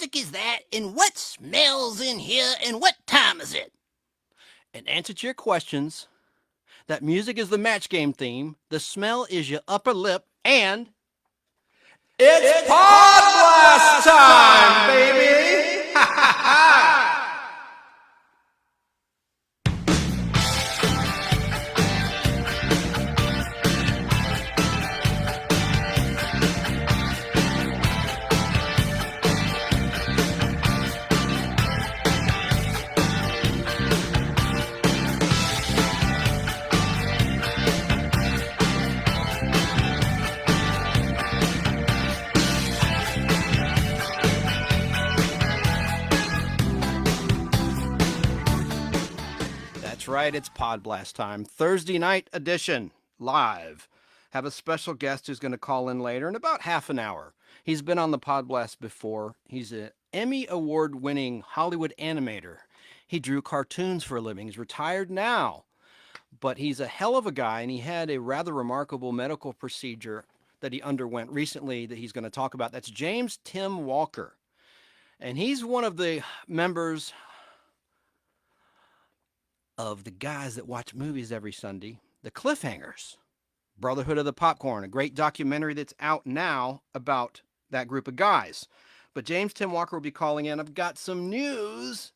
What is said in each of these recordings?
music is that, and what smells in here, and what time is it? In answer to your questions, that music is the match game theme, the smell is your upper lip, and it's Podblast time, baby! Ha ha ha! That's right, it's Podblast time. Thursday night edition, live. Have a special guest who's going to call in later in about half an hour. He's been on the Podblast before. He's an Emmy Award-winning Hollywood animator. He drew cartoons for a living. He's retired now, but he's a hell of a guy, and he had a rather remarkable medical procedure that he underwent recently that he's going to talk about. That's James Tim Walker. And he's one of the members of the guys that watch movies every Sunday, the Cliffhangers, Brotherhood of the Popcorn, a great documentary that's out now about that group of guys. But James Tim Walker will be calling in. I've got some news,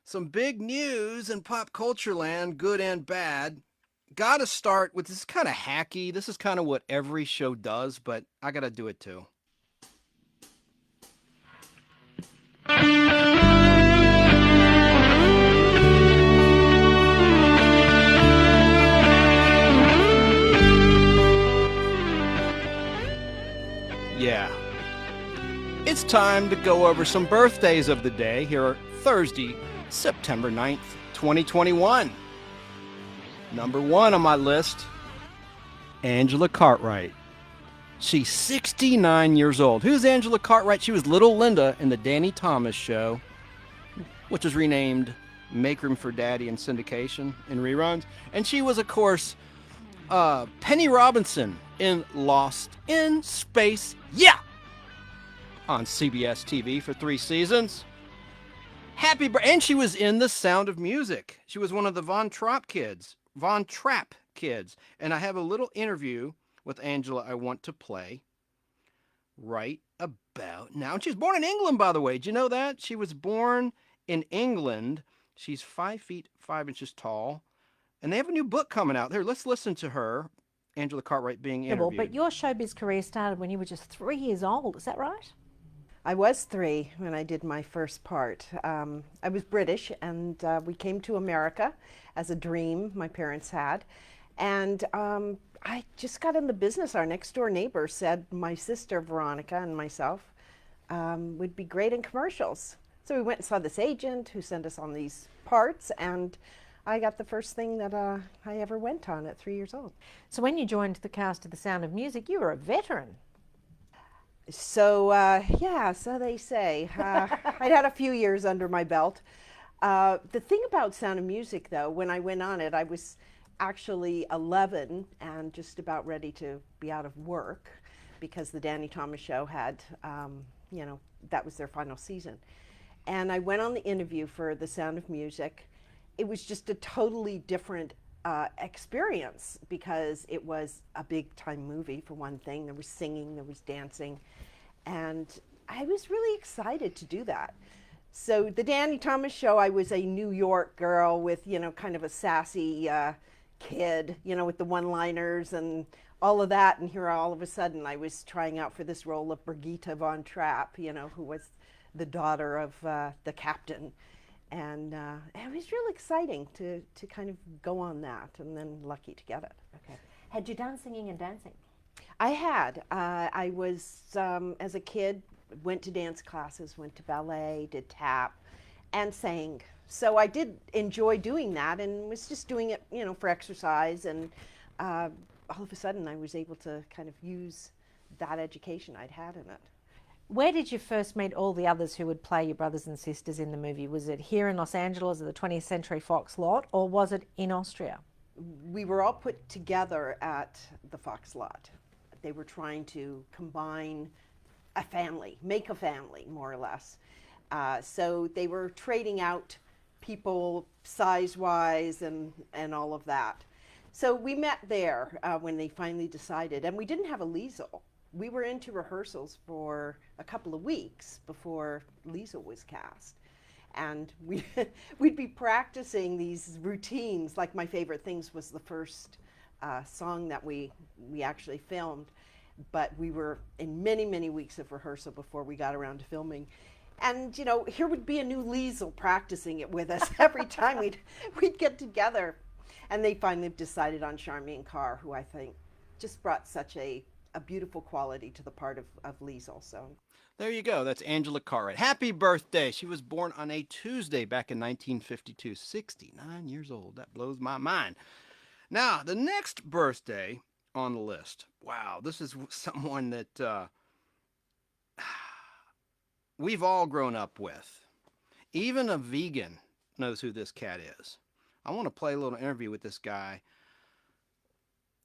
some big news in pop culture land, good and bad. Got to start with this kind of hacky. This is kind of what every show does, but I got to do it too. Yeah. It's time to go over some birthdays of the day here Thursday, September 9th, 2021. Number 1 on my list, Angela Cartwright. She's 69 years old. Who's Angela Cartwright? She was Little Linda in the Danny Thomas Show, which was renamed Make Room for Daddy in syndication in reruns. And she was, of course, Penny Robinson in Lost in Space. Yeah! On CBS TV for 3 seasons. And she was in The Sound of Music. She was one of the Von Trapp kids. And I have a little interview with Angela I want to play right about now. And she was born in England, by the way. Did you know that? She was born in England. She's 5 feet 5 inches tall. And they have a new book coming out. Here, let's listen to her, Angela Cartwright, being interviewed. But your showbiz career started when you were just 3 years old. Is that right? I was 3 when I did my first part. I was British, and we came to America as a dream my parents had. And I just got in the business. Our next door neighbor said my sister Veronica and myself would be great in commercials. So we went and saw this agent who sent us on these parts, and I got the first thing that I ever went on at 3 years old. So when you joined the cast of The Sound of Music, you were a veteran. So, yeah, so they say. I'd had a few years under my belt. The thing about Sound of Music, though, when I went on it, I was actually 11 and just about ready to be out of work because the Danny Thomas Show had, that was their final season. And I went on the interview for The Sound of Music. It was just a totally different experience because it was a big time movie, for one thing. There was singing, there was dancing, and I was really excited to do that. So the Danny Thomas Show, I was a New York girl with, kind of a sassy kid, with the one-liners and all of that, and here all of a sudden I was trying out for this role of Brigitte von Trapp, who was the daughter of the captain. And it was really exciting to kind of go on that, and then lucky to get it. Okay. Had you done singing and dancing? I had. I was, as a kid, went to dance classes, went to ballet, did tap, and sang. So I did enjoy doing that and was just doing it, for exercise. And all of a sudden I was able to kind of use that education I'd had in it. Where did you first meet all the others who would play your brothers and sisters in the movie? Was it here in Los Angeles at the 20th Century Fox lot, or was it in Austria? We were all put together at the Fox lot. They were trying to combine a family, make a family, more or less. So they were trading out people size-wise and all of that. So we met there when they finally decided, and we didn't have a Liesel. We were into rehearsals for a couple of weeks before Liesel was cast. And we'd be practicing these routines. Like my favorite things was the first song that we actually filmed. But we were in many, many weeks of rehearsal before we got around to filming. And, here would be a new Liesel practicing it with us every time we'd get together. And they finally decided on Charmian Carr, who I think just brought such a beautiful quality to the part of Liesel. So there you go. That's Angela Cartwright. Happy birthday. She was born on a Tuesday back in 1952. 69 years old. That blows my mind. Now, the next birthday on the list. Wow, this is someone that we've all grown up with. Even a vegan knows who this cat is. I want to play a little interview with this guy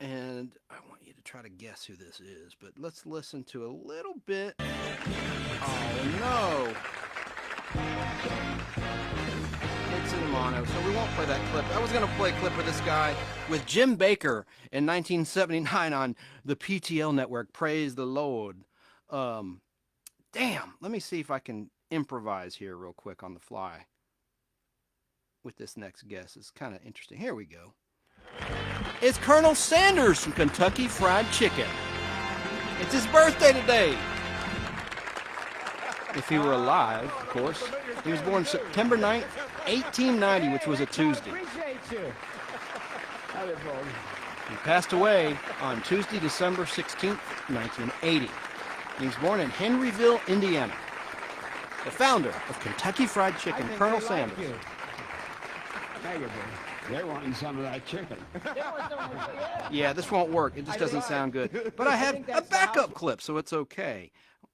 And I want you to try to guess who this is, but let's listen to a little bit. Oh, no. It's in mono, so we won't play that clip. I was going to play a clip of this guy with Jim Baker in 1979 on the PTL network. Praise the Lord. Damn, let me see if I can improvise here real quick on the fly with this next guess. It's kind of interesting. Here we go. It's Colonel Sanders from Kentucky Fried Chicken. It's his birthday today. If he were alive, of course. He was born September 9th, 1890, which was a Tuesday. He passed away on Tuesday, December 16th, 1980. He was born in Henryville, Indiana. The founder of Kentucky Fried Chicken, Colonel Sanders. They're wanting some of that chicken. Yeah, this won't work. It just doesn't sound good. But I have a backup clip, so it's okay.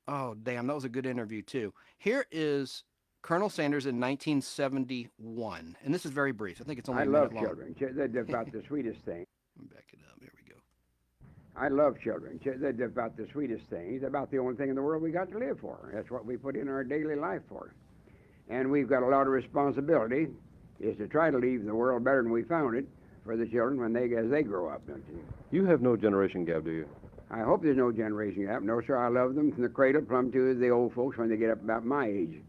Oh, damn, that was a good interview, too. Here is Colonel Sanders in 1971. And this is very brief. I think it's only a minute long. I love children. They're about the sweetest thing. Back it up. Here we go. I love children. They're about the sweetest thing. It's about the only thing in the world we got to live for. That's what we put in our daily life for. And we've got a lot of responsibility is to try to leave the world better than we found it for the children as they grow up, don't you? You have no generation gap, do you? I hope there's no generation gap. No, sir, I love them from the cradle plumb to the old folks when they get up about my age.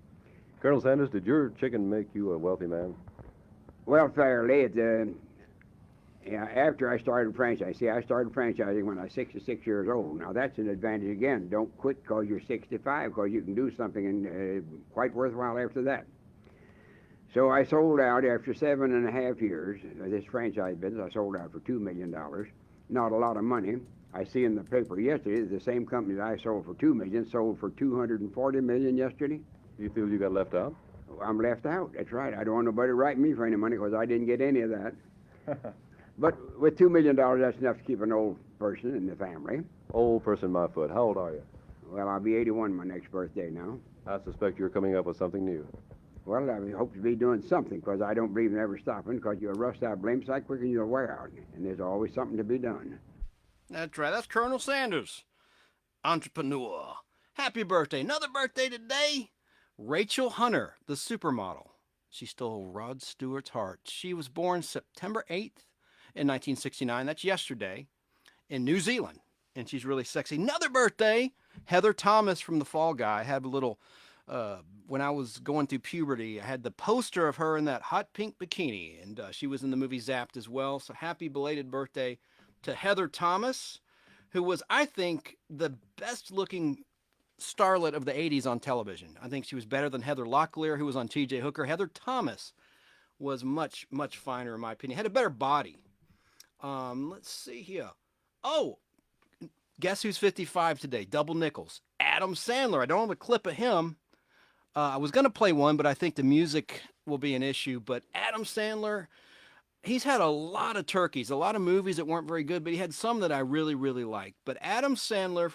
Colonel Sanders, did your chicken make you a wealthy man? Well, fairly. After I started franchise. See, I started franchising when I was 66 years old. Now, that's an advantage again. Don't quit because you're 65, because you can do something quite worthwhile after that. So I sold out after 7.5 years of this franchise business. I sold out for $2 million. Not a lot of money. I see in the paper yesterday the same company that I sold for $2 million sold for $240 million yesterday. You feel you got left out? I'm left out. That's right. I don't want nobody writing me for any money because I didn't get any of that. But with $2 million, that's enough to keep an old person in the family. Old person, my foot. How old are you? Well, I'll be 81 my next birthday now. I suspect you're coming up with something new. Well, I hope to be doing something because I don't believe in ever stopping because you'll rust out blimps like quick and you'll wear out. And there's always something to be done. That's right. That's Colonel Sanders. Entrepreneur. Happy birthday. Another birthday today. Rachel Hunter, the supermodel. She stole Rod Stewart's heart. She was born September 8th in 1969. That's yesterday in New Zealand. And she's really sexy. Another birthday. Heather Thomas from The Fall Guy. I had a little... when I was going through puberty, I had the poster of her in that hot pink bikini, and she was in the movie Zapped as well. So happy belated birthday to Heather Thomas, who was, I think, the best-looking starlet of the 80s on television. I think she was better than Heather Locklear, who was on T.J. Hooker. Heather Thomas was much, much finer, in my opinion. Had a better body. Let's see here. Oh, guess who's 55 today? Double nickels. Adam Sandler. I don't have a clip of him. I was going to play one, but I think the music will be an issue. But Adam Sandler, he's had a lot of turkeys, a lot of movies that weren't very good, but he had some that I really, really liked. But Adam Sandler,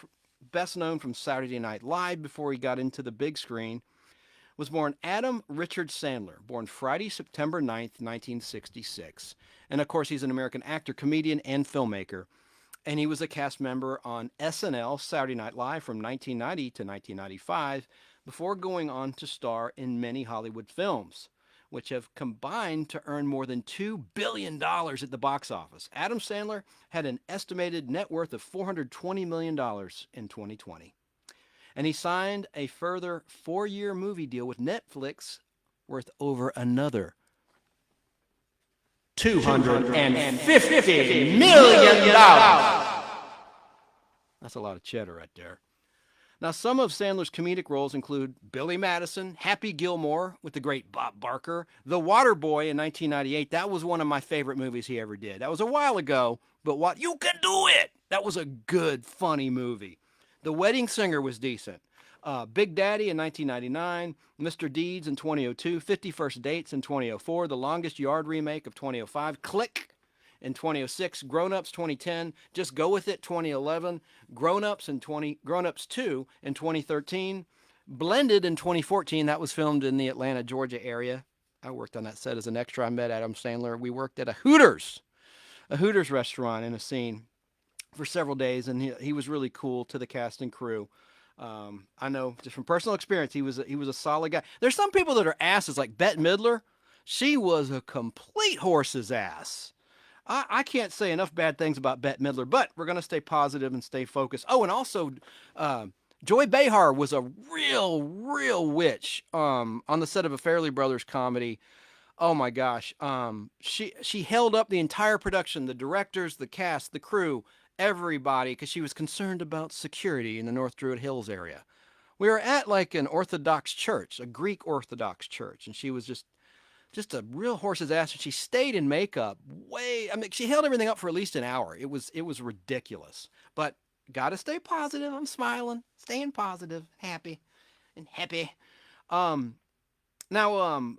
best known from Saturday Night Live before he got into the big screen, was born Adam Richard Sandler, born Friday, September 9th, 1966. And, of course, he's an American actor, comedian, and filmmaker. And he was a cast member on SNL, Saturday Night Live, from 1990 to 1995, before going on to star in many Hollywood films, which have combined to earn more than $2 billion at the box office. Adam Sandler had an estimated net worth of $420 million in 2020. And he signed a further 4-year movie deal with Netflix worth over another $250 million. That's a lot of cheddar right there. Now, some of Sandler's comedic roles include Billy Madison, Happy Gilmore with the great Bob Barker, The Waterboy in 1998. That was one of my favorite movies he ever did. That was a while ago, but what? You can do it! That was a good, funny movie. The Wedding Singer was decent. Big Daddy in 1999, Mr. Deeds in 2002, 50 First Dates in 2004, The Longest Yard remake of 2005, Click in 2006, Grown Ups 2010, Just Go With It 2011, Grown Ups 2 in 2013, Blended in 2014. That was filmed in the Atlanta, Georgia area. I worked on that set as an extra. I met Adam Sandler. We worked at a Hooters restaurant in a scene. for several days, and he was really cool to the cast and crew. I know just from personal experience, he was a solid guy. There's some people that are asses, like Bette Midler. She was a complete horse's ass. I can't say enough bad things about Bette Midler, but we're going to stay positive and stay focused. Oh, and also, Joy Behar was a real witch on the set of a Fairley Brothers comedy. Oh my gosh, she held up the entire production, the directors, the cast, the crew, everybody, because she was concerned about security in the North Druid Hills area. We were at like an Orthodox church, a Greek Orthodox church, and she was just a real horse's ass, and she stayed in makeup I mean, she held everything up for at least an hour. It was ridiculous. But gotta stay positive. I'm smiling, staying positive, happy, and happy. Um, now,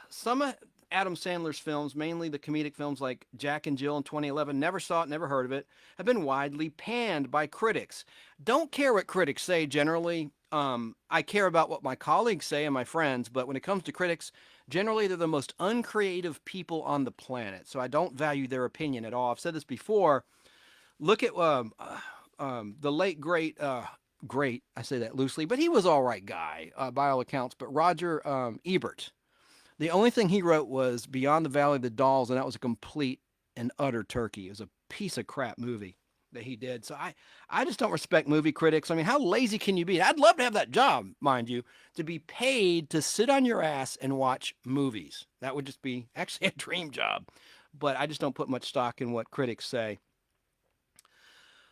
some of Adam Sandler's films, mainly the comedic films like Jack and Jill in 2011, never saw it, never heard of it, have been widely panned by critics. Don't care what critics say generally. I care about what my colleagues say and my friends, but when it comes to critics, generally they're the most uncreative people on the planet. So I don't value their opinion at all. I've said this before. Look at the late great, I say that loosely, but he was all right guy by all accounts. But Roger Ebert, the only thing he wrote was Beyond the Valley of the Dolls, and that was a complete and utter turkey. It was a piece of crap movie that he did. So I just don't respect movie critics. I mean, how lazy can you be? I'd love to have that job, mind you, to be paid to sit on your ass and watch movies. That would just be actually a dream job. But I just don't put much stock in what critics say.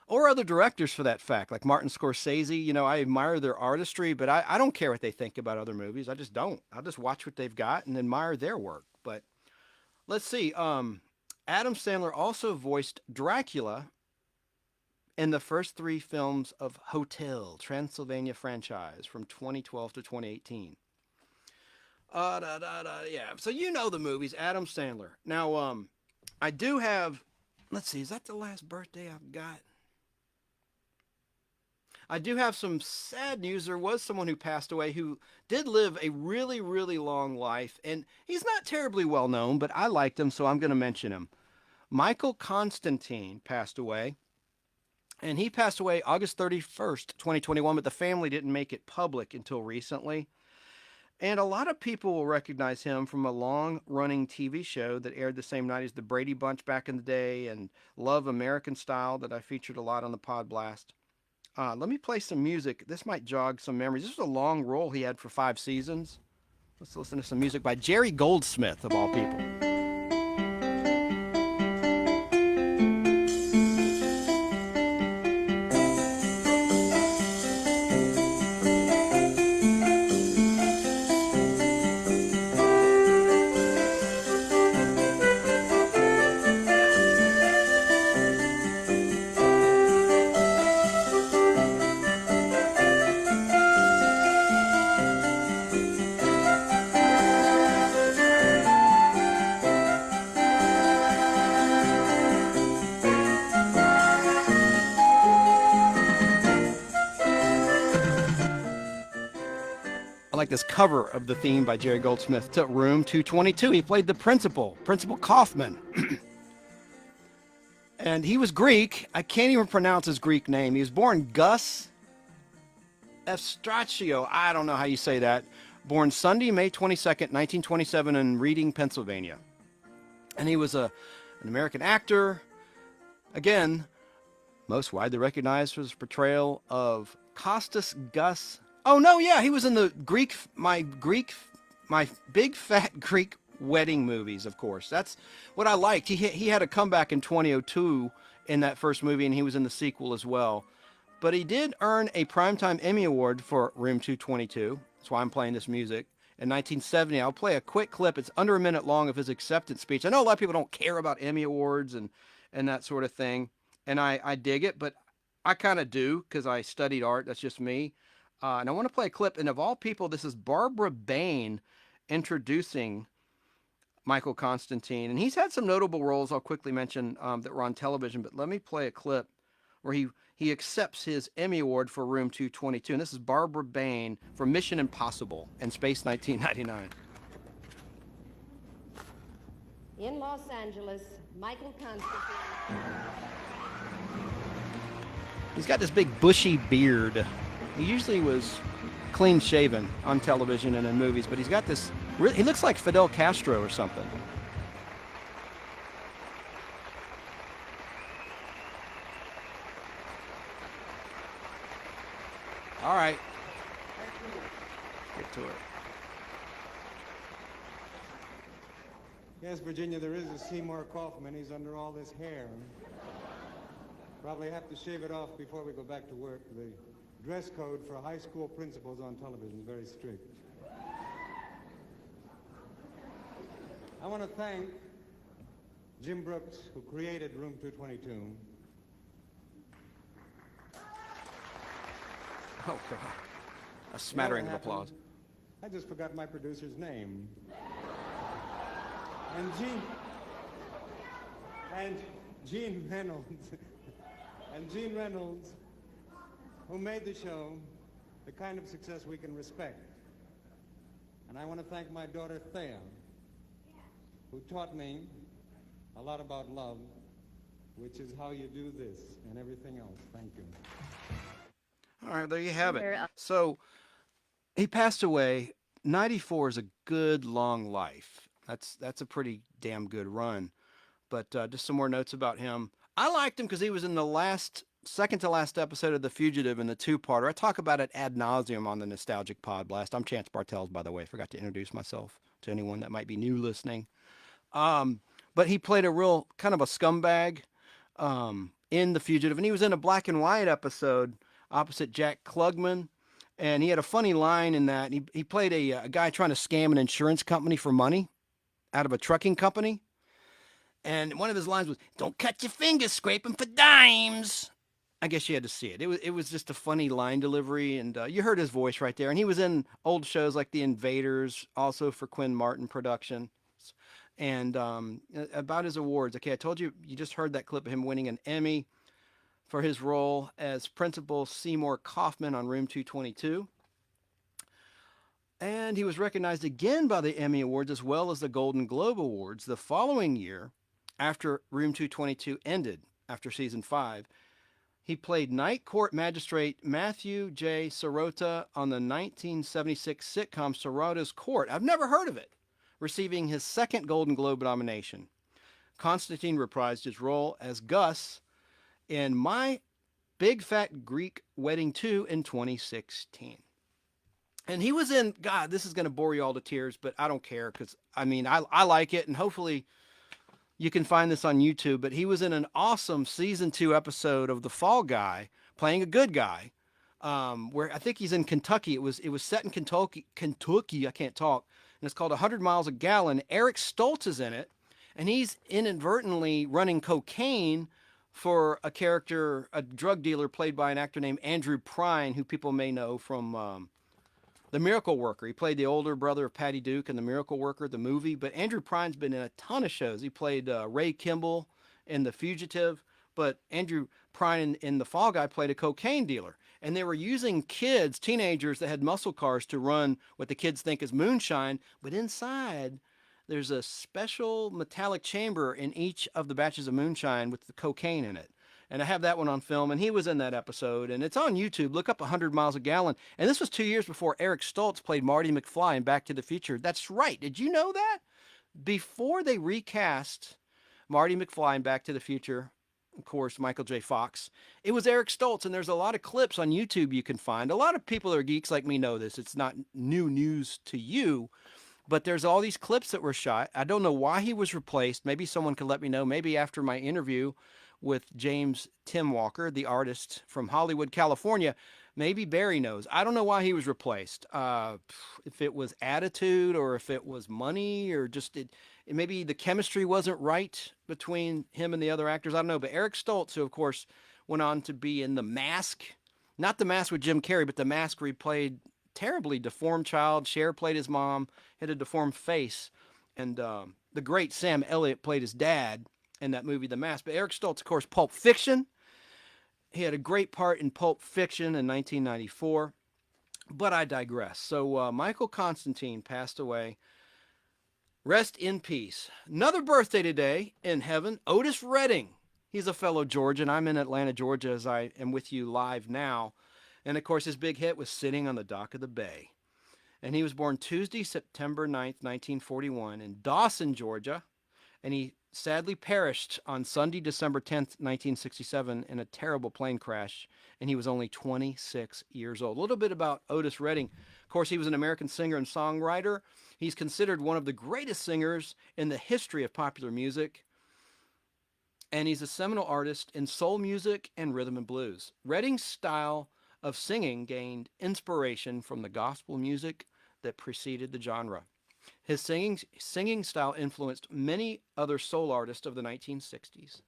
Or other directors for that fact, like Martin Scorsese. You know, I admire their artistry, but I don't care what they think about other movies. I just don't. I'll just watch what they've got and admire their work. But let's see. Adam Sandler also voiced Dracula in the first 3 films of Hotel Transylvania franchise from 2012 to 2018. Yeah. So you know the movies, Adam Sandler. Now, I do have. Let's see. Is that the last birthday I've got? I do have some sad news. There was someone who passed away who did live a really long life, and he's not terribly well known, but I liked him, so I'm going to mention him. Michael Constantine passed away, and he passed away August 31st, 2021, but the family didn't make it public until recently. And a lot of people will recognize him from a long-running TV show that aired the same night as The Brady Bunch back in the day, and Love American Style that I featured a lot on the Podblast. Let me play some music. This might jog some memories. This was a long role he had for 5 seasons. Let's listen to some music by Jerry Goldsmith, of all people. Like this cover of the theme by Jerry Goldsmith to Room 222. He played the Principal Kaufman. And he was Greek. I can't even pronounce his Greek name. He was born Gus Efstrachio. I don't know how you say that. Born Sunday, May 22nd, 1927 in Reading, Pennsylvania. And he was an American actor. Again, most widely recognized for his portrayal of Costas Gus. Oh no, yeah, he was in the my big fat Greek wedding movies, of course. That's what I liked. He had a comeback in 2002 in that first movie, and he was in the sequel as well. But he did earn a Primetime Emmy Award for Room 222. That's why I'm playing this music. In 1970, I'll play a quick clip. It's under a minute long of his acceptance speech. I know a lot of people don't care about Emmy Awards and that sort of thing, and I dig it, but I kind of do because I studied art. That's just me. And I want to play a clip. And of all people, this is Barbara Bain introducing Michael Constantine. And he's had some notable roles I'll quickly mention that were on television. But let me play a clip where he accepts his Emmy Award for Room 222. And this is Barbara Bain from Mission Impossible and Space 1999. In Los Angeles, Michael Constantine. He's got this big bushy beard. He usually was clean shaven on television and in movies, but he's got this. He looks like Fidel Castro or something. All right. Get to it. Yes, Virginia, there is a Seymour Kaufman. He's under all this hair. Probably have to shave it off before we go back to work. The dress code for high school principals on television is very strict. I want to thank Jim Brooks, who created Room 222. Oh, God. A smattering of applause. I just forgot my producer's name. Gene Reynolds. And Gene Reynolds, who made the show the kind of success we can respect. And I want to thank my daughter Thea, who taught me a lot about love, which is how you do this and everything else. Thank you. All right, there you have it. So he passed away. 94 is a good long life. That's a pretty damn good run. But just some more notes about him. I liked him because he was in the second to last episode of The Fugitive in the two-parter. I talk about it ad nauseum on the Nostalgic Podblast. I'm Chance Bartels, by the way. I forgot to introduce myself to anyone that might be new listening. But he played a real kind of a scumbag in The Fugitive, and he was in a black and white episode opposite Jack Klugman, and he had a funny line in that. He played a guy trying to scam an insurance company for money out of a trucking company. And one of his lines was, "Don't cut your fingers scraping for dimes." I guess you had to see it. It was just a funny line delivery, and you heard his voice right there. And he was in old shows like The Invaders, also for Quinn Martin Productions. And about his awards, okay, I told you, you just heard that clip of him winning an Emmy for his role as Principal Seymour Kaufman on Room 222. And he was recognized again by the Emmy Awards as well as the Golden Globe Awards the following year after Room 222 ended, after season 5. He played Night Court Magistrate Matthew J. Sirota on the 1976 sitcom Sirota's Court. I've never heard of it, receiving his second Golden Globe nomination. Constantine reprised his role as Gus in My Big Fat Greek Wedding 2 in 2016. And he was in, God, this is going to bore you all to tears, but I don't care because, I mean, I like it, and hopefully you can find this on YouTube, but he was in an awesome season 2 episode of The Fall Guy, playing a good guy, where I think he's in Kentucky. It was set in Kentucky, I can't talk, and it's called 100 Miles a Gallon. Eric Stoltz is in it, and he's inadvertently running cocaine for a character, a drug dealer played by an actor named Andrew Prine, who people may know from The Miracle Worker. He played the older brother of Patty Duke in The Miracle Worker, the movie. But Andrew Prine's been in a ton of shows. He played Ray Kimball in The Fugitive. But Andrew Prine in The Fall Guy played a cocaine dealer. And they were using kids, teenagers that had muscle cars to run what the kids think is moonshine. But inside, there's a special metallic chamber in each of the batches of moonshine with the cocaine in it. And I have that one on film, and he was in that episode. And it's on YouTube. Look up 100 Miles a Gallon. And this was 2 years before Eric Stoltz played Marty McFly in Back to the Future. That's right. Did you know that? Before they recast Marty McFly in Back to the Future, of course, Michael J. Fox, it was Eric Stoltz. And there's a lot of clips on YouTube you can find. A lot of people that are geeks like me know this. It's not new news to you. But there's all these clips that were shot. I don't know why he was replaced. Maybe someone could let me know. Maybe after my interview with James Tim Walker, the artist from Hollywood, California. Maybe Barry knows. I don't know why he was replaced. If it was attitude or if it was money or just maybe the chemistry wasn't right between him and the other actors. I don't know. But Eric Stoltz, who of course went on to be in The Mask, not The Mask with Jim Carrey, but The Mask where he played terribly deformed child. Cher played his mom, had a deformed face. And the great Sam Elliott played his dad in that movie, The Mask. But Eric Stoltz, of course, Pulp Fiction. He had a great part in Pulp Fiction in 1994. But I digress. So Michael Constantine passed away. Rest in peace. Another birthday today in heaven, Otis Redding. He's a fellow Georgian. I'm in Atlanta, Georgia, as I am with you live now. And of course, his big hit was Sitting on the Dock of the Bay. And he was born Tuesday, September 9th, 1941, in Dawson, Georgia. And he sadly perished on Sunday, December 10th, 1967, in a terrible plane crash. And he was only 26 years old. A little bit about Otis Redding. Of course, he was an American singer and songwriter. He's considered one of the greatest singers in the history of popular music. And he's a seminal artist in soul music and rhythm and blues. Redding's style of singing gained inspiration from the gospel music that preceded the genre. His singing style influenced many other soul artists of the 1960s.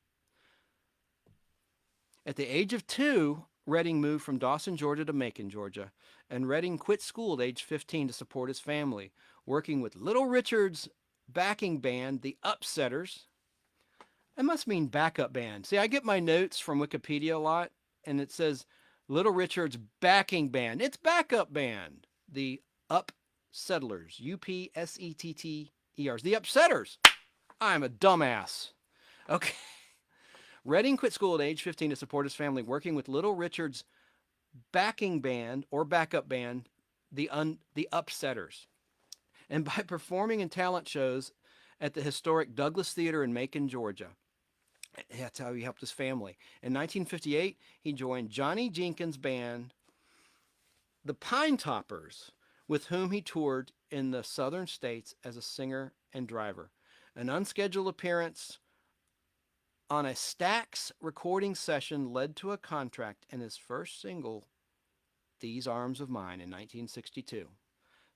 At the age of 2, Redding moved from Dawson, Georgia to Macon, Georgia, and Redding quit school at age 15 to support his family, working with Little Richard's backing band, the Upsetters. It must mean backup band. See, I get my notes from Wikipedia a lot, and it says Little Richard's backing band. It's backup band. The Upsettlers. Upsetters. The Upsetters. I'm a dumbass. Okay. Redding quit school at age 15 to support his family, working with Little Richard's backing band or backup band, the Upsetters. And by performing in talent shows at the historic Douglas Theater in Macon, Georgia. That's how he helped his family. In 1958, he joined Johnny Jenkins' band, the Pine Toppers, with whom he toured in the southern states as a singer and driver. An unscheduled appearance on a Stax recording session led to a contract and his first single, These Arms of Mine, in 1962.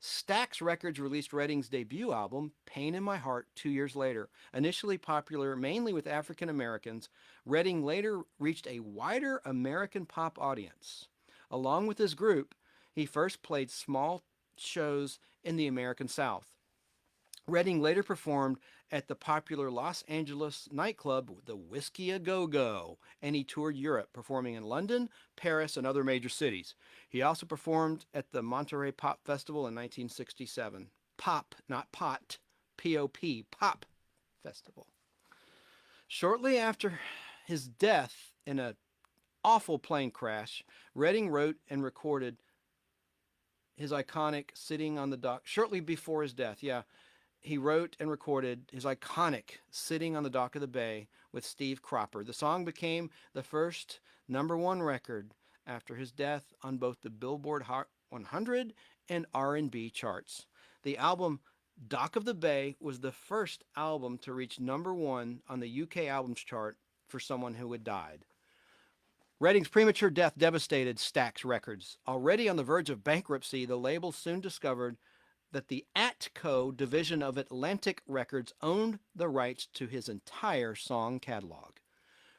Stax Records released Redding's debut album, Pain in My Heart, 2 years later. Initially popular mainly with African Americans, Redding later reached a wider American pop audience. Along with his group, he first played small shows in the American South. Redding later performed at the popular Los Angeles nightclub, the Whiskey A Go Go, and he toured Europe, performing in London, Paris, and other major cities. He also performed at the Monterey Pop Festival in 1967. Pop, not pot, P-O-P, Pop Festival. Shortly after his death in an awful plane crash, Redding wrote and recorded his iconic Sitting on the Dock. Shortly before his death, he wrote and recorded his iconic Sitting on the Dock of the Bay with Steve Cropper. The song became the first #1 record after his death on both the Billboard Hot 100 and R&B charts. The album Dock of the Bay was the first album to reach #1 on the UK albums chart for someone who had died. Redding's premature death devastated Stax Records. Already on the verge of bankruptcy, the label soon discovered that the Atco division of Atlantic Records owned the rights to his entire song catalog.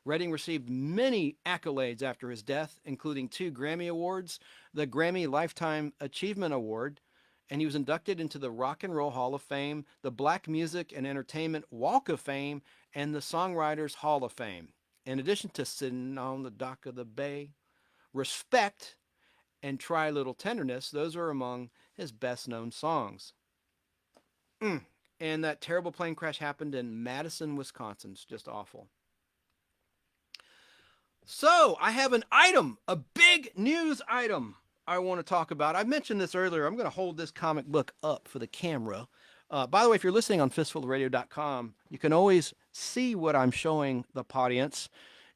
Redding received many accolades after his death, including 2 Grammy Awards, the Grammy Lifetime Achievement Award, and he was inducted into the Rock and Roll Hall of Fame, the Black Music and Entertainment Walk of Fame, and the Songwriters Hall of Fame. In addition to Sitting on the Dock of the Bay, Respect, and Try a Little Tenderness, those are among his best-known songs. And that terrible plane crash happened in Madison, Wisconsin. It's just awful. So, I have an item, a big news item I want to talk about. I mentioned this earlier. I'm going to hold this comic book up for the camera. By the way, if you're listening on fistfulradio.com, you can always see what I'm showing the audience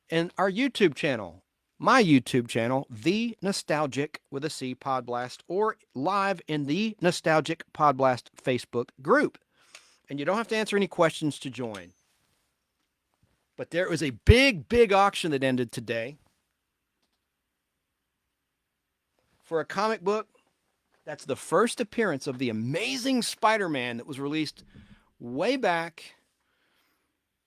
in our YouTube channel. My YouTube channel, The Nostalgic with a C Podblast, or live in the Nostalgic Podblast Facebook group. And you don't have to answer any questions to join. But there was a big auction that ended today for a comic book that's the first appearance of the Amazing Spider-Man that was released way back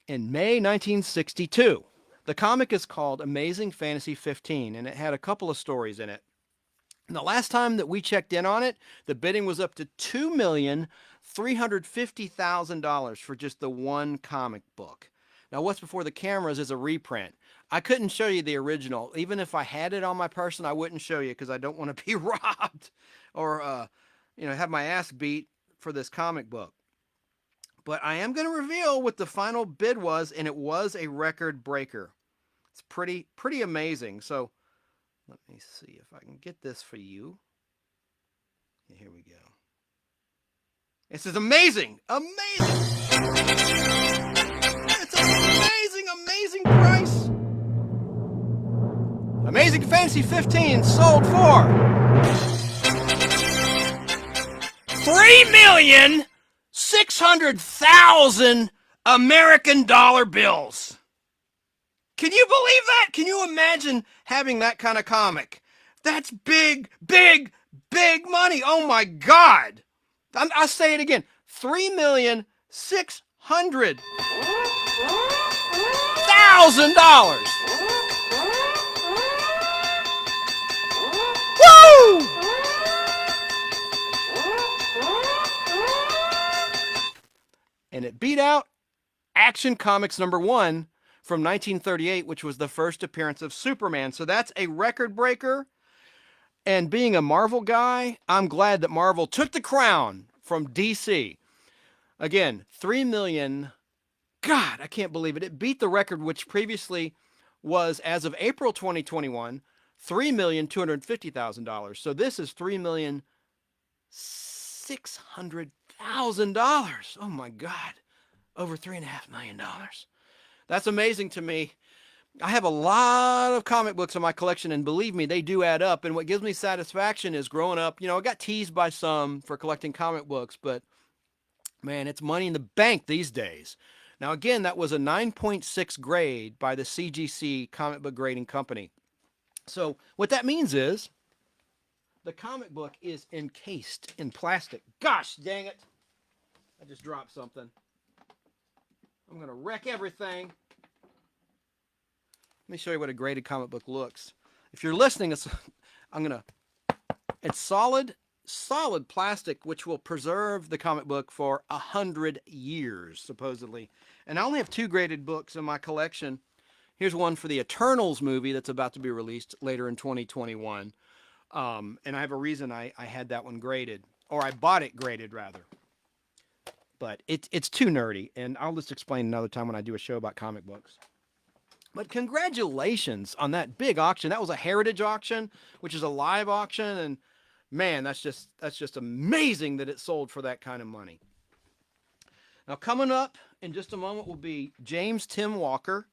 in May 1962. The comic is called Amazing Fantasy 15, and it had a couple of stories in it. And the last time that we checked in on it, the bidding was up to $2,350,000 for just the one comic book. Now, what's before the cameras is a reprint. I couldn't show you the original. Even if I had it on my person, I wouldn't show you because I don't want to be robbed or have my ass beat for this comic book. But I am going to reveal what the final bid was, and it was a record breaker. It's pretty amazing. So let me see if I can get this for you. Here we go. This is amazing. Amazing. It's an amazing price. Amazing Fantasy 15 sold for $3,600,000 American dollar bills. Can you believe that? Can you imagine having that kind of comic? That's big money. Oh my God. I'll say it again. $3,600,000. Woo! And it beat out Action Comics #1 from 1938, which was the first appearance of Superman. So that's a record breaker. And being a Marvel guy, I'm glad that Marvel took the crown from DC. Again, 3 million. God, I can't believe it. It beat the record, which previously was, as of April 2021, $3,250,000. So this is $3,600,000. Oh my God. Over $3.5 million. That's amazing to me. I have a lot of comic books in my collection, and believe me, they do add up. And what gives me satisfaction is growing up, I got teased by some for collecting comic books, but man, it's money in the bank these days. Now, again, that was a 9.6 grade by the CGC Comic Book Grading Company. So what that means is the comic book is encased in plastic. Gosh, dang it. I just dropped something. I'm going to wreck everything. Let me show you what a graded comic book looks. If you're listening, it's solid plastic, which will preserve the comic book for 100 years, supposedly. And I only have 2 graded books in my collection. Here's one for the Eternals movie that's about to be released later in 2021. And I have a reason I had that one graded, or I bought it graded rather. But it's too nerdy, and I'll just explain another time when I do a show about comic books. But congratulations on that big auction. That was a heritage auction, which is a live auction, and man, that's just amazing that it sold for that kind of money. Now, coming up in just a moment will be James Tim Walker.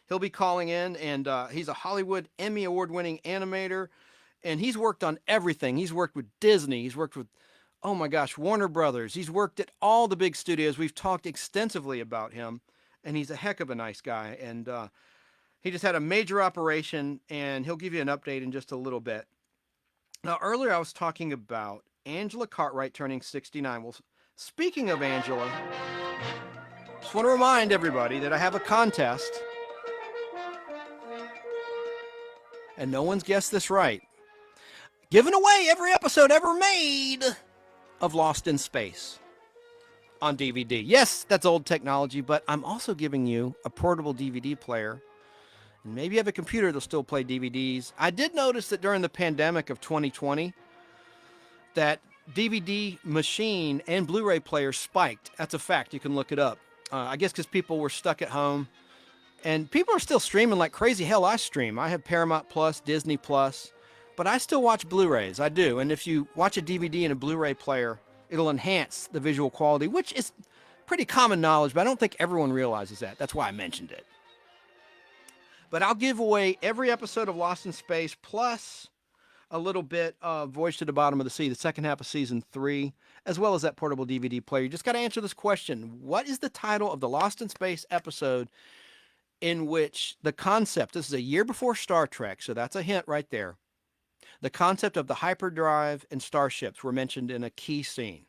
He'll be calling in, and he's a Hollywood Emmy Award-winning animator, and he's worked on everything. He's worked with Disney. He's worked with, oh my gosh, Warner Brothers. He's worked at all the big studios. We've talked extensively about him, and he's a heck of a nice guy, and he just had a major operation, and he'll give you an update in just a little bit. Now, earlier I was talking about Angela Cartwright turning 69. Well, speaking of Angela, just want to remind everybody that I have a contest, and no one's guessed this right. Giving away every episode ever made of Lost in Space on DVD. Yes, that's old technology, but I'm also giving you a portable DVD player. And maybe you have a computer that'll still play DVDs. I did notice that during the pandemic of 2020, that DVD machine and Blu-ray players spiked. That's a fact. You can look it up. I guess because people were stuck at home. And people are still streaming like crazy. Hell, I stream. I have Paramount Plus, Disney Plus. But I still watch Blu-rays. I do. And if you watch a DVD in a Blu-ray player, it'll enhance the visual quality, which is pretty common knowledge, but I don't think everyone realizes that. That's why I mentioned it. But I'll give away every episode of Lost in Space, plus a little bit of Voyage to the Bottom of the Sea, the second half of Season 3, as well as that portable DVD player. You just got to answer this question. What is the title of the Lost in Space episode in which the concept, this is a year before Star Trek, so that's a hint right there. The concept of the hyperdrive and starships were mentioned in a key scene.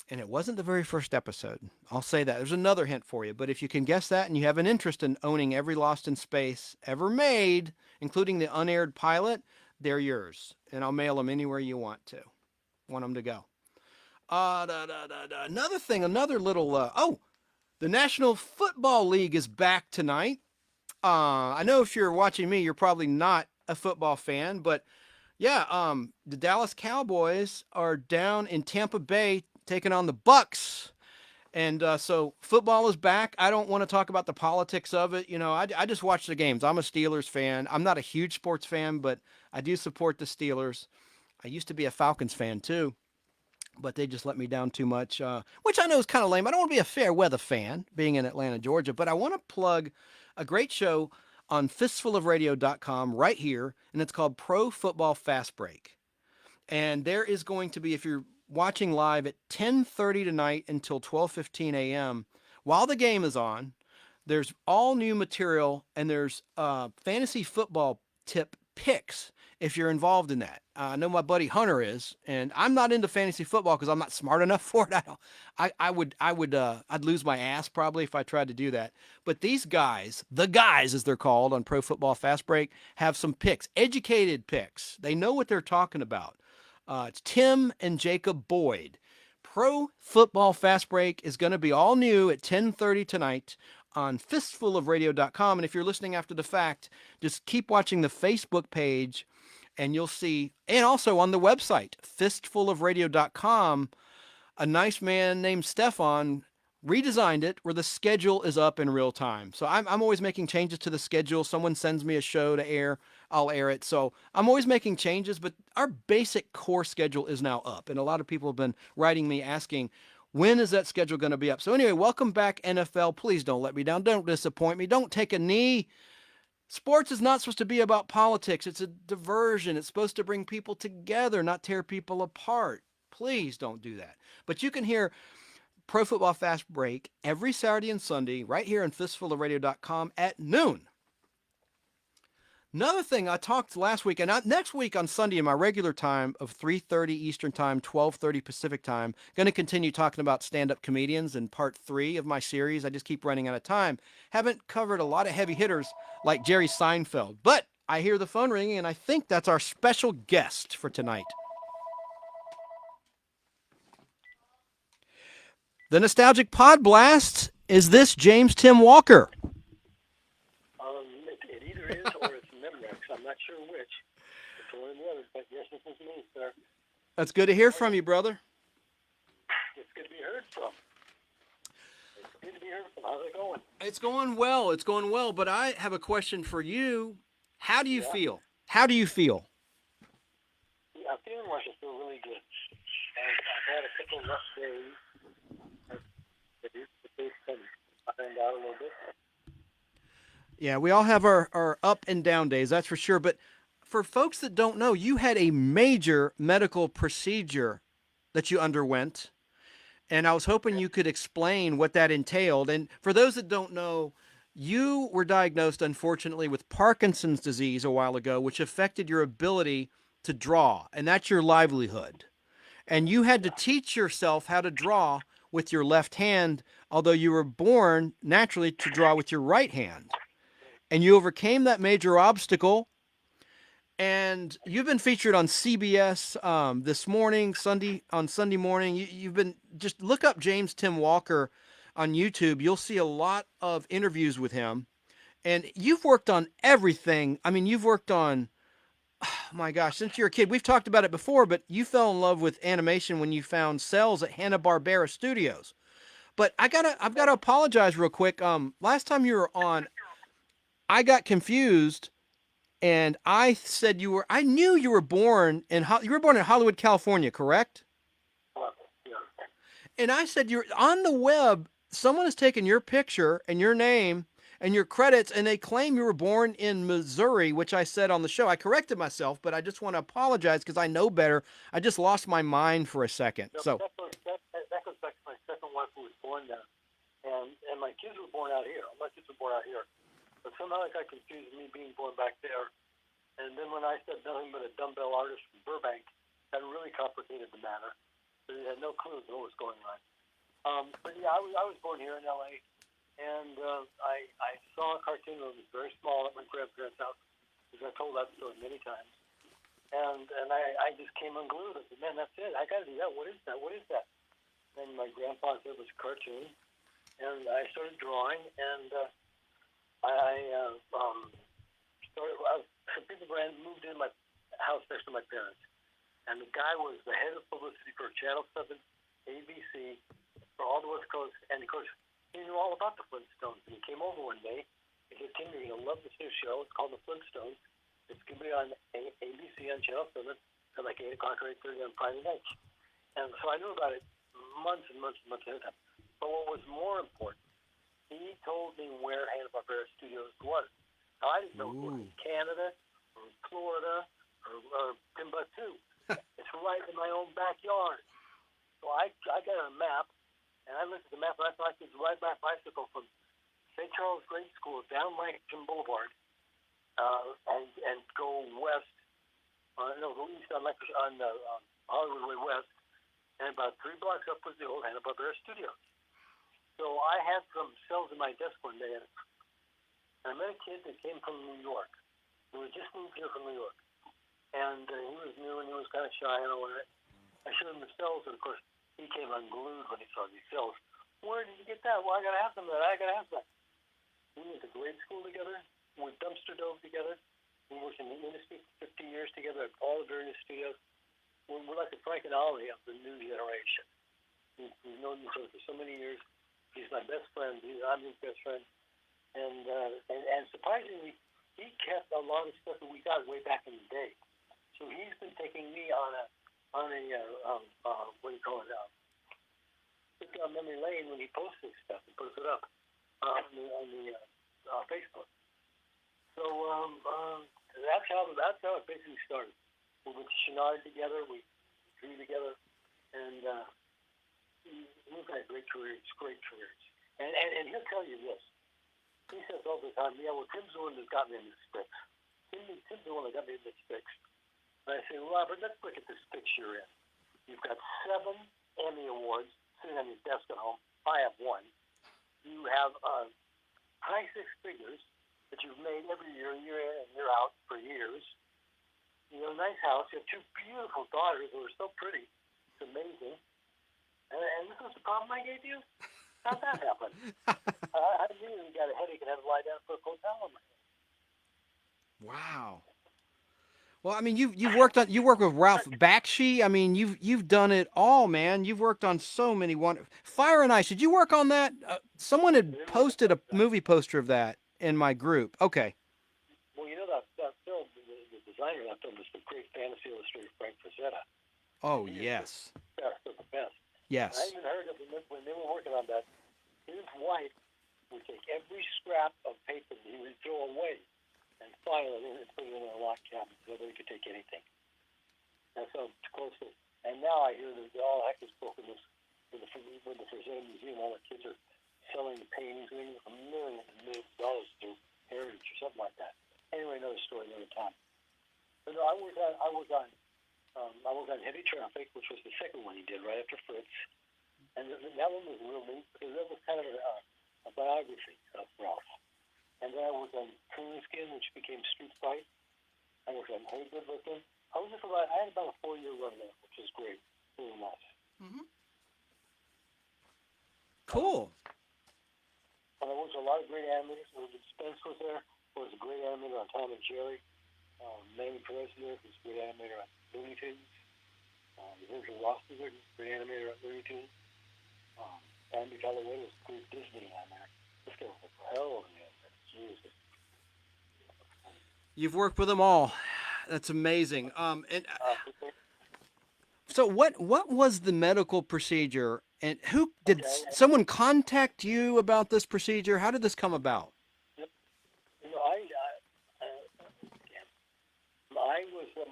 And it wasn't the very first episode. I'll say that. There's another hint for you. But if you can guess that and you have an interest in owning every Lost in Space ever made, including the unaired pilot, they're yours. And I'll mail them anywhere you want them to go. Another thing, another little, the National Football League is back tonight. I know if you're watching me, you're probably not a football fan, but yeah, the Dallas Cowboys are down in Tampa Bay taking on the Bucks. And so football is back. I don't want to talk about the politics of it. I just watch the games. I'm a Steelers fan. I'm not a huge sports fan, but I do support the Steelers. I used to be a Falcons fan too, but they just let me down too much, which I know is kind of lame. I don't want to be a fair weather fan being in Atlanta, Georgia, but I want to plug a great show on fistfulofradio.com right here, and it's called Pro Football Fast Break. And there is going to be, if you're watching live at 10:30 tonight until 12:15 a.m., while the game is on, there's all new material, and there's fantasy football tip picks if you're involved in that. I know my buddy Hunter is, and I'm not into fantasy football because I'm not smart enough for it. I'd lose my ass probably if I tried to do that. But these guys, the guys as they're called on Pro Football Fast Break, have some picks, educated picks. They know what they're talking about. It's Tim and Jacob Boyd. Pro Football Fast Break is going to be all new at 10:30 tonight on fistfulofradio.com. And if you're listening after the fact, just keep watching the Facebook page and you'll see, and also on the website, fistfulofradio.com, a nice man named Stefan redesigned it where the schedule is up in real time. So I'm always making changes to the schedule. Someone sends me a show to air, I'll air it. So I'm always making changes, but our basic core schedule is now up. And a lot of people have been writing me asking, when is that schedule going to be up? So anyway, welcome back, NFL. Please don't let me down. Don't disappoint me. Don't take a knee. Sports is not supposed to be about politics. It's a diversion. It's supposed to bring people together, not tear people apart. Please don't do that. But you can hear Pro Football Fast Break every Saturday and Sunday right here on fistfulofradio.com at noon. Another thing I talked last week, and next week on Sunday in my regular time of 3:30 Eastern Time, 12:30 Pacific Time, going to continue talking about stand-up comedians in part 3 of my series. I just keep running out of time. Haven't covered a lot of heavy hitters like Jerry Seinfeld, but I hear the phone ringing, and I think that's our special guest for tonight. The Nostalgic Podblast. Is this James Tim Walker? It either is or it's Memorex. I'm not sure which. It's one or the other, but yes, this is me, sir. That's good to hear from you, brother. It's good to be heard from. How's it going? It's going well. It's going well, but I have a question for you. How do you feel? How do you feel? Yeah, I'm feeling like I feel really good. And I've had a couple of rough days. I found out a little bit. Yeah, we all have our up and down days, that's for sure. But for folks that don't know, you had a major medical procedure that you underwent. And I was hoping you could explain what that entailed. And for those that don't know, you were diagnosed, unfortunately, with Parkinson's disease a while ago, which affected your ability to draw. And that's your livelihood. And you had to teach yourself how to draw with your left hand, although you were born naturally to draw with your right hand. And you overcame that major obstacle. And you've been featured on CBS this morning, Sunday morning. You've been, just look up James Tim Walker on YouTube. You'll see a lot of interviews with him. And you've worked on everything. I mean, you've worked on, oh my gosh, since you're a kid. We've talked about it before, but you fell in love with animation when you found Cells at Hanna-Barbera Studios. But I've got to apologize real quick. Last time you were on, I got confused. And I said I knew you were born in Hollywood, California, correct? Yeah. And I said, you're on the web. Someone has taken your picture and your name and your credits, and they claim you were born in Missouri, which I said on the show. I corrected myself, but I just want to apologize because I know better. I just lost my mind for a second. No, So that goes back to my second wife who was born there. And my kids were born out here. My kids were born out here. But somehow I got confused with me being born back there. And then when I said nothing but a dumbbell artist from Burbank, that really complicated the matter. So they had no clue what was going on. But yeah, I was born here in L.A. And I saw a cartoon that was very small at my grandparents' house, because I told that story many times. And I just came unglued. I said, man, that's it. I got to do that. What is that? What is that? And my grandpa said it was a cartoon. And I started drawing, and people moved in my house next to my parents, and the guy was the head of publicity for Channel 7, ABC, for all the West Coast. And of course, he knew all about the Flintstones. And he came over one day. He said, "Tim, you're gonna love this new show. It's called The Flintstones. It's gonna be on ABC on Channel 7 at like 8 o'clock or 8:30 on Friday nights." And so I knew about it months and months and months ahead of time. But what was more important, he told me where Hanna-Barbera Studios was. Now, I didn't know if it was in Canada or Florida or Timbuktu. It's right in my own backyard. So I got a map, and I looked at the map, and I thought I could ride my bicycle from St. Charles Grade School down Langston Boulevard and go west, go east on Hollywood Way West, and about 3 blocks up was the old Hanna-Barbera Studios. So I had some cells in my desk one day, and I met a kid that came from New York, who had just moved here from New York. And he was new, and he was kind of shy, and I showed him the cells, and of course, he came unglued when he saw these cells. "Where did you get that?" "Well, I got to have some of that. I got to have that." We went to grade school together. We dumpster dove together. We worked in the industry for 15 years together at all the various studios. We're like the Frank and Ollie of the new generation. We've known each other for so many years. He's my best friend. I'm his best friend. And surprisingly, he kept a lot of stuff that we got way back in the day. So he's been taking me on a what do you call it? Trip down memory lane when he posts this stuff and puts it up on the Facebook. So that's how it basically started. We went to Chenard together. We drew together, and we've had great careers. And he'll tell you this. He says all the time, "Yeah, well, Tim's the one that got me in this fix. Tim's the one that got me in this fix." And I say, "Robert, let's look at this fix you're in. You've got 7 Emmy Awards sitting on your desk at home. I have 1. You have high 6 figures that you've made every year in and year out for years. You have a nice house. You have 2 beautiful daughters who are so pretty. It's amazing. And this was the problem I gave you? How'd that happen?" I immediately got a headache and had to lie down for a hotel on my head. Wow. Well, I mean, you work with Ralph Bakshi. I mean, you've done it all, man. You've worked on so many Fire and Ice. Did you work on that? Someone had posted a movie poster of that in my group. Okay. Well, you know that film, the designer of that film is the great fantasy illustrator Frank Frazetta. Oh, yes. Best of the best. Yes. I even heard of him when they were working on that. His wife would take every scrap of paper that he would throw away and file it in and put it in a locked cabinet so nobody could take anything. That's how close it is. And now I hear that all heck is broken with the Frazetta Museum. All the kids are selling the paintings for millions and millions of dollars to Heritage or something like that. Anyway, another story, another time. But no, I was on Heavy Traffic, which was the second one he did right after Fritz. And that one was real neat because that was kind of a biography of Ralph. And then I was on Coon Skin, which became Street Fight. I was on Hey Good Looking. I had about a 4-year run there, which was great. Really nice. Mm-hmm. Cool. And there was a lot of great animators. Spence was there. There was a great animator on Tom and Jerry. Manny Perez was a great animator on Looney Tunes. Virgil Ross was a great animator on Looney Tunes. Andy Calloway was a great Disney animator. This guy was a hell of an animator. Jesus. You've worked with them all. That's amazing. So what was the medical procedure, and who did someone contact you about this procedure? How did this come about? Yep. You know,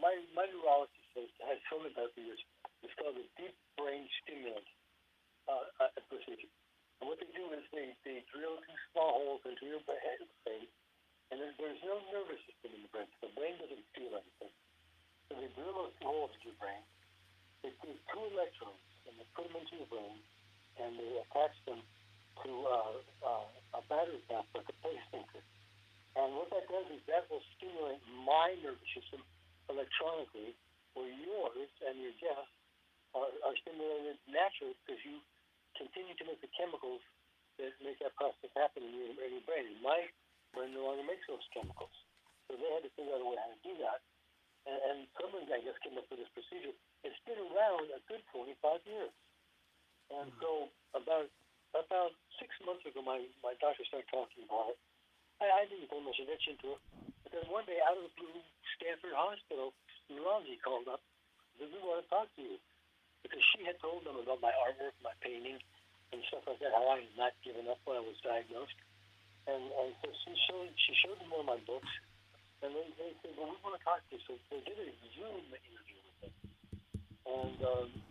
my neurologist has told me about this. It's called a deep brain stimulant procedure. And what they do is they drill 2 small holes into your brain, and there's no nervous system in the brain. The brain doesn't feel anything. So they drill those 2 holes into your brain. They take 2 electrodes and they put them into your brain, and they attach them to a battery pack like a pacemaker. And what that does is that will stimulate my nervous system electronically, where yours and your guests are stimulated naturally because you continue to make the chemicals that make that process happen in your brain. And my brain no longer makes those chemicals. So they had to figure out a way how to do that. And someone, I guess, came up with this procedure. It's been around a good 45 years. And so about 6 months ago, my doctor started talking about it. I didn't pay much attention to it. But then one day, out of the blue, Stanford Hospital, neurology called up. Said, we want to talk to you. Because she had told them about my artwork, my painting, and stuff like that, how I had not given up when I was diagnosed. And so she showed them one of my books, and they said, well, we want to talk to you. So they did a Zoom interview with them. And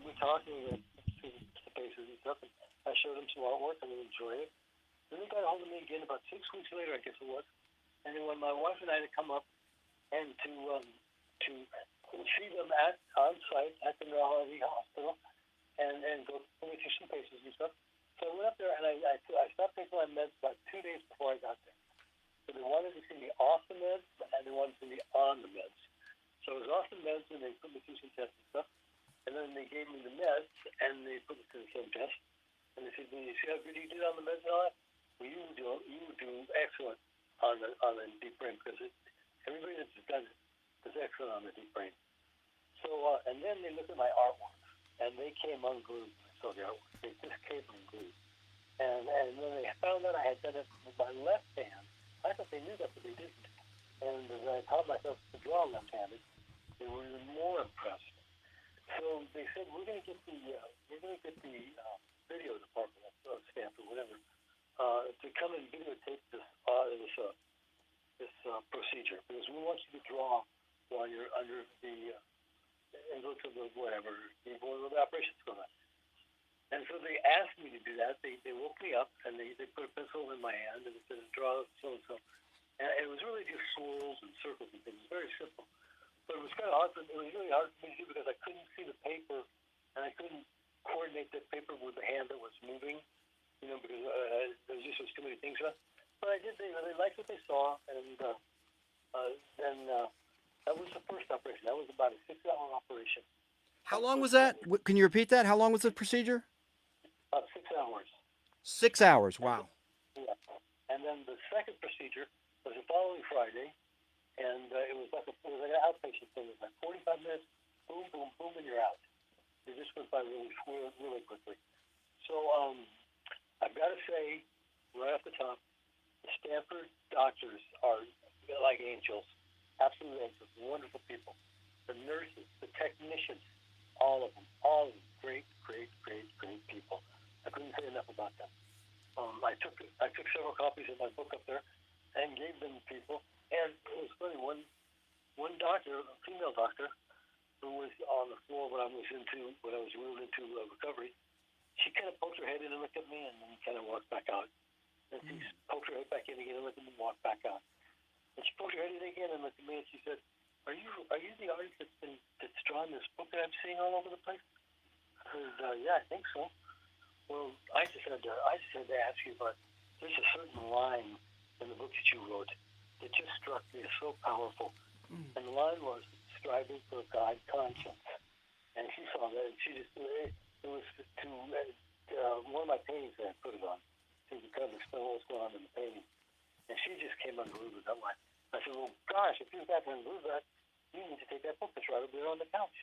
we talked and we went to the paces and stuff, and I showed them some artwork, and they enjoyed it. Then they got a hold of me again about 6 weeks later, I guess it was. And then when my wife and I had come up and to see them on site at the neurology hospital and go through some paces and stuff. So I went up there and I stopped taking my meds about 2 days before I got there. So they wanted to see me off the meds and they wanted to see me on the meds. So I was off the meds and they put me through some tests and stuff. And then they gave me the meds and they put me through the same test. And they said, well, you see how good you did on the meds and all that? Well, you do excellent on the deep brain because everybody that's done it is excellent on the deep brain. So, and then they looked at my artwork, and they came unglued. So the artwork, they just came unglued. And then they found out I had done it with my left hand. I thought they knew that, but they didn't. And as I taught myself to draw left-handed, they were even more impressed. So they said, we're going to get the video department of Stanford, whatever, to come and videotape this procedure because we want you to draw while you're under the and go to the whatever before the operation's going on. And so they asked me to do that. They woke me up and they put a pencil in my hand and they said draw so and so. And it was really just swirls and circles and things. Very simple. But it was kind of hard. It was really hard for me to do because I couldn't see the paper and I couldn't coordinate the paper with the hand that was moving. You know, because there was just too many things. But I did. They liked what they saw, and then that was the first operation. That was about a 6-hour operation. How long was that? Can you repeat that? How long was the procedure? About 6 hours. 6 hours. Wow. Yeah. And then the second procedure was the following Friday, and it was like an outpatient thing. It was like 45 minutes, boom, boom, boom, and you're out. It just went by really quickly. So I've got to say, right off the top, the Stanford doctors are like angels, absolute angels, wonderful people. The nurses, the technicians, all of them, great people. I couldn't say enough about them. I took several copies of my book up there and gave them to people. And it was funny, one doctor, a female doctor, who was on the floor when I was moved into recovery, she kind of poked her head in and looked at me and then kind of walked back out. And she poked her head back in again and looked at me and walked back out. And she poked her head in again and looked at me and she said, Are you the artist that's drawn this book that I'm seeing all over the place? I said, yeah, I think so. Well, I just had to ask you about, there's a certain line in the book that you wrote that just struck me as so powerful. And the line was, striving for a God conscience. And she saw that and she just, it was to, one of my paintings that I put it on, to kind of explain what was going on in the painting. And she just came unglued with that line. I said, well, gosh, if you've got to unglued that, you need to take that book that's right over there on the couch.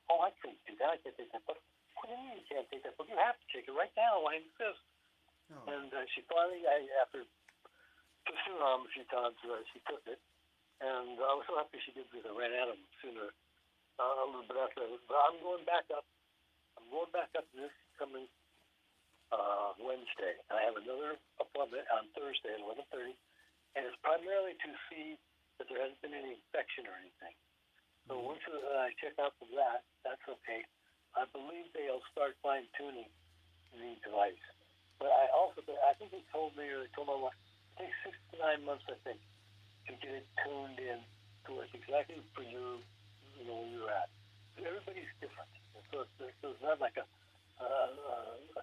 Oh, I couldn't do that. I can't take that book. What do you mean you can't take that book? You have to take it right down while I insist. Oh. And she finally, after pursuing her a few times, she took it. And I was so happy she did because I ran out of them sooner, a little bit after that. But I'm going back up. I'm going back up this coming Wednesday. And I have another appointment on Thursday at 11:30. And it's primarily to see that there hasn't been any infection or anything. So once I check out for that, that's okay. I believe they'll start fine-tuning the device. But I think they told me, or they told my wife, it takes 6 to 9 months, I think, to get it tuned in to work exactly for you, where you're at. Everybody's different. So it's not like a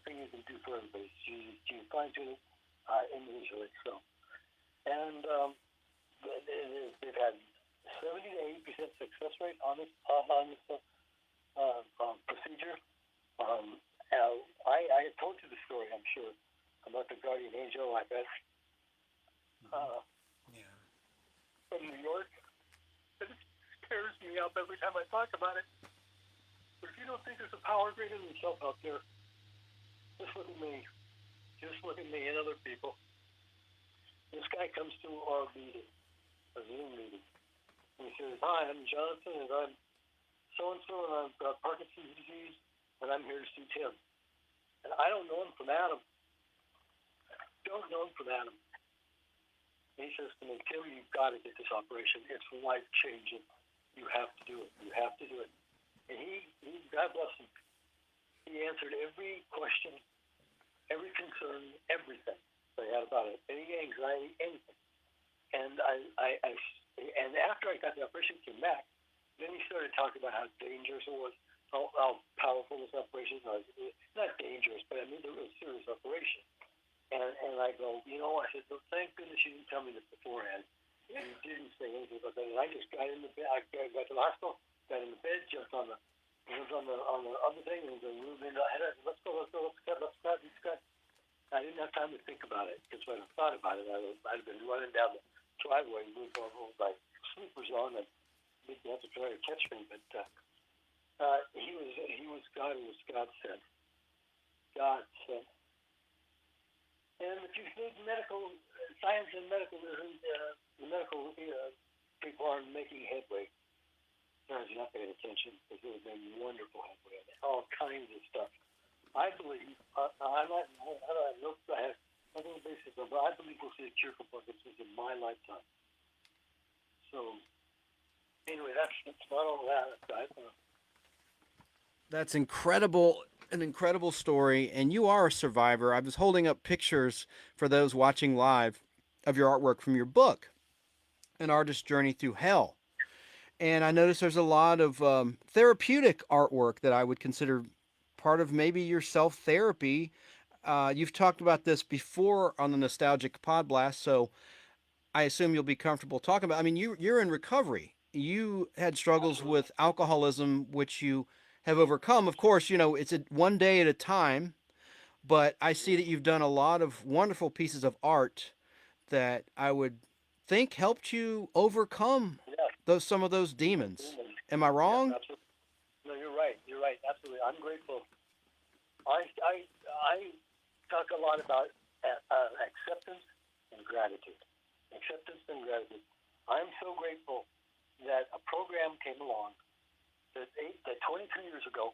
thing you can do for everybody. You fine-tune it individually. So. And they've had 70 to 80% success rate on this procedure. I had told you the story, I'm sure, about the guardian angel I bet from New York. It scares me up every time I talk about it. But if you don't think there's a power greater than yourself out there, just look at me. Just look at me and other people. This guy comes to our meeting, a Zoom meeting. And he says, hi, I'm Jonathan, and I'm so-and-so, and I've got Parkinson's disease, and I'm here to see Tim. And I don't know him from Adam. Don't know him from Adam. And he says to me, Tim, you've got to get this operation. It's life-changing. You have to do it. You have to do it. And he God bless him, he answered every question, every concern, everything that I had about it, any anxiety, anything. And and after I got the operation, came back, then he started talking about how dangerous it was, how powerful this operation was. Not dangerous, but I mean, it was a serious operation. And I go, I said, well, thank goodness you didn't tell me this beforehand. And he didn't say anything about that. And I just got in the bed. I got to the hospital, got in the bed, jumped on the other thing, and moved in. Let's go, let's cut. I didn't have time to think about it, because when I thought about it, I'd been running down the driveway with my sleepers on, and didn't have to try to catch me. But he was God. He was God sent. God sent. And if you think medical science and medical people aren't making headway, you're not paying attention, because it would make wonderful headway on all kinds of stuff. I believe, I have nothing basis on, but I believe we'll see a cure for Parkinson's in my lifetime. So, anyway, that's not all that. That's incredible, an incredible story, and you are a survivor. I was holding up pictures for those watching live of your artwork from your book, An Artist's Journey Through Hell. And I noticed there's a lot of therapeutic artwork that I would consider part of maybe your self-therapy. You've talked about this before on the Nostalgic Podblast, so I assume you'll be comfortable talking about. I mean, you're in recovery. You had struggles with alcoholism, which you have overcome. Of course, it's one day at a time, but I see that you've done a lot of wonderful pieces of art that I would think helped you overcome some of those demons. Am I wrong? Yes, absolutely. No, you're right. You're right. Absolutely. I'm grateful. I talk a lot about acceptance and gratitude. Acceptance and gratitude. I'm so grateful that a program came along that 22 years ago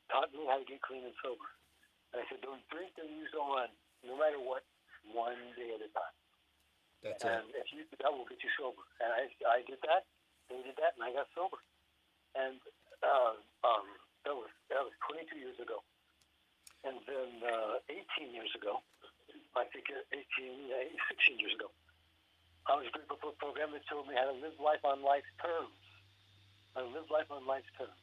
taught me how to get clean and sober. And I said, don't drink, don't use, don't run, no matter what, one day at a time. That's and if you do that, will get you sober. And I did that, they did that, and I got sober. And that was 22 years ago. And then 18 years ago, I think 16 years ago, I was grateful for a program that showed me how to live life on life's terms. How to live life on life's terms.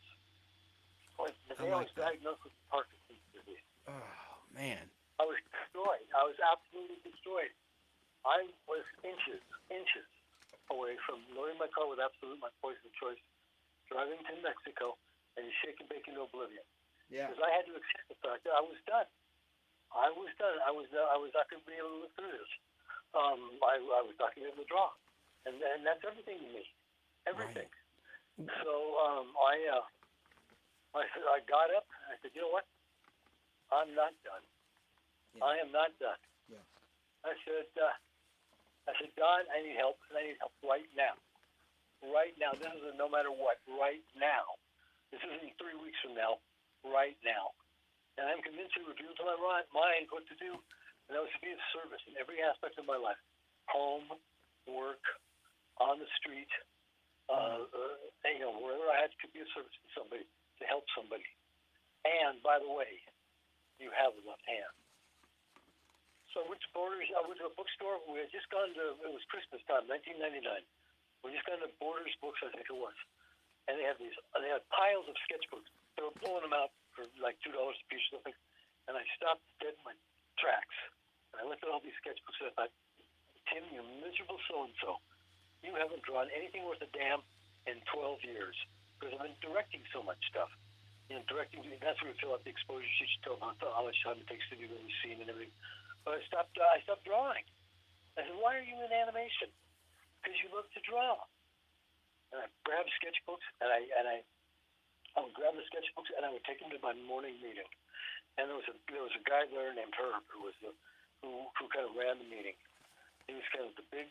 The day I was diagnosed with Parkinson's disease. Oh, man. I was destroyed. I was absolutely destroyed. I was inches away from loading my car with absolute my poison of choice, driving to Mexico, and shaking bacon to oblivion. Yeah. Because I had to accept the fact that I was done. I was not going to be able to live through this. I was not going to be able to draw, and that's everything to me, everything. Right. So I got up. And I said, you know what? I'm not done. Yeah. I am not done. Yeah. I said, God, I need help, and I need help right now. Right now. This is a no matter what. Right now. This isn't 3 weeks from now. Right now. And I'm convinced He revealed to my mind what to do, and that was to be of service in every aspect of my life. Home, work, on the street, wherever I had to be of service to somebody, to help somebody. And, by the way, you have the left hand. So I went to Borders. I went to a bookstore. We had just gone to, it was Christmas time, 1999. We just gone to Borders Books, I think it was. And they had piles of sketchbooks. They were blowing them out for like $2 a piece or something. And I stopped dead in my tracks. And I looked at all these sketchbooks and I thought, Tim, you miserable so-and-so. You haven't drawn anything worth a damn in 12 years. Because I've been directing so much stuff. Directing, that's where we fill out the exposure sheets. You tell them how much time it takes to do every scene and everything. But I stopped drawing. I said, why are you in animation? Because you love to draw. And I grabbed sketchbooks, and I would grab the sketchbooks, and I would take them to my morning meeting. and there was a guy there named Herb who kind of ran the meeting. He was kind of the big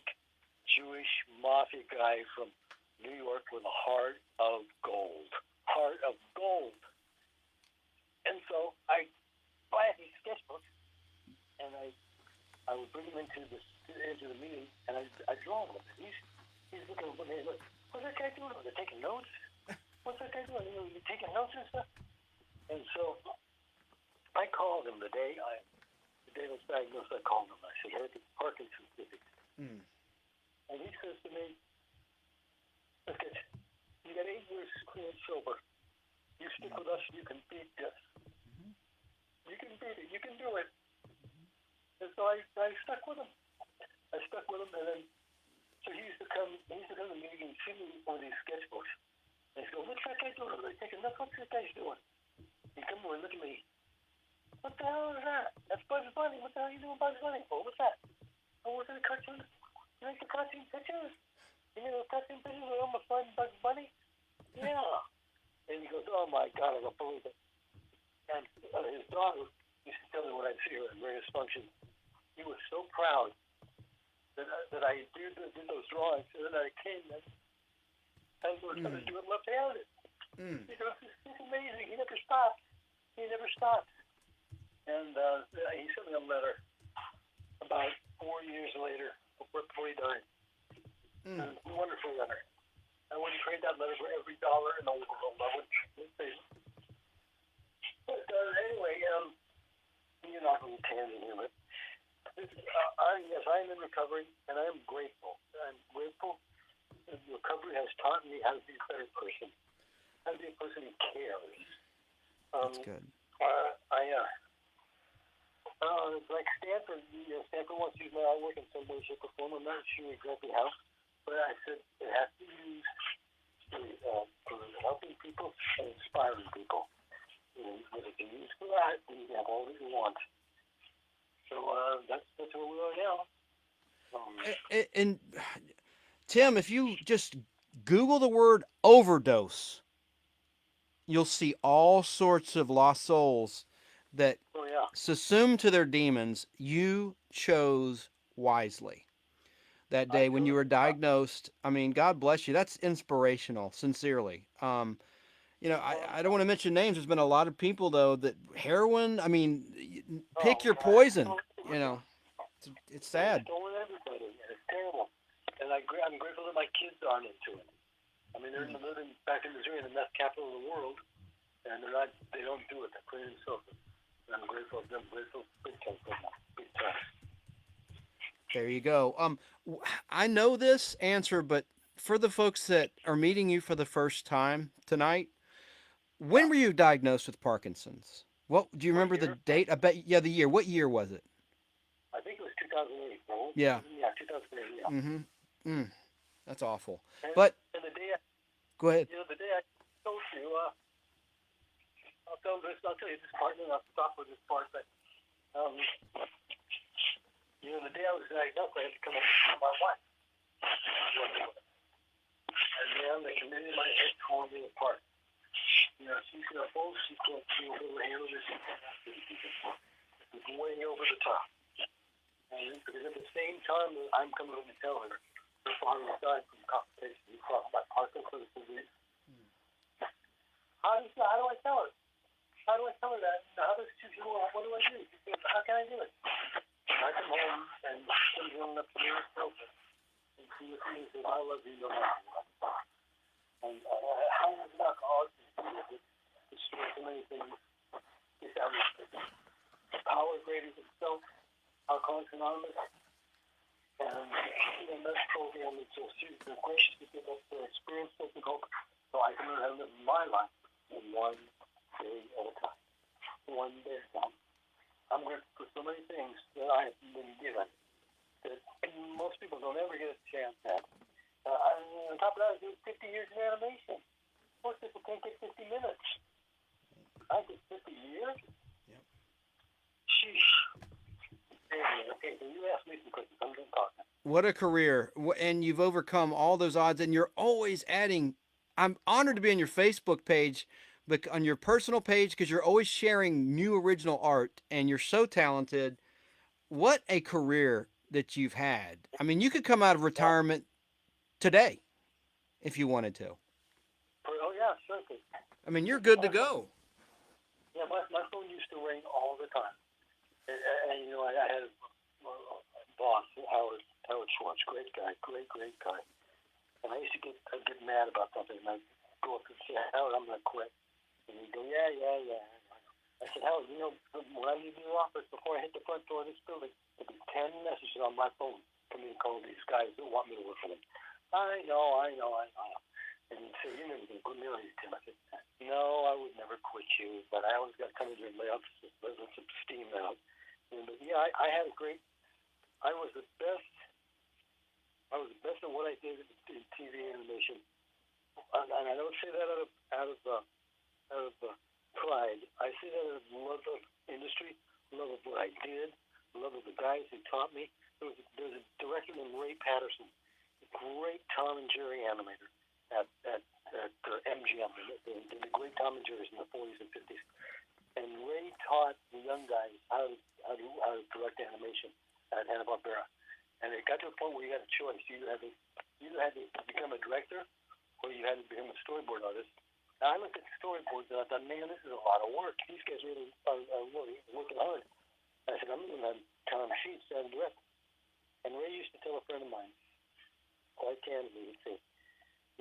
Jewish mafia guy from New York with a heart of gold. Heart of gold. And so I buy these sketchbooks, and I would bring them into the meeting, and I draw them. He's looking at me like, what's that guy doing? They're taking notes? What's that guy doing? You taking notes and stuff? And so I called him the day I was diagnosed. I called him. I said, I had Parkinson's disease. And he says to me, okay, you got 8 years clean and sober. You stick with us, you can beat this. You can beat it. You can do it. And so I stuck with him. And then so he used to come to the meeting and see me on these sketchbooks. And he'd go, what's that guy doing? I'm thinking, look, what's this guy doing? He'd come over and look at me. What the hell is that? That's Bugs Bunny. What the hell are you doing, Bugs Bunny? Oh, what's that? Oh, what's that cartoon? You like the cartoon pictures? You know those cartoon pictures where I'm a fun Bugs Bunny? Yeah. And he goes, oh my God, I don't believe it. And his daughter used to tell me when I'd see her at various functions. He was so proud that I did those drawings, and then I came and I was going to do it left-handed. He goes, it's amazing. He never stopped. And he sent me a letter about 4 years later, before he died. A wonderful letter. I wouldn't trade that letter for every dollar in the world. I wouldn't trade it. But anyway, you're not going to tangent here, but yes, I am in recovery, and I am grateful. I'm grateful that recovery has taught me how to be a better person, how to be a person who cares. That's good. Like Stanford, Stanford wants to use my artwork in some way, shape, or form. I'm not sure exactly how, but I said it has to be used for helping people and inspiring people. And if it can be used for that, then you can have all that you want. So that's where we are now. And Tim, if you just Google the word overdose, you'll see all sorts of lost souls that succumb to their demons. You chose wisely that day when you were diagnosed. I mean, God bless you. That's inspirational, sincerely. I don't want to mention names. There's been a lot of people, though, that heroin, I mean, pick your poison, It's sad. It's stolen everybody, and it's terrible. And I'm grateful that my kids aren't into it. I mean, they're living back in Missouri, the meth capital of the world, and they don't do it. They're clean and sober. And I'm grateful for them. Grateful big time for them. Big time. There you go. I know this answer, but for the folks that are meeting you for the first time tonight, when were you diagnosed with Parkinson's? What do you remember the date? I bet. Yeah, the year. What year was it? I think it was 2008. Right? Yeah. Yeah, 2008. Yeah. That's awful. And the day go ahead. The day I told you, I'll tell you this part, and I'll stop with this part. But the day I was diagnosed, I had to come up with my wife. And man, the committee in my head tore me apart. She's got both. She can't be able to handle this. It's way over the top. And because at the same time, I'm coming home to tell her her father died from complications. He caused by Parkinson's disease. How do I tell her? How do I tell her that? How does she do? What do I do? She says, how can I do it? I come home and she's running up to me and she says, I love you no matter what. And how is it not hard to do it? Destroy so many things. It's everything. Power greater than self. Alcoholics Anonymous. And that's program is so she's been gracious to give us the experience that we hope so I can learn how to live my life in one day at a time. One day at a time. I'm grateful for so many things that I have been given that most people don't ever get a chance at. On top of that, I do 50 years in animation. Most people can't get 50 minutes. I get 50 years? Yep. Sheesh. Okay, so you asked me some questions. I'm going to talk now. What a career. And you've overcome all those odds, and you're always adding. I'm honored to be on your Facebook page but on your personal page, because you're always sharing new original art and you're so talented. What a career that you've had. I mean, you could come out of retirement today if you wanted to. Oh yeah, certainly. I mean, you're good to go. Yeah, my phone used to ring all the time, and you know, I had a boss, Howard Schwartz, great guy, great guy. And I'd get mad about something, and I'd go up and say, Howard, I'm gonna quit. And he'd go, yeah. I said, Howard, you know, when I leave your office, before I hit the front door of this building, there'll be 10 messages on my phone coming to call these guys that want me to work for them. I know. And he'd say, you're never going to put me on you, Tim. I said, no, I would never quit you, but I always got to come into my office to let some steam out. But yeah, I had a great, I was the best at what I did in TV animation. And I don't say that out of pride. I say that out of love of industry, love of what I did, love of the guys who taught me. There was a director named Ray Patterson, a great Tom and Jerry animator at MGM, the great Tom and Jerry's in the 40s and 50s. And Ray taught the young guys how to direct animation at Hanna-Barbera. And it got to a point where you had a choice. You had to become a director, or you had to become a storyboard artist. Now, I looked at the storyboards and I thought, man, this is a lot of work. These guys really are really working hard. And I said, I'm going to have Tom Sheets and direct. And Ray used to tell a friend of mine, quite candidly, he'd say,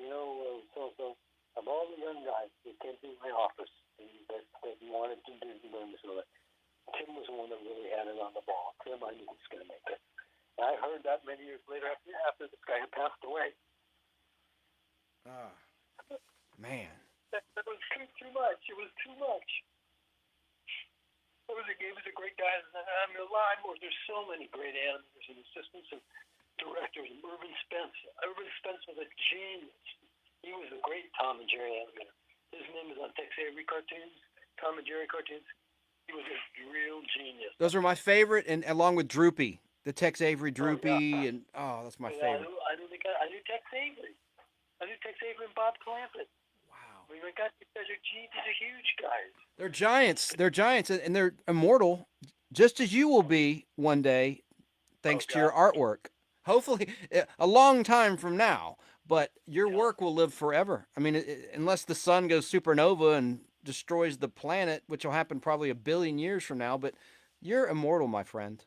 you know, so-and-so, of all the young guys that came through my office that wanted to do this and all that, Tim was the one that really had it on the ball. Tim, I knew he was going to make it. And I heard that many years later after this guy had passed away. Man. That was too much. It was too much. He was a great guy. I mean, there's so many great animators and assistants and directors. Irvin Spence. Irvin Spence was a genius. He was a great Tom and Jerry animator. His name is on Tex Avery cartoons, Tom and Jerry cartoons. He was a real genius. Those are my favorite, and along with Droopy, the Tex Avery Droopy, and that's my favorite. I knew Tex Avery. I knew Tex Avery and Bob Clampett. Wow. I mean, my God, these are huge guys. They're giants. They're giants, and they're immortal, just as you will be one day, thanks to your artwork. Hopefully, a long time from now, but your work will live forever. I mean, unless the sun goes supernova and destroys the planet, which will happen probably 1 billion years from now, but you're immortal, my friend.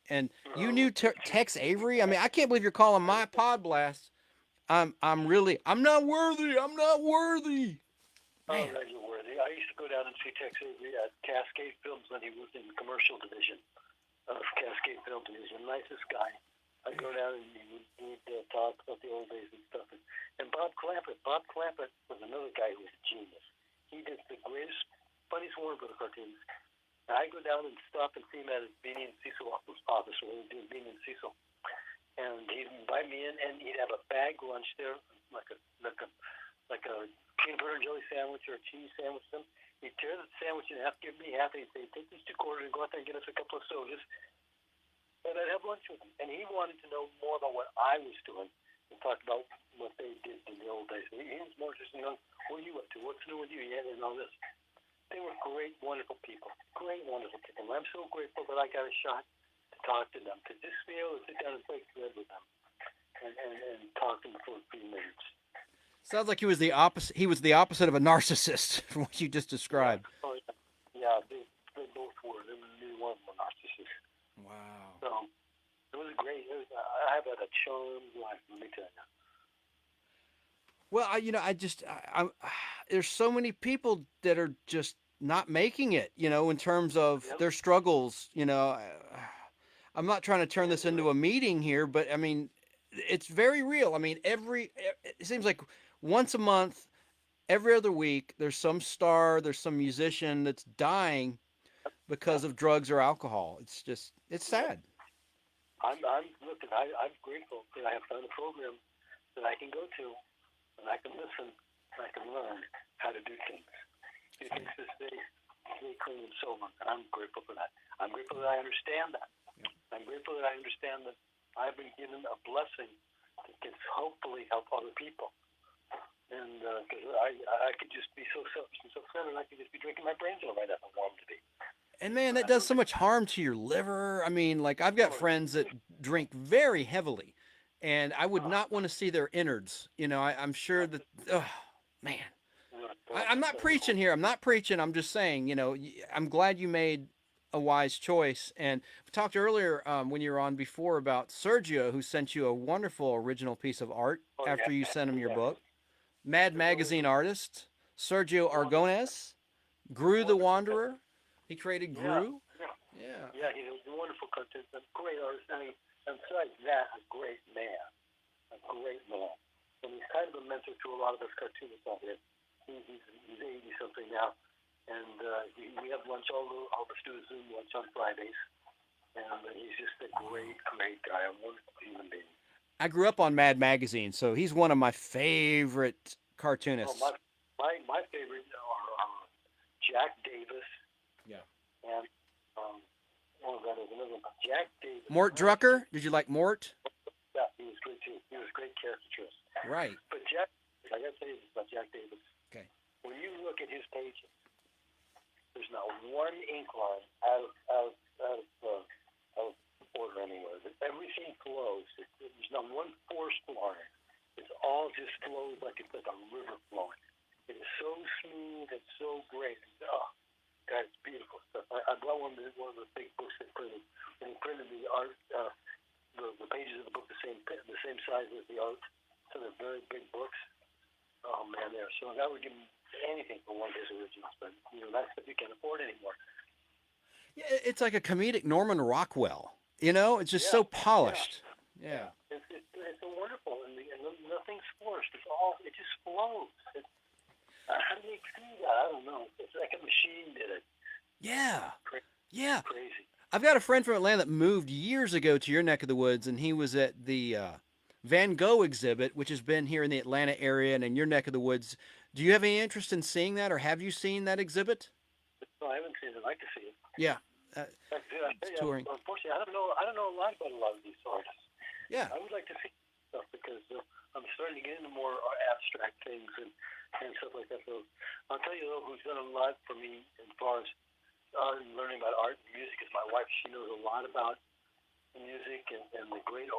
And you knew Tex Avery? I mean, I can't believe you're calling my Podblast. I'm not worthy. I'm not worthy. Man. Oh, no, you're worthy. I used to go down and see Tex Avery at Cascade Films when he was in the commercial division of Cascade Films, and he was the nicest guy. I'd go down and we'd talk about the old days and stuff. And Bob Clampett was another guy who was a genius. He did the greatest, funniest Warner Brother cartoons. And I'd go down and stop and see him at his Beanie and Cecil office where he was doing Beanie and Cecil. And he'd invite me in, and he'd have a bag lunch there, like a peanut butter and jelly sandwich or a cheese sandwich. He'd tear the sandwich in half, give me half, and he'd say, take these 2 quarters and go out there and get us a couple of sodas. And I'd have lunch with him. And he wanted to know more about what I was doing and talk about what they did in the old days. He was more interested in, what are you up to? What's new with you? Yeah, and all this. They were great, wonderful people. Great, wonderful people. And I'm so grateful that I got a shot to talk to them, to just be able to sit down and break bread with them and talk to them for a few minutes. Sounds like he was the opposite. He was the opposite of a narcissist, from what you just described. Oh, yeah, they both were. Neither one of them were narcissists. Wow. So it was great. I have had a charmed life, let me tell you. Well, there's so many people that are just not making it, in terms of their struggles. I'm not trying to turn this into a meeting here, but I mean, it's very real. I mean, it seems like once a month, every other week, there's some star, there's some musician that's dying because of drugs or alcohol. It's sad. I'm grateful that I have found a program that I can go to, and I can listen, and I can learn how to do things. Do things to stay clean and sober. And I'm grateful for that. I'm grateful that I understand that. I'm grateful that I understand that I've been given a blessing that can hopefully help other people. And because I could just be so selfish and self-centered, I could just be drinking my brains out right now if I wanted to be. And man, that does so much harm to your liver. I mean, like I've got friends that drink very heavily, and I would not want to see their innards. You know, I'm sure that. Oh, man, I'm not preaching here. I'm not preaching. I'm just saying. You know, I'm glad you made a wise choice. And we talked earlier when you were on before about Sergio, who sent you a wonderful original piece of art after you sent him your book. Mad Magazine artist Sergio Aragonés, Gru the Wanderer. He created Gru. Yeah, he's a wonderful cartoonist, a great artist, and besides that, a great man. A great man. And he's kind of a mentor to a lot of us cartoonists out here. He's 80-something now. And we have lunch, all the students Zoom lunch on Fridays. And he's just a great, great guy, a wonderful human being. I grew up on Mad Magazine, so he's one of my favorite cartoonists. Oh, my favorite are Jack Davis. Yeah. And that is another one. Jack Davis. Mort Drucker. Did you like Mort? Yeah, he was great too. He was a great caricaturist. Right. But I got to tell you this about Jack Davis. Okay. When you look at his pages, there's not one ink line out of order anywhere. Everything flows. There's not one forced line. It's all just flows like it's like a river flowing. It is so smooth and so great. Oh, God, it's beautiful stuff. I bought one of the big books they printed. And he printed the art, the pages of the book the same size as the art. So they're very big books. Oh man, there. So I would give him anything for one of his originals, but that's stuff you can't afford anymore. Yeah, it's like a comedic Norman Rockwell. You know, it's just so polished. Yeah. It's a wonderful, and nothing's forced. It just flows. How do they do that? I don't know. It's like a machine did it. Yeah. Yeah. Crazy. I've got a friend from Atlanta that moved years ago to your neck of the woods, and he was at the Van Gogh exhibit, which has been here in the Atlanta area and in your neck of the woods. Do you have any interest in seeing that, or have you seen that exhibit? No, I haven't seen it. I'd like to see it. Yeah. Touring. Unfortunately, I don't know a lot about a lot of these artists. Yeah. I would like to see stuff because I'm starting to get into more abstract things and stuff like that. So I'll tell you though, who's done a lot for me as far as learning about art and music is my wife. She knows a lot about music and the great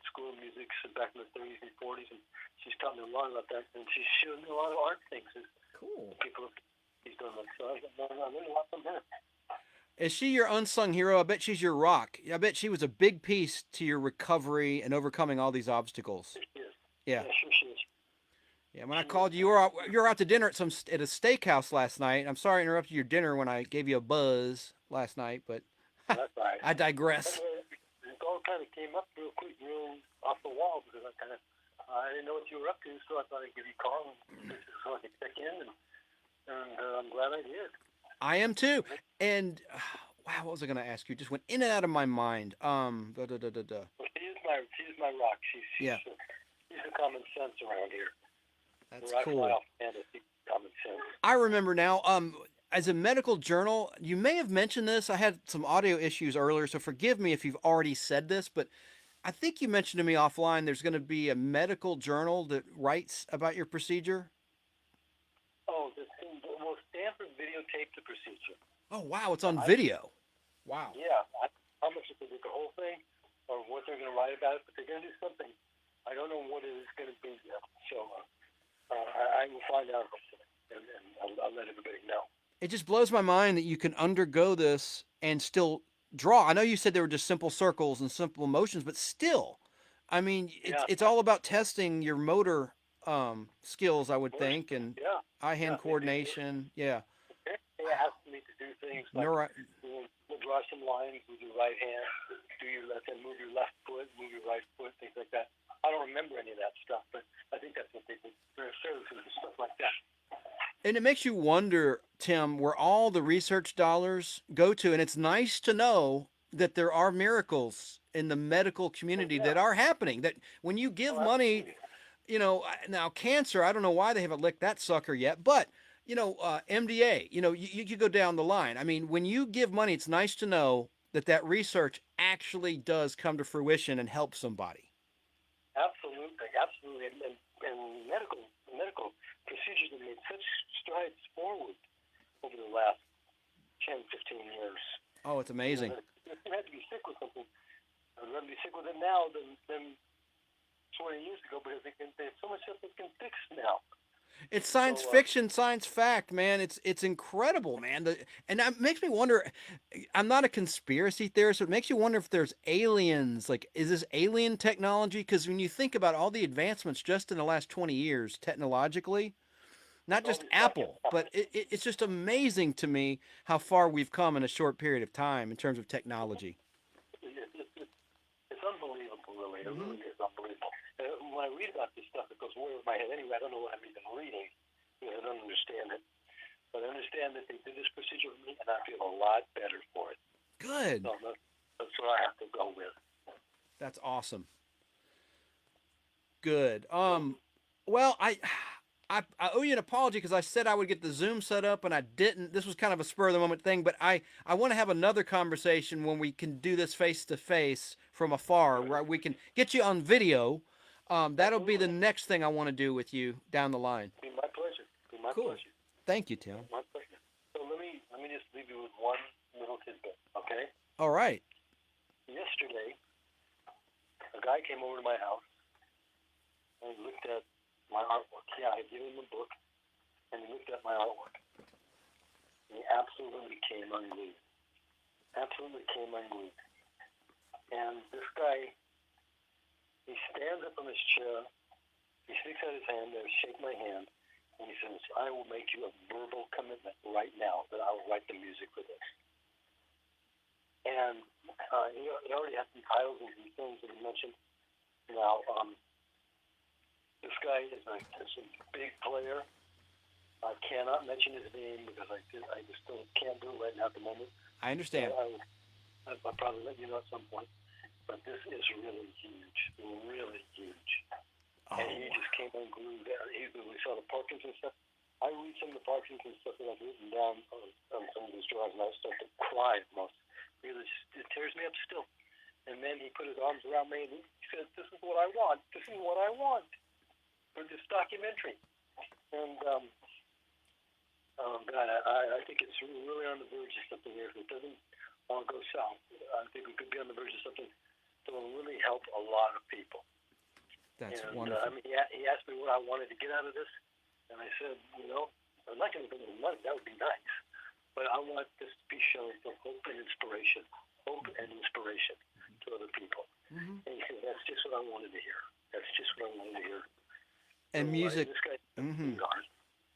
school of music back in the 30s and 40s, and she's taught me a lot about that. And she's shown me a lot of art things. Cool. People he's done that. So I learned a lot from her. Is she your unsung hero? I bet she's your rock. I bet she was a big piece to your recovery and overcoming all these obstacles. She is. Yeah. Yeah, sure she is. Yeah, when I called you, you were out to dinner at a steakhouse last night. I'm sorry I interrupted your dinner when I gave you a buzz last night, but That's all right. I digress. It all kind of came up real quick, real off the wall, because I didn't know what you were up to, so I thought I'd give you a call so I could check in, and I'm glad I did. I am too. And wow, what was I going to ask you? Just went in and out of my mind. Well, she's my rock. She's the common sense around here. That's Rock cool. Life and common sense. I remember now. As a medical journal, you may have mentioned this. I had some audio issues earlier, so forgive me if you've already said this, but I think you mentioned to me offline there's going to be a medical journal that writes about your procedure. Oh, well, Stanford videotaped the procedure. Oh, wow, it's on video. Wow. Yeah, how much if they did the whole thing or what they're going to write about it, but they're going to do something. I don't know what it is going to be yet, so I will find out, and I'll let everybody know. It just blows my mind that you can undergo this and still draw. I know you said they were just simple circles and simple motions, but still, I mean, it's all about testing your motor skills, I would think, and eye-hand coordination. Yeah. They asked me to do things like draw some lines with your right hand, do your left hand, move your left foot, move your right foot, things like that. I don't remember any of that stuff, but I think that's what they did. There are services and stuff like that. And it makes you wonder, Tim, where all the research dollars go to. And it's nice to know that there are miracles in the medical community that are happening. That when you give money, now cancer, I don't know why they haven't licked that sucker yet, but, MDA, you go down the line. I mean, when you give money, it's nice to know that research actually does come to fruition and help somebody. Absolutely. And medical medical procedures have made such strides forward over the last 10, 15 years. Oh, it's amazing. If you had to be sick with something, I'd rather be sick with it now than 20 years ago, because there's so much stuff that can fix now. It's science fiction, science fact, man. It's incredible, man. And that makes me wonder. I'm not a conspiracy theorist, but it makes you wonder if there's aliens. Like, is this alien technology? Because when you think about all the advancements just in the last 20 years, technologically, not just Apple, but it's just amazing to me how far we've come in a short period of time in terms of technology. It's unbelievable, really. It really is unbelievable. When I read about this stuff, it goes way over my head. Anyway, I don't know what I'm even reading because I don't understand it. But I understand that they did this procedure with me, and I feel a lot better for it. Good. So that's what I have to go with. That's awesome. Good. Well, I owe you an apology because I said I would get the Zoom set up and I didn't. This was kind of a spur of the moment thing, but I want to have another conversation when we can do this face to face from afar, right? We can get you on video. That'll be the next thing I want to do with you down the line. Be my pleasure. Be my Cool. pleasure. Thank you, Tim. My pleasure. So let me just leave you with one little tidbit, okay? All right. Yesterday, a guy came over to my house and looked at my artwork. Yeah, I gave him a book, and he looked at my artwork. And he absolutely came unglued. Absolutely came unglued. And this guy, he stands up from his chair, he sticks out his hand there, shake my hand, and he says, I will make you a verbal commitment right now that I will write the music for this. And he already has some titles and some things that he mentioned. Now, this guy is a big player. I cannot mention his name because I just still can't do it right now at the moment. I understand. I'll probably let you know at some point. But this is really huge, really huge. Oh. And he just came unglued. We saw the Parkinson stuff. I read some of the Parkinson stuff that I've written down on some of these drawings, and I start to cry almost. Really, it tears me up still. And then he put his arms around me and he said, this is what I want. This is what I want for this documentary. And, God, I think it's really on the verge of something here. If it doesn't all go south, I think we could be on the verge of something that will really help a lot of people. That's wonderful. wonderful. He asked me what I wanted to get out of this, and I said, I'm not going to bring the money. That would be nice. But I want this to be shown for hope and inspiration to other people. Mm-hmm. And he said, that's just what I wanted to hear. That's just what I wanted to hear. And so, music, this guy,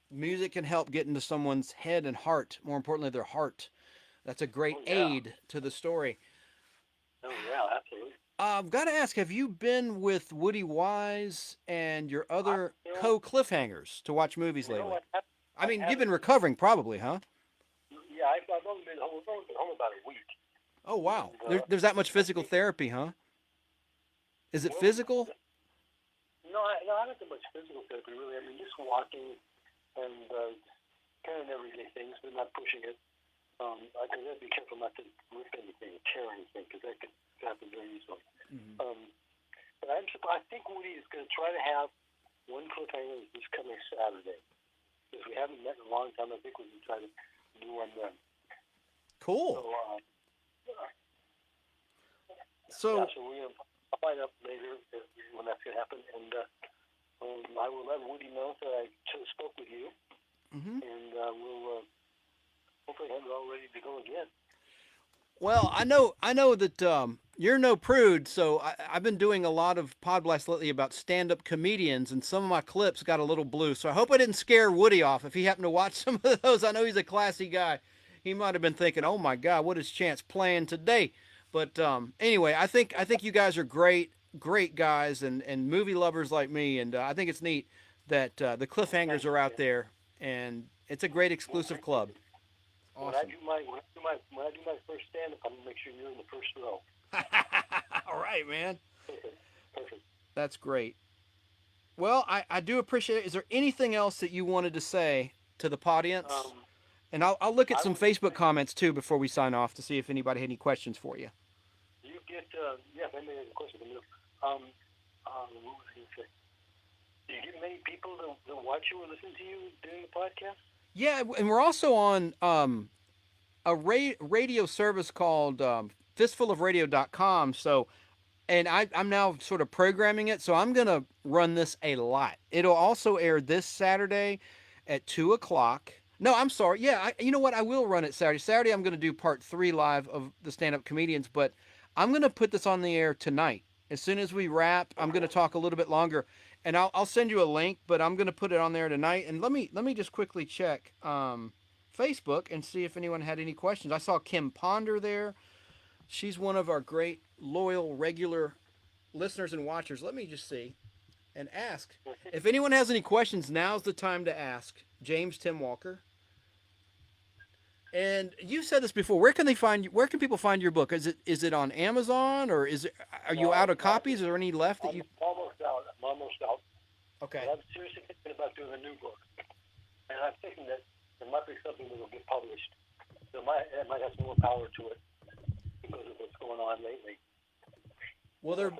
music can help get into someone's head and heart, more importantly, their heart. That's a great aid to the story. Oh, yeah, absolutely. I've got to ask, have you been with Woody Wise and your other co-cliffhangers to watch movies lately? I mean, you've been recovering probably, huh? Yeah, I've only been home about a week. Oh, wow. There's that much physical therapy, huh? Is it physical? No, I haven't done much physical therapy, really. I mean, just walking and kind of everyday things, but not pushing it. I got to be careful not to rip anything, tear anything, because that could happen very easily. Mm-hmm. But I think Woody is going to try to have one cliffhanger this coming Saturday. Because we haven't met in a long time, I think we can try to do one then. Cool. So we'll find out later when that's going to happen, and I will let Woody know that I spoke with you, and we'll hopefully have it all ready to go again. Well, I know that you're no prude, so I've been doing a lot of Podblast lately about stand-up comedians, and some of my clips got a little blue, so I hope I didn't scare Woody off. If he happened to watch some of those, I know he's a classy guy. He might have been thinking, "Oh my God, what is Chance playing today?" But anyway, I think you guys are great guys and movie lovers like me, and I think it's neat that the cliffhangers are out there, and it's a great exclusive club. Awesome. When I do my first stand-up, I'm gonna make sure you're in the first row. All right, man. Perfect. That's great. Well, I do appreciate it. Is there anything else that you wanted to say to the audience? And I'll look at some Facebook comments too before we sign off to see if anybody had any questions for you. You get if anybody has a question, what was I going to say? Do you get many people that watch you or listen to you doing the podcast? Yeah, and we're also on a radio service called fistfulofradio.com. So, and I'm now sort of programming it. So I'm going to run this a lot. It'll also air this Saturday at 2 o'clock. No, I'm sorry. Yeah, you know what? I will run it Saturday. Saturday, I'm going to do part 3 live of the stand-up comedians, but I'm going to put this on the air tonight. As soon as we wrap, I'm going to talk a little bit longer, and I'll send you a link. But I'm going to put it on there tonight. And let me just quickly check Facebook and see if anyone had any questions. I saw Kim Ponder there. She's one of our great, loyal, regular listeners and watchers. Let me just see and ask. If anyone has any questions, now's the time to ask. James Tim Walker. And you said this before. Where can they find you? Where can people find your book? Is it on Amazon, or are you out of copies? Is there any left that you? I'm almost out. Okay. But I'm seriously thinking about doing a new book, and I'm thinking that it might be something that will get published. So it might have some more power to it because of what's going on lately. Well, there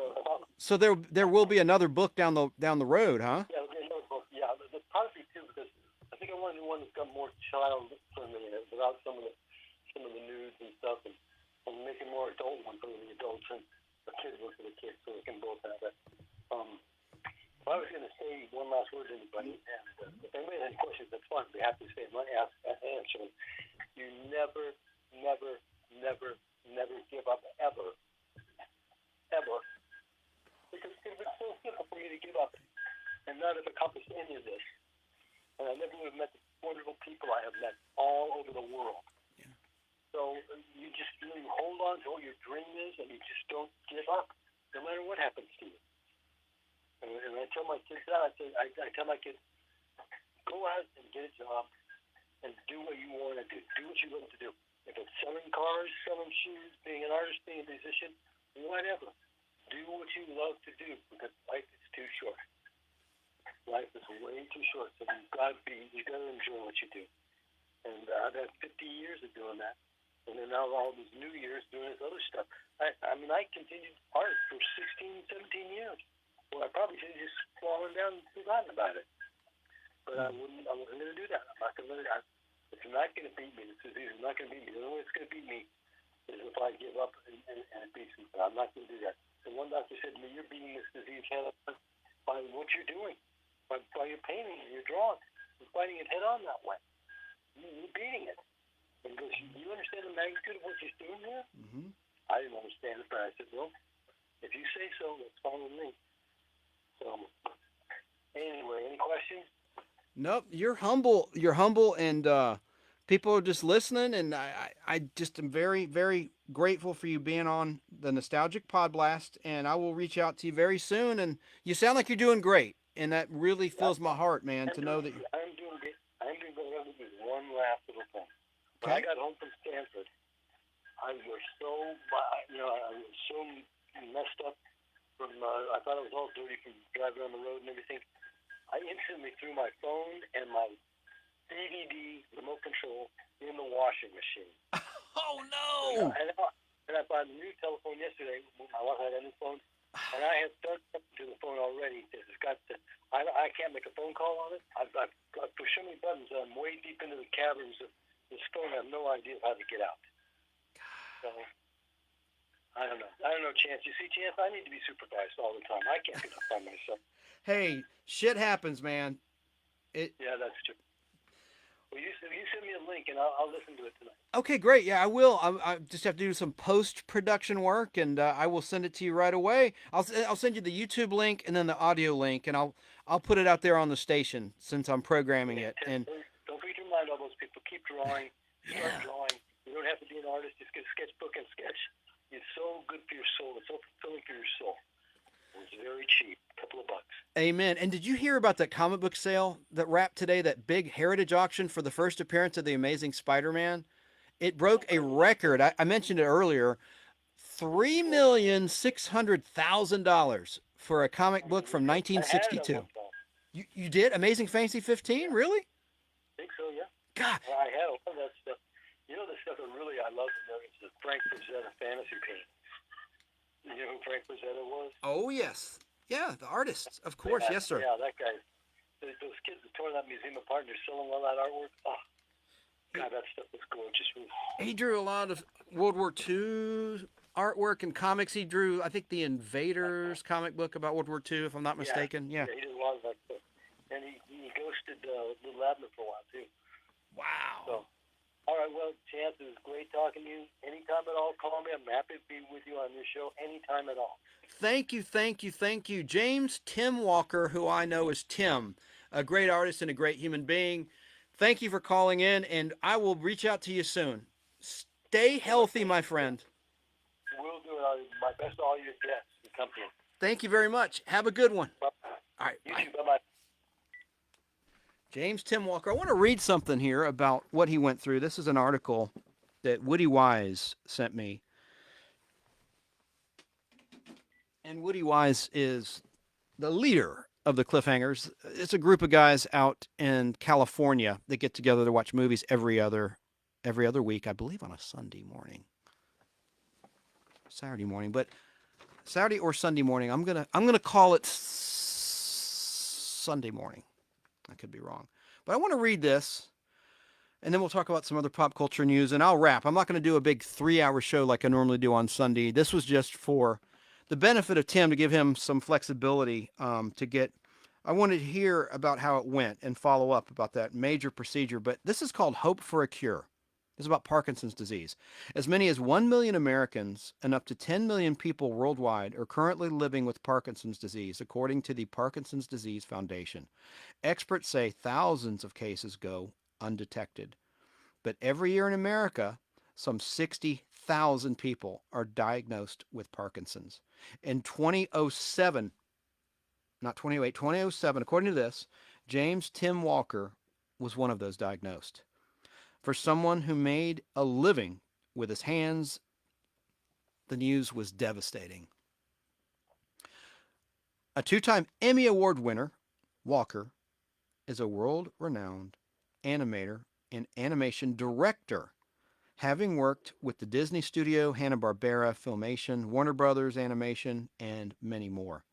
will be another book down the road, huh? Yeah, there'll be another book. Yeah, there's probably two because I think I want to do one that's got more child friendly in it, without some of the nudes and stuff, and make it more adult one for the adults and the kids one for the kids, so they can both have it. I was going to say one last word to anybody, and if anybody has any questions, that's fine. I'd be happy to say them. Answer them. You never, never, never, never give up ever. Ever. Because it's so simple for me to give up and not have accomplished any of this. And I never would have met the wonderful people I have met all over the world. Yeah. So you just really hold on to what your dream is, and you just don't give up, no matter what happens to you. And I tell my kids that. I tell my kids, go out and get a job and do what you want to do. Do what you love to do. If it's selling cars, selling shoes, being an artist, being a musician, whatever. Do what you love to do, because life is too short. Life is way too short, so you got to enjoy what you do. And I've had 50 years of doing that, and then now all these new years doing this other stuff. I continued art for 16, 17 years. Well, I probably should have just fallen down and forgotten about it. But I wasn't going to do that. I'm not going to let it. It's not going to beat me. This disease is not going to beat me. The only way it's going to beat me is if I give up and it beats me. But I'm not going to do that. And one doctor said to me, you're beating this disease head on by what you're doing, by your painting and your drawing. You're fighting it head on that way. You're beating it. And he goes, you understand the magnitude of what you're doing here? Mm-hmm. I didn't understand it, but I said, well, if you say so, that's fine with me. So, anyway, any questions? Nope. You're humble. And people are just listening, and I just am very, very grateful for you being on the Nostalgic Podblast, and I will reach out to you very soon. And you sound like you're doing great, and that really fills my heart, man, to know that I'm doing great. I'm doing great. I'm doing one last little thing. When I got home from Stanford, I was so messed up from. I thought I was all dirty from driving on the road and everything. I instantly threw my phone and my DVD remote control in the washing machine. Oh no! And I bought a new telephone yesterday. My wife had a new phone, and I had done something to the phone already. It's got I can't make a phone call on it. I've pushed so many buttons. I'm way deep into the caverns of this phone. I have no idea how to get out. So I don't know. Chance. You see, Chance, I need to be supervised all the time. I can't do it by myself. Hey, shit happens, man. Yeah, that's true. Well, you send me a link, and I'll listen to it tonight. Okay, great. Yeah, I will. I just have to do some post-production work, and I will send it to you right away. I'll send you the YouTube link and then the audio link, and I'll put it out there on the station since I'm programming it. And don't forget to remind all those people, keep drawing. Start drawing. You don't have to be an artist. Just get a sketchbook and sketch. It's so good for your soul. It's so fulfilling for your soul. It's very cheap, a couple of bucks. Amen. And did you hear about that comic book sale that wrapped today, that big heritage auction for the first appearance of the Amazing Spider-Man? It broke a record. I mentioned it earlier, $3,600,000 for a comic book from 1962. You did? Amazing Fantasy 15? Really? I think so, yeah. God. I had a lot of that stuff. You know the stuff that really I love is the Frank Frazetta fantasy painting. You know who Frank Frazetta was? Oh, yes. Yeah, the artist. Of course. Yes, sir. Yeah, that guy is that Museum of Art and they're selling all that artwork. Oh, God, that stuff was gorgeous. He drew a lot of World War II artwork and comics. He drew, I think, the Invaders comic book about World War II, if I'm not mistaken. Yeah. Yeah, he did a lot of that stuff. And he ghosted Little Abner for a while, too. Wow. So, all right, well, Chance, it was great talking to you. Anytime at all, call me. I'm happy to be with you on your show anytime at all. Thank you, thank you, thank you. James Tim Walker, who I know as Tim, a great artist and a great human being. Thank you for calling in, and I will reach out to you soon. Stay healthy, my friend. We'll do it. My best to all your guests and company. Thank you very much. Have a good one. Bye. All right, You bye. too. Bye-bye. James Tim Walker. I want to read something here about what he went through. This is an article that Woody Wise sent me. And Woody Wise is the leader of the Cliffhangers. It's a group of guys out in California that get together to watch movies every other week, I believe on a Sunday morning. Saturday morning, but Saturday or Sunday morning. I'm gonna call it Sunday morning. I could be wrong. But I want to read this, and then we'll talk about some other pop culture news, and I'll wrap. I'm not going to do a big 3-hour show like I normally do on Sunday. This was just for the benefit of Tim, to give him some flexibility to get. I wanted to hear about how it went and follow up about that major procedure. But this is called Hope for a Cure. This is about Parkinson's disease. As many as 1 million Americans and up to 10 million people worldwide are currently living with Parkinson's disease, according to the Parkinson's Disease Foundation. Experts say thousands of cases go undetected. But every year in America, some 60,000 people are diagnosed with Parkinson's. In 2007, not 2008, 2007, according to this, James Tim Walker was one of those diagnosed. For someone who made a living with his hands, the news was devastating. A 2-time Emmy Award winner, Walker is a world-renowned animator and animation director, having worked with the Disney Studio, Hanna-Barbera, Filmation, Warner Brothers Animation, and many more.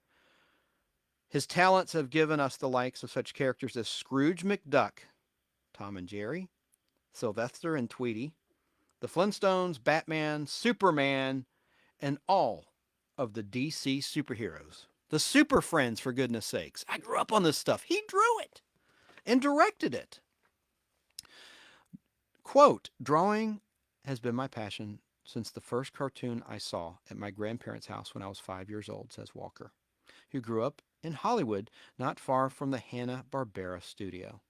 His talents have given us the likes of such characters as Scrooge McDuck, Tom and Jerry, Sylvester and Tweety, the Flintstones, Batman, Superman, and all of the DC superheroes. The Super Friends, for goodness sakes. I grew up on this stuff. He drew it and directed it. Quote, drawing has been my passion since the first cartoon I saw at my grandparents' house when I was 5 years old, says Walker, who grew up in Hollywood, not far from the Hanna-Barbera studio.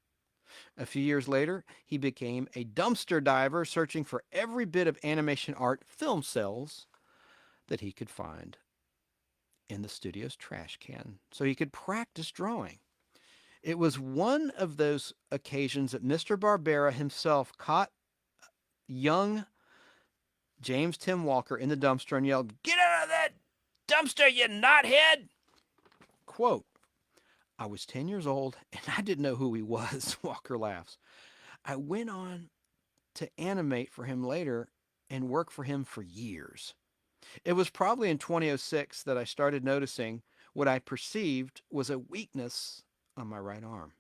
A few years later, he became a dumpster diver, searching for every bit of animation art film cells that he could find in the studio's trash can so he could practice drawing. It was one of those occasions that Mr. Barbera himself caught young James Tim Walker in the dumpster and yelled, "Get out of that dumpster, you knothead!" Quote, I was 10 years old and I didn't know who he was, Walker laughs. I went on to animate for him later and work for him for years. It was probably in 2006 that I started noticing what I perceived was a weakness on my right arm.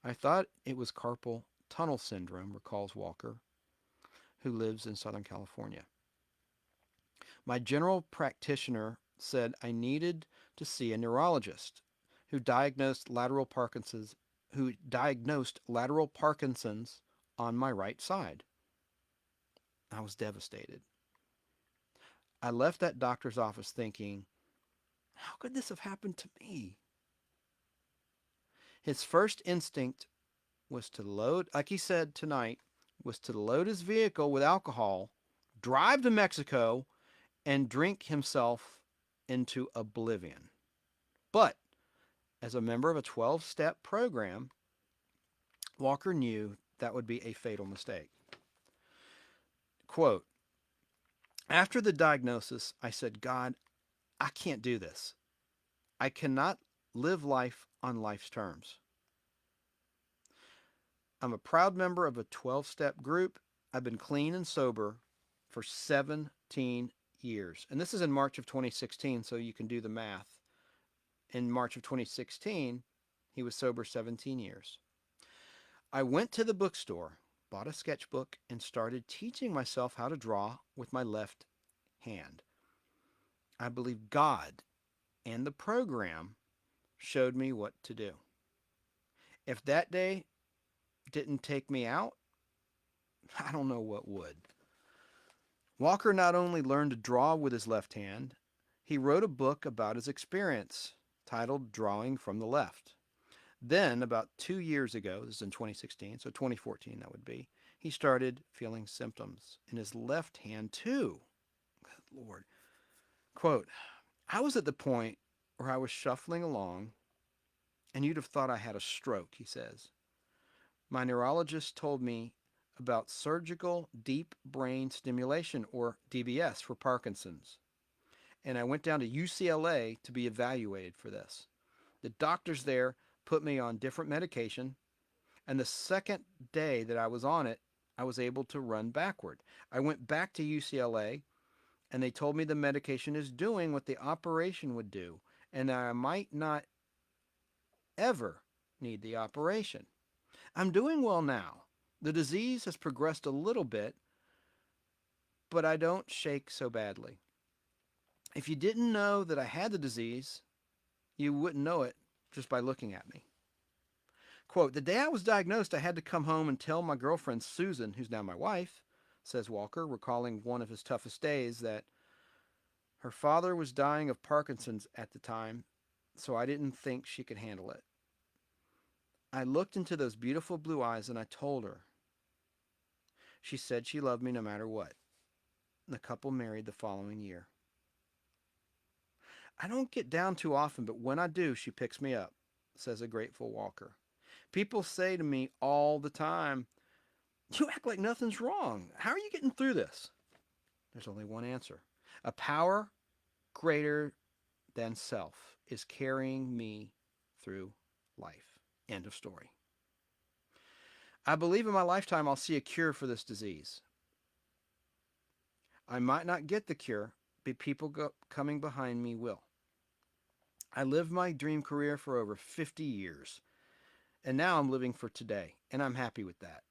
I thought it was carpal tunnel syndrome, recalls Walker, who lives in Southern California. My general practitioner said I needed to see a neurologist who diagnosed lateral Parkinson's on my right side. I was devastated. I left that doctor's office thinking, how could this have happened to me? His first instinct was to load, like he said tonight, was to load his vehicle with alcohol, drive to Mexico, and drink himself into oblivion. But as a member of a 12-step program, Walker knew that would be a fatal mistake. Quote, after the diagnosis, I said, God, I can't do this. I cannot live life on life's terms. I'm a proud member of a 12-step group. I've been clean and sober for 17 years. And this is in March of 2016, so you can do the math. In March of 2016, He was sober 17 years. I went to the bookstore, bought a sketchbook, and started teaching myself how to draw with my left hand. I believe God and the program showed me what to do. If that day didn't take me out, I don't know what would. Walker not only learned to draw with his left hand, he wrote a book about his experience titled Drawing from the Left. Then, about 2 years ago, this is in 2016, so 2014 that would be, he started feeling symptoms in his left hand too. Good Lord. Quote, I was at the point where I was shuffling along and you'd have thought I had a stroke, he says. My neurologist told me about surgical deep brain stimulation, or DBS, for Parkinson's. And I went down to UCLA to be evaluated for this. The doctors there put me on different medication, and the second day that I was on it, I was able to run backward. I went back to UCLA, and they told me the medication is doing what the operation would do, and I might not ever need the operation. I'm doing well now. The disease has progressed a little bit, but I don't shake so badly. If you didn't know that I had the disease, you wouldn't know it just by looking at me. Quote, the day I was diagnosed, I had to come home and tell my girlfriend, Susan, who's now my wife, says Walker, recalling one of his toughest days, that her father was dying of Parkinson's at the time, so I didn't think she could handle it. I looked into those beautiful blue eyes and I told her. She said she loved me no matter what. The couple married the following year. I don't get down too often, but when I do, she picks me up, says a grateful Walker. People say to me all the time, you act like nothing's wrong. How are you getting through this? There's only one answer. A power greater than self is carrying me through life. End of story. I believe in my lifetime I'll see a cure for this disease. I might not get the cure, but people coming behind me will. I lived my dream career for over 50 years, and now I'm living for today, and I'm happy with that.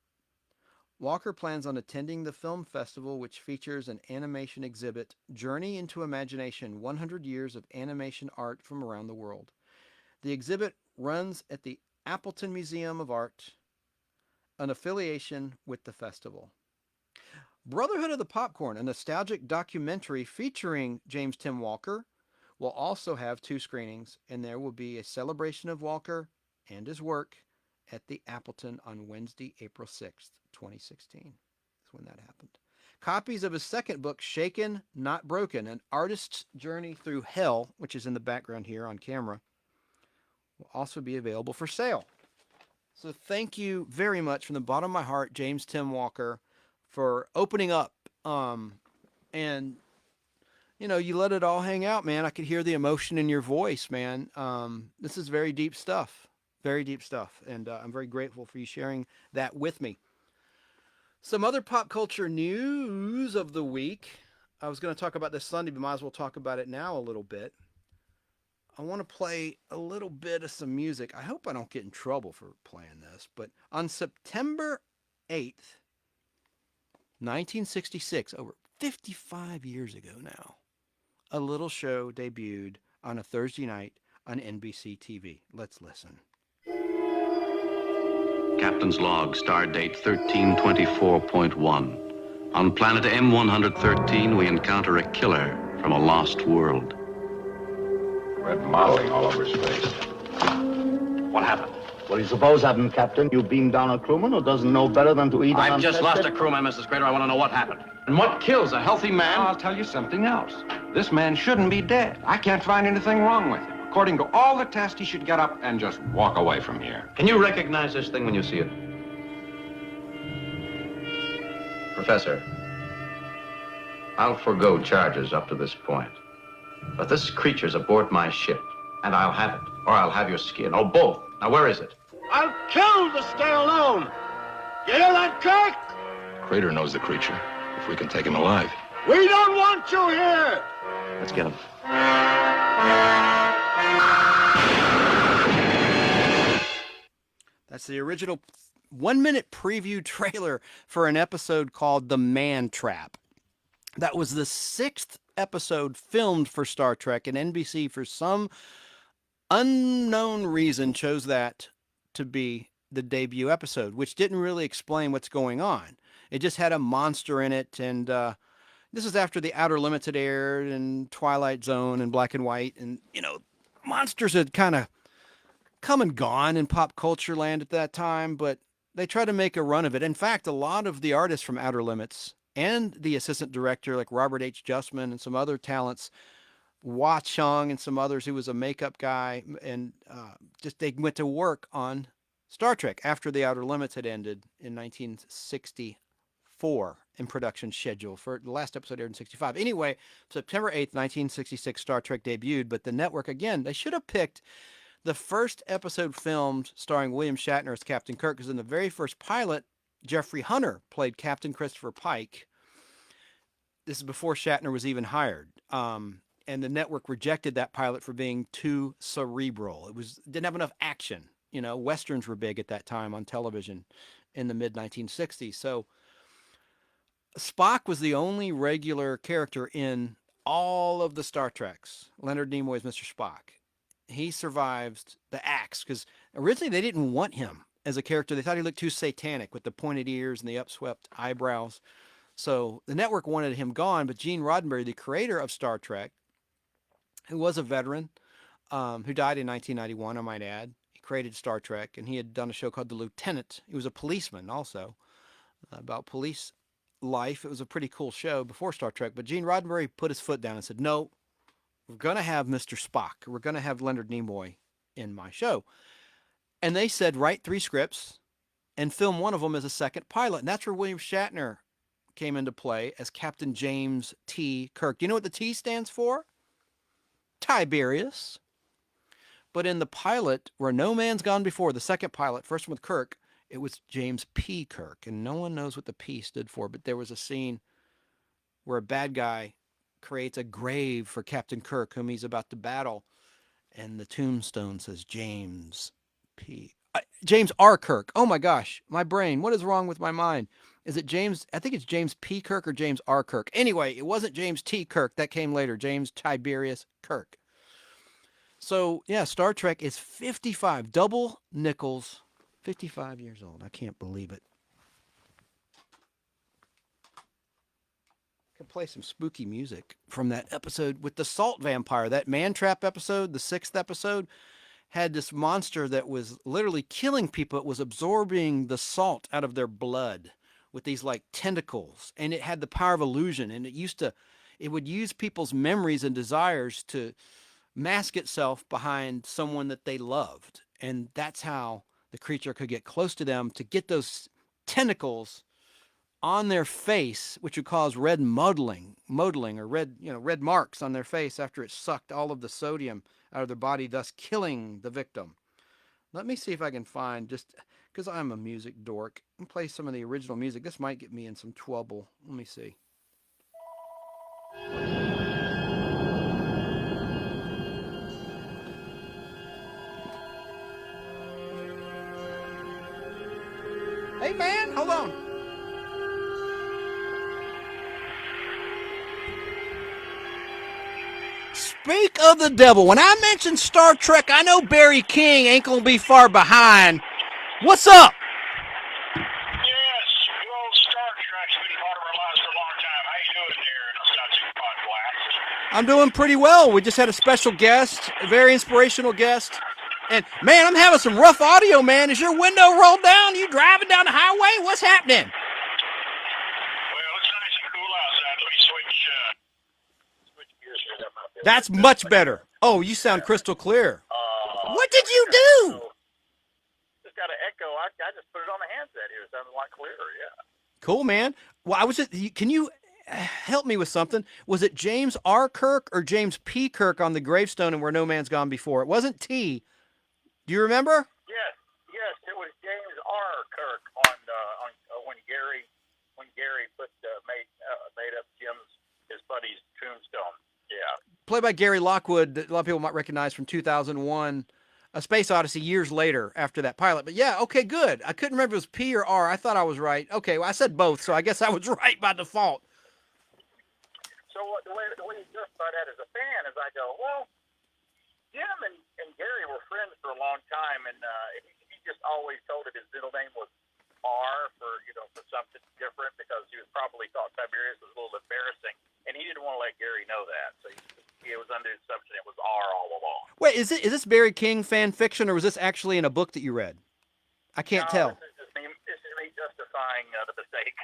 Walker plans on attending the film festival, which features an animation exhibit, Journey into Imagination, 100 Years of Animation Art from Around the World. The exhibit runs at the Appleton Museum of Art, an affiliation with the festival. Brotherhood of the Popcorn, a nostalgic documentary featuring James Tim Walker, will also have 2 screenings, and there will be a celebration of Walker and his work at the Appleton on Wednesday, April 6th, 2016. That's when that happened. Copies of his second book, Shaken, Not Broken, An Artist's Journey Through Hell, which is in the background here on camera, will also be available for sale. So thank you very much from the bottom of my heart, James Tim Walker, for opening up. And, you know, you let it all hang out, man. I could hear the emotion in your voice, man. This is very deep stuff. Very deep stuff. And I'm very grateful for you sharing that with me. Some other pop culture news of the week. I was going to talk about this Sunday, but might as well talk about it now a little bit. I want to play a little bit of some music. I hope I don't get in trouble for playing this, but on September 8th, 1966, over 55 years ago now, a little show debuted on a Thursday night on NBC TV. Let's listen. Captain's log, star date 1324.1. On planet M113, we encounter a killer from a lost world. Red modeling all over his face. What happened? What do you suppose happened, Captain? You beamed down a crewman who doesn't know better than to eat I've just lost a crewman, Mrs. Crater. I want to know what happened. And what kills a healthy man? I'll tell you something else. This man shouldn't be dead. I can't find anything wrong with him. According to all the tests, he should get up and just walk away from here. Can you recognize this thing when you see it? Professor, I'll forego charges up to this point. But this creature's aboard my ship, and I'll have it, or I'll have your skin, or both. Now, where is it? I'll kill to stay alone. You hear that, Kirk? Crater knows the creature, if we can take him alive. We don't want you here. Let's get him. That's the original 1-minute preview trailer for an episode called The Man Trap. That was the 6th episode filmed for Star Trek, and NBC, for some unknown reason, chose that to be the debut episode, which didn't really explain what's going on. It just had a monster in it, and this is after The Outer Limits had aired, and Twilight Zone, and Black and White, and, monsters had kind of come and gone in pop culture land at that time, but they tried to make a run of it. In fact, a lot of the artists from Outer Limits and the assistant director, like Robert H. Justman and some other talents, Hua Chung and some others, who was a makeup guy, and just they went to work on Star Trek after The Outer Limits had ended in 1964 in production schedule. For the last episode aired in 65. Anyway, September 8th, 1966, Star Trek debuted, but the network, again, they should have picked the first episode filmed starring William Shatner as Captain Kirk, because in the very first pilot, Jeffrey Hunter played Captain Christopher Pike. This is before Shatner was even hired. And the network rejected that pilot for being too cerebral. Didn't have enough action. Westerns were big at that time on television in the mid-1960s. So Spock was the only regular character in all of the Star Treks. Leonard Nimoy is Mr. Spock. He survived the axe, because originally they didn't want him as a character. They thought he looked too satanic with the pointed ears and the upswept eyebrows. So the network wanted him gone, but Gene Roddenberry, the creator of Star Trek, who was a veteran, who died in 1991, I might add, he created Star Trek, and he had done a show called The Lieutenant. He was a policeman also, about police life. It was a pretty cool show before Star Trek, but Gene Roddenberry put his foot down and said, no, we're going to have Mr. Spock. We're going to have Leonard Nimoy in my show. And they said, write 3 scripts and film one of them as a second pilot. And that's where William Shatner came into play as Captain James T. Kirk. Do you know what the T stands for? Tiberius. But in the pilot, where No Man's Gone Before, the second pilot, first one with Kirk, it was James P. Kirk. And no one knows what the P stood for, but there was a scene where a bad guy creates a grave for Captain Kirk, whom he's about to battle, and the tombstone says James R. Kirk. Oh my gosh, my brain. What is wrong with my mind? Is it James? I think it's James P. Kirk or James R. Kirk. Anyway, it wasn't James T. Kirk. That came later. James Tiberius Kirk. So, yeah, Star Trek is 55. Double nickels. 55 years old. I can't believe it. Could play some spooky music from that episode with the salt vampire. That Man Trap episode, the 6th episode, had this monster that was literally killing people. It was absorbing the salt out of their blood with these like tentacles, and it had the power of illusion, and it would use people's memories and desires to mask itself behind someone that they loved. And that's how the creature could get close to them, to get those tentacles on their face, which would cause red mottling or red marks on their face after it sucked all of the sodium out of their body, thus killing the victim. Let me see if I can find, just because I'm a music dork, and play some of the original music. This might get me in some trouble. Let me see. Hey man, hold on. Speak of the devil. When I mention Star Trek, I know Barry King ain't going to be far behind. What's up? Yes, good old Star Trek's been part of our lives for a long time. How you doing there in Wisconsin Podblast? I'm doing pretty well. We just had a special guest, a very inspirational guest. And, man, I'm having some rough audio, man. Is your window rolled down? You driving down the highway? What's happening? Well, it's nice and cool outside. Let me switch gears here. That might be That's much better. Oh, you sound crystal clear. What did you do? Just got an echo. I just put it on the handset here. It sounds a lot clearer, yeah. Cool, man. Well, can you help me with something? Was it James R. Kirk or James P. Kirk on the gravestone and Where No Man's Gone Before? It wasn't T. Do you remember? Yes, it was James R. Kirk on when Gary made up his buddy's tombstone. Yeah. Played by Gary Lockwood, that a lot of people might recognize from 2001, A Space Odyssey years later after that pilot. But yeah, okay, good. I couldn't remember if it was P or R. I thought I was right. Okay, well, I said both, so I guess I was right by default. So the way you justify that as a fan is I go, well, Jim and Gary were friends for a long time, and he just always told that his middle name was R for something different because he was probably thought Tiberius was a little embarrassing, and he didn't want to let Gary know that. So it was under the assumption it was R all along. Wait, is this Barry King fan fiction, or was this actually in a book that you read? I can't tell. This is me justifying the mistake.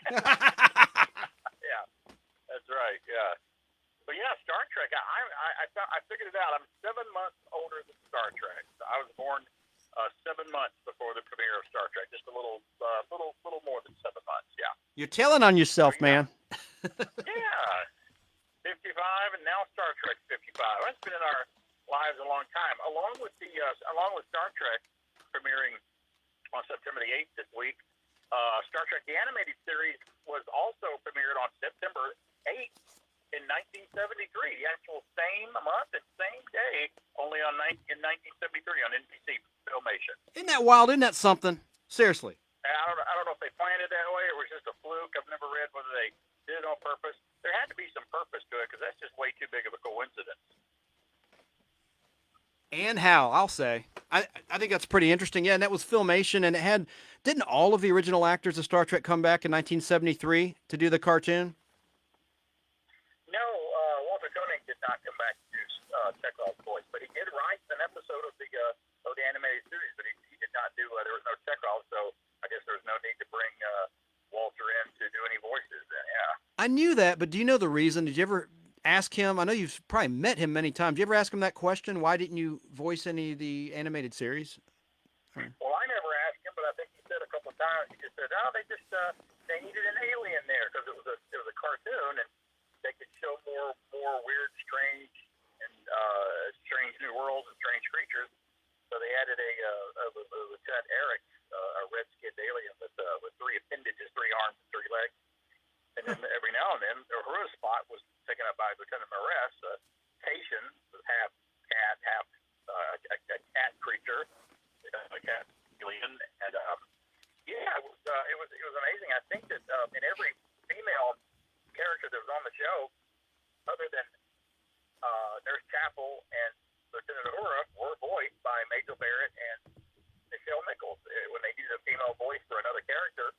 Yeah, that's right. Yeah, but yeah, Star Trek. I figured it out. I'm 7 months older than Star Trek. I was born 7 months before the premiere of Star Trek. Just a little more than 7 months. Yeah. You're telling on yourself, man. Yeah. 55, and now Star Trek 55. That's been in our lives a long time. Along with Star Trek premiering on September the 8th this week, Star Trek the Animated Series was also premiered on September 8th in 1973. The actual same month and same day, only in 1973 on NBC Filmation. Isn't that wild? Isn't that something? Seriously. I don't know if they planned it that way or it was just a fluke. I've never read whether they did it on purpose. There had to be some purpose to it because that's just way too big of a coincidence. And how, I'll say. I think that's pretty interesting. Yeah, and that was Filmation, and didn't all of the original actors of Star Trek come back in 1973 to do the cartoon? No, Walter Koenig did not come back to do Chekhov's voice, but he did write an episode of the animated series, but he did not do, there was no Chekhov, so I guess there was no need to bring Walter in to do any voices then, yeah. I knew that, but do you know the reason? Did you ever ask him? I know you've probably met him many times. Did you ever ask him that question? Why didn't you voice any of the animated series? Well, I never asked him, but I think he said a couple of times, he just said, they needed an alien there because it was a cartoon and they could show more weird, strange, and strange new worlds and strange creatures. So they added a Lieutenant Eric, a red-skinned alien with 3 appendages, 3 arms, and 3 legs. And then every now and then, Uhura's spot was taken up by Lieutenant Mares, a Haitian, half cat, half a cat creature, a cat alien. And it was amazing. I think that in every female character that was on the show, other than Nurse Chapel and Lieutenant Uhura, were voiced by Majel Barrett and Nichelle Nichols. When they needed a female voice for another character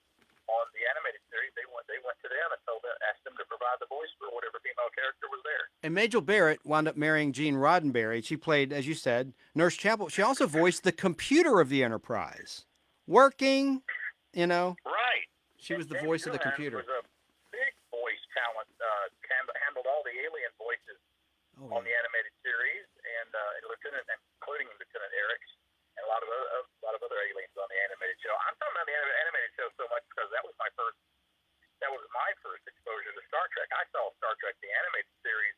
on the animated series, they went to them and asked them to provide the voice for whatever female character was there. And Majel Barrett wound up marrying Gene Roddenberry. She played, as you said, Nurse Chapel. She also voiced the computer of the Enterprise. Working, Right. She was the voice of the computer. Was a big voice talent, handled all the alien voices on the animated series, and including Lieutenant Eric, and a lot of other aliens on the animated show. I'm talking about the animated show so much because that was my first exposure to Star Trek. I saw Star Trek the animated series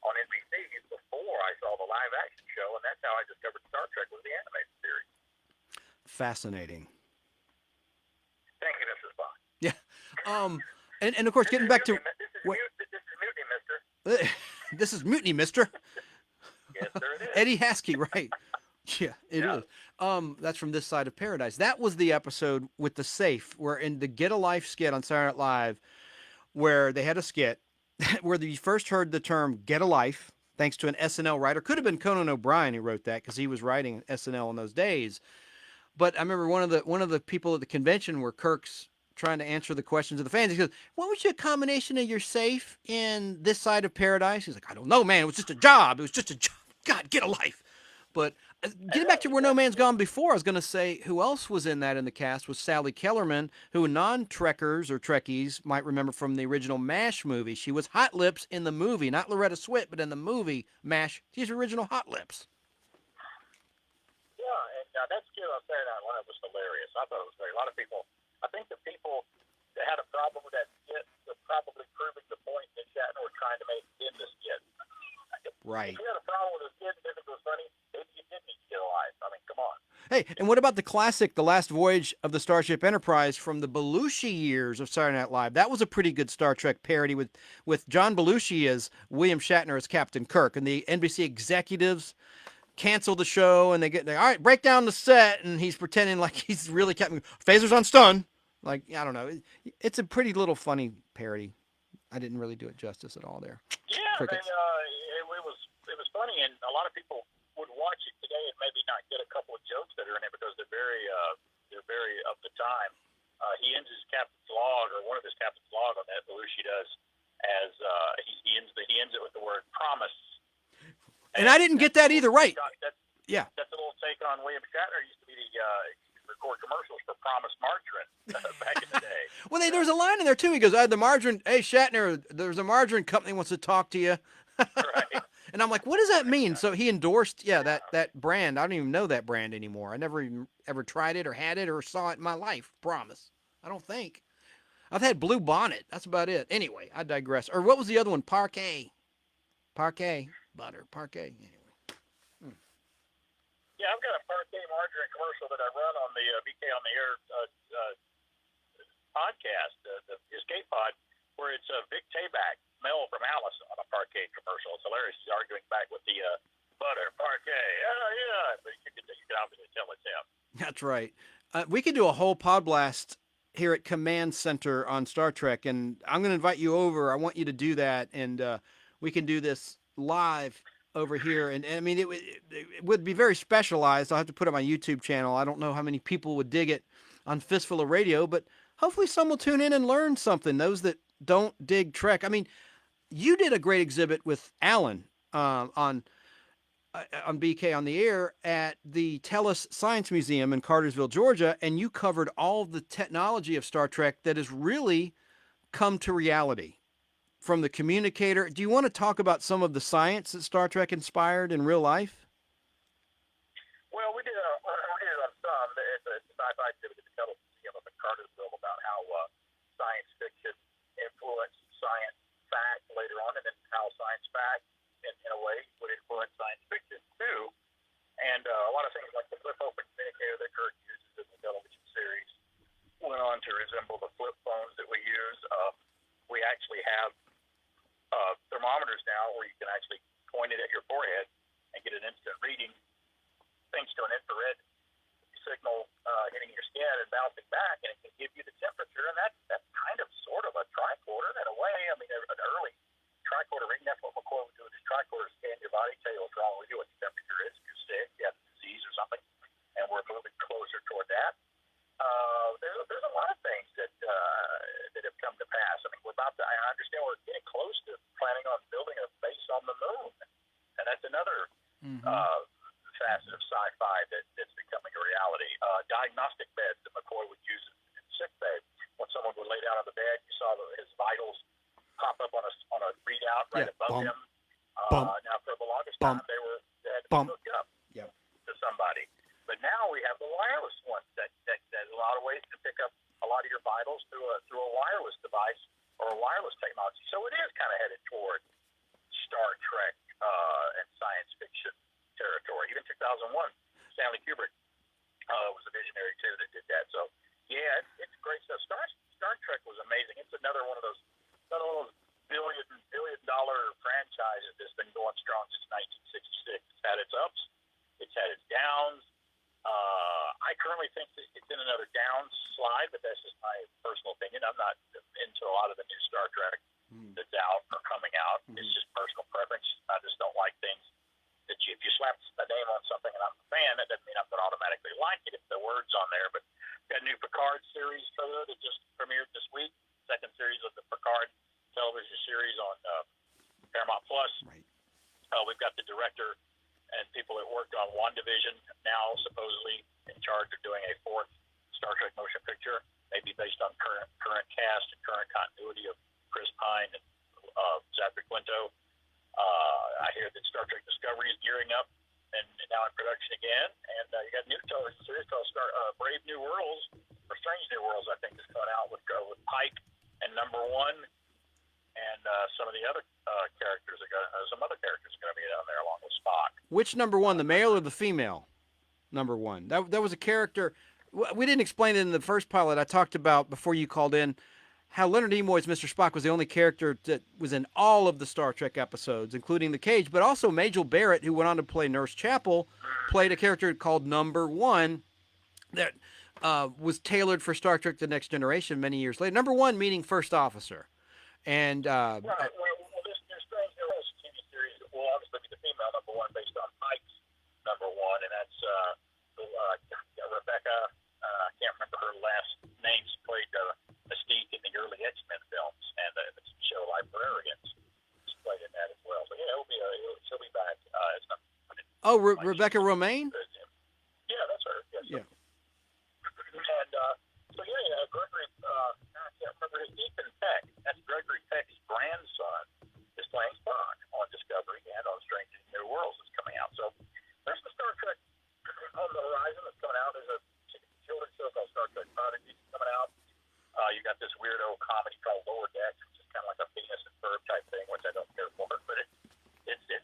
on NBC before I saw the live action show, and that's how I discovered Star Trek was the animated series. Fascinating. Thank you, Mrs. Bond. Yeah. And of course, getting back to this is Mutiny, Mister. This is Mutiny, Mister. Yes, sir, it is. Eddie Haskey, right? Yeah, it is. That's from This Side of Paradise. That was the episode with the safe, where in the Get a Life skit on Saturday Night Live, where they had a skit where you first heard the term "Get a Life," thanks to an SNL writer. Could have been Conan O'Brien who wrote that because he was writing SNL in those days. But I remember one of the people at the convention where Kirk's trying to answer the questions of the fans. He goes, "What was your combination of your safe in This Side of Paradise?" He's like, "I don't know, man. It was just a job. It was just a job. God, get a life." But getting back to Where No Man's Gone Before, I was going to say who else was in that in the cast was Sally Kellerman, who non-Trekkers or Trekkies might remember from the original MASH movie. She was Hot Lips in the movie, not Loretta Swit, but in the movie MASH, she's original Hot Lips. Yeah, and that skit on Saturday Night Live was hilarious. I thought it was great. A lot of people, I think the people that had a problem with that skit were probably proving the point that Shatner was trying to make in the skit. Right. If you had a problem with the skit and didn't think it was funny, maybe you did need to get alive. I mean, come on. Hey, and what about the classic The Last Voyage of the Starship Enterprise from the Belushi years of Saturday Night Live? That was a pretty good Star Trek parody with John Belushi as William Shatner as Captain Kirk, and the NBC executives cancel the show, and they get there. All right, break down the set, and he's pretending like he's really Captain. Phasers on stun. Like, I don't know. It's a pretty little funny parody. I didn't really do it justice at all there. Yeah, Crickets. it was funny, and a lot of people would watch it today and maybe not get a couple of jokes that are in it because they're very of the time. He ends his captain's log, or one of his captain's log on that, Belushi does, as he ends it with the word promise. And I didn't get that either right. Yeah. That's a little take on William Shatner. Used to be the record commercials for Promise Margarine back in the day. Well, there's a line in there too. He goes, the margarine. Hey, Shatner, there's a margarine company wants to talk to you. Right. And I'm like, what does that mean? So he endorsed, that brand. I don't even know that brand anymore. I never even ever tried it or had it or saw it in my life. Promise. I don't think. I've had Blue Bonnet. That's about it. Anyway, I digress. Or what was the other one? Parquet. Butter. Parquet. Anyway. Yeah, I've got a Parquet margarine commercial that I run on the BK on the Air podcast, the Escape Pod, where it's Vic Tayback, Mel from Alice, on a Parquet commercial. It's hilarious. He's arguing back with the butter, Parquet. Oh, yeah. But you can obviously tell it's him. That's right. We could do a whole Podblast here at Command Center on Star Trek, and I'm going to invite you over. I want you to do that, and we can do this live over here. And I mean, it would be very specialized. I'll have to put it on my YouTube channel. I don't know how many people would dig it on Fistful of Radio, but hopefully some will tune in and learn something, those that don't dig Trek. I mean, you did a great exhibit with Alan on BK on the Air at the Tellus Science Museum in Cartersville, Georgia, and you covered all the technology of Star Trek that has really come to reality. From the communicator, do you want to talk about some of the science that Star Trek inspired in real life? Well, we did on some. It's a sci-fi exhibit at the Tellus Museum up in Cartersville about how science fiction influenced science fact later on, and then how science fact, in a way, would influence science fiction too. And a lot of things like the flip open communicator that Kirk uses in the television series went on to resemble the flip phones that we use. We actually have thermometers now where you can actually point it at your forehead and get an instant reading thanks to an infrared signal hitting your skin and bouncing back, and it can give you the temperature, and that's kind of sort of a tricorder in a way. I mean, an early tricorder reading, that's what McCoy would do with his tricorder, scan your body, tell you what's wrong with you, what your temperature is, if you're sick, you have a disease or something, and we're moving closer toward that. There's a lot of things that have come to pass. I mean, I understand we're getting close to planning on building a base on the moon, and that's another facet of sci-fi that's becoming a reality. Diagnostic beds that McCoy would use in sick bed. When someone would lay down on the bed, you saw his vitals pop up on a readout right above him. Now, for the longest time, they had to hook up to somebody. But now we have the wireless ones that in a lot of ways can pick up a lot of your vitals through a wireless device or a wireless technology. So it is kind of headed toward Star Trek and science fiction territory. Even 2001, Stanley Kubrick was a visionary too that did that. So yeah, it's great stuff. Star Trek was amazing. It's another one of those billion dollar franchises that's been going strong since 1966. It's had its ups, it's had its downs. I currently think that it's in another downslide, but that's just my personal opinion. I'm not into a lot of the new Star Trek that's out or coming out. It's just personal preference. I just don't like things that if you slap a name on something and I'm a fan, that doesn't mean I'm going to automatically like it if the word's on there. But got a new Picard series trailer that just premiered this week. Second series of the Picard television series on Paramount Plus. Right. We've got the director and people that worked on WandaVision now supposedly in charge of doing a fourth Star Trek motion picture, maybe based on current cast and current continuity of Chris Pine and Zachary Quinto. I hear that Star Trek Discovery is gearing up and now in production again, and you got a new television series called Brave New Worlds, or Strange New Worlds, I think, is coming out with Pike and Number One, and some of the other characters some other characters are going to be on there along with Spock. Which Number One, the male or the female Number One? That was a character. We didn't explain it in the first pilot. I talked about before you called in how Leonard Nimoy's Mr. Spock was the only character that was in all of the Star Trek episodes, including the Cage, but also Majel Barrett, who went on to play Nurse Chapel, played a character called Number One that was tailored for Star Trek The Next Generation many years later. Number One meaning first officer. And Right. Well, this Strange New Worlds TV series will obviously be the female number one based on Pike's number one, and that's Rebecca. I can't remember her last name. She played Mystique in the early X-Men films, and the show Life for Arrogance. She played in that as well. So yeah, she'll be back as number one. Oh, Rebecca Romaine? Yeah, that's her. Yes, yeah. And so yeah, Gregory. I can't remember his Ethan Peck. That's Gregory Peck's grandson is playing Spock on Discovery and on Strange New Worlds is coming out. So there's the Star Trek on the horizon that's coming out. There's a children's show called Star Trek Prodigy coming out. You got this weirdo comedy called Lower Decks, which is kind of like a Venus and Ferb type thing, which I don't care for, but it's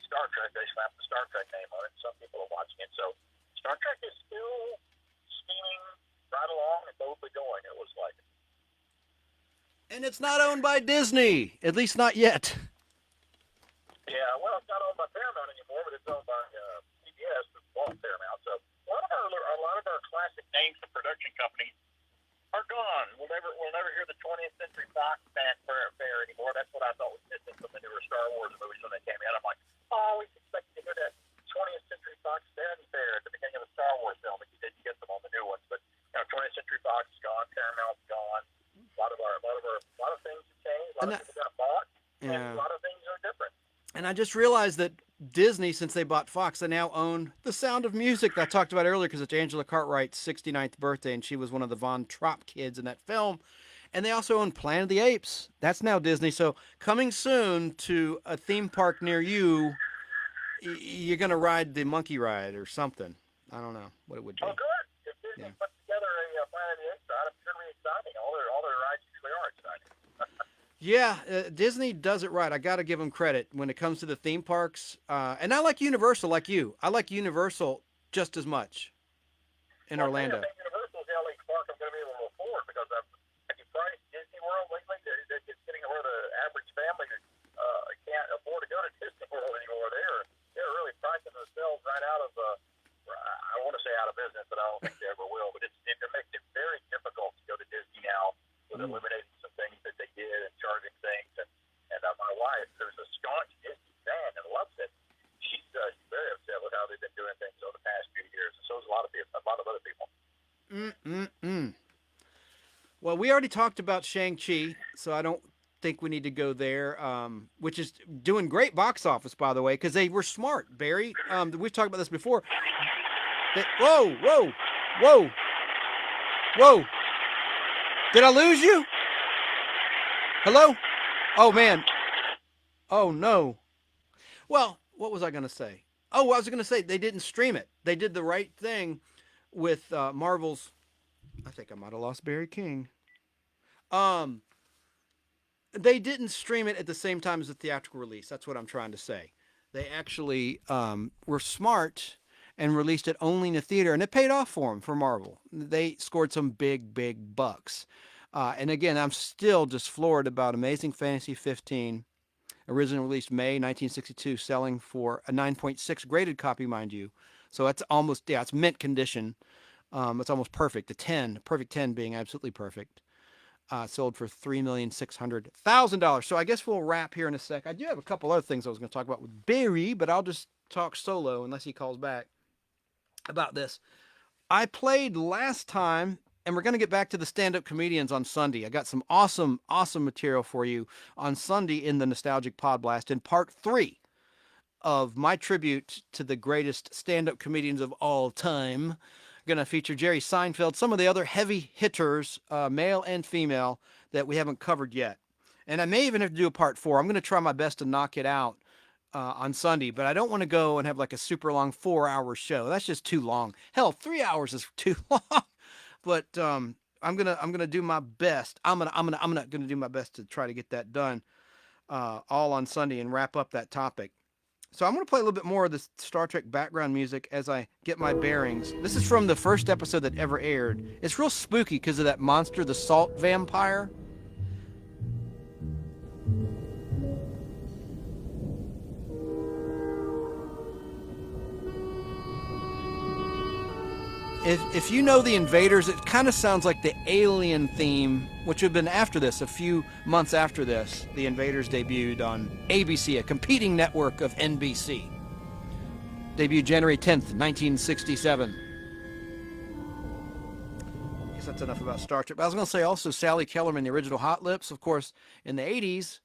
Star Trek. They slapped the Star Trek name on it. Some people are watching it. So Star Trek is still steaming right along and boldly going. It was like. And it's not owned by Disney, at least not yet. Yeah, well, it's not owned by Paramount anymore, but it's owned by CBS, who bought Paramount. So a lot of our classic names and production companies are gone. We'll never hear the 20th Century Fox fanfare anymore. That's what I thought was missing from the newer Star Wars movies when they came out. I'm like, oh, we expected to hear that 20th Century Fox fanfare at the beginning of a Star Wars film, but you didn't get them on the new ones. But 20th Century Fox is gone, Paramount's gone. A lot of things have changed. A lot of people got bought, and a lot of things are different. And I just realized that Disney, since they bought Fox, they now own The Sound of Music that I talked about earlier because it's Angela Cartwright's 69th birthday, and she was one of the Von Trapp kids in that film. And they also own Planet of the Apes. That's now Disney. So coming soon to a theme park near you, you're going to ride the monkey ride or something. I don't know what it would be. Oh, good. If Disney put together a Planet of the Apes ride, it's going to be exciting. All their rides usually are exciting. Yeah, Disney does it right. I got to give them credit when it comes to the theme parks. And I like Universal like you. I like Universal just as much in Orlando. I think Universal's the only park I'm going to be able to afford because I've priced Disney World lately. It's getting where the average family can't afford to go to Disney World anymore. They're really pricing themselves right out of I want to say out of business, but I don't think they ever will. But it makes it very difficult to go to Disney now with eliminating some things that they did and charging things. And my wife, who's a staunch Disney fan and loves it, she's very upset with how they've been doing things over the past few years. And so is a lot of other people. Well, we already talked about Shang-Chi, so I don't think we need to go there, which is doing great box office, by the way, because they were smart, Barry. We've talked about this before. Whoa. Did I lose you? Hello? Oh, man. Oh, no. Well, what was I going to say? Oh, I was going to say they didn't stream it. They did the right thing with Marvel's. I think I might have lost Barry King. They didn't stream it at the same time as the theatrical release. That's what I'm trying to say. They actually were smart and released it only in the theater, and it paid off for them, for Marvel. They scored some big bucks. And again, I'm still just floored about Amazing Fantasy 15, originally released May 1962, selling for a 9.6 graded copy, mind you. So that's almost, it's mint condition. It's almost perfect. Perfect 10 being absolutely perfect. Sold for $3,600,000. So I guess we'll wrap here in a sec. I do have a couple other things I was going to talk about with Barry, but I'll just talk solo unless he calls back about this. I played last time, and we're going to get back to the stand-up comedians on Sunday. I got some awesome material for you on Sunday in the Nostalgic Podblast in part 3 of my tribute to the greatest stand-up comedians of all time. Going to feature Jerry Seinfeld, some of the other heavy hitters, male and female, that we haven't covered yet. And I may even have to do a part 4. I'm going to try my best to knock it out on Sunday, but I don't want to go and have like a super long 4-hour show. That's just too long. Hell, 3 hours is too long. But I'm gonna do my best. I'm gonna do my best to try to get that done all on Sunday and wrap up that topic. So I'm going to play a little bit more of the Star Trek background music as I get my bearings. This is from the first episode that ever aired. It's real spooky because of that monster, the salt vampire. If you know the Invaders, it kind of sounds like the Alien theme, which would have been after this, a few months after this. The Invaders debuted on ABC, a competing network of NBC. Debuted January 10th, 1967. I guess that's enough about Star Trek. But I was going to say also Sally Kellerman, the original Hot Lips, of course, in the 80s,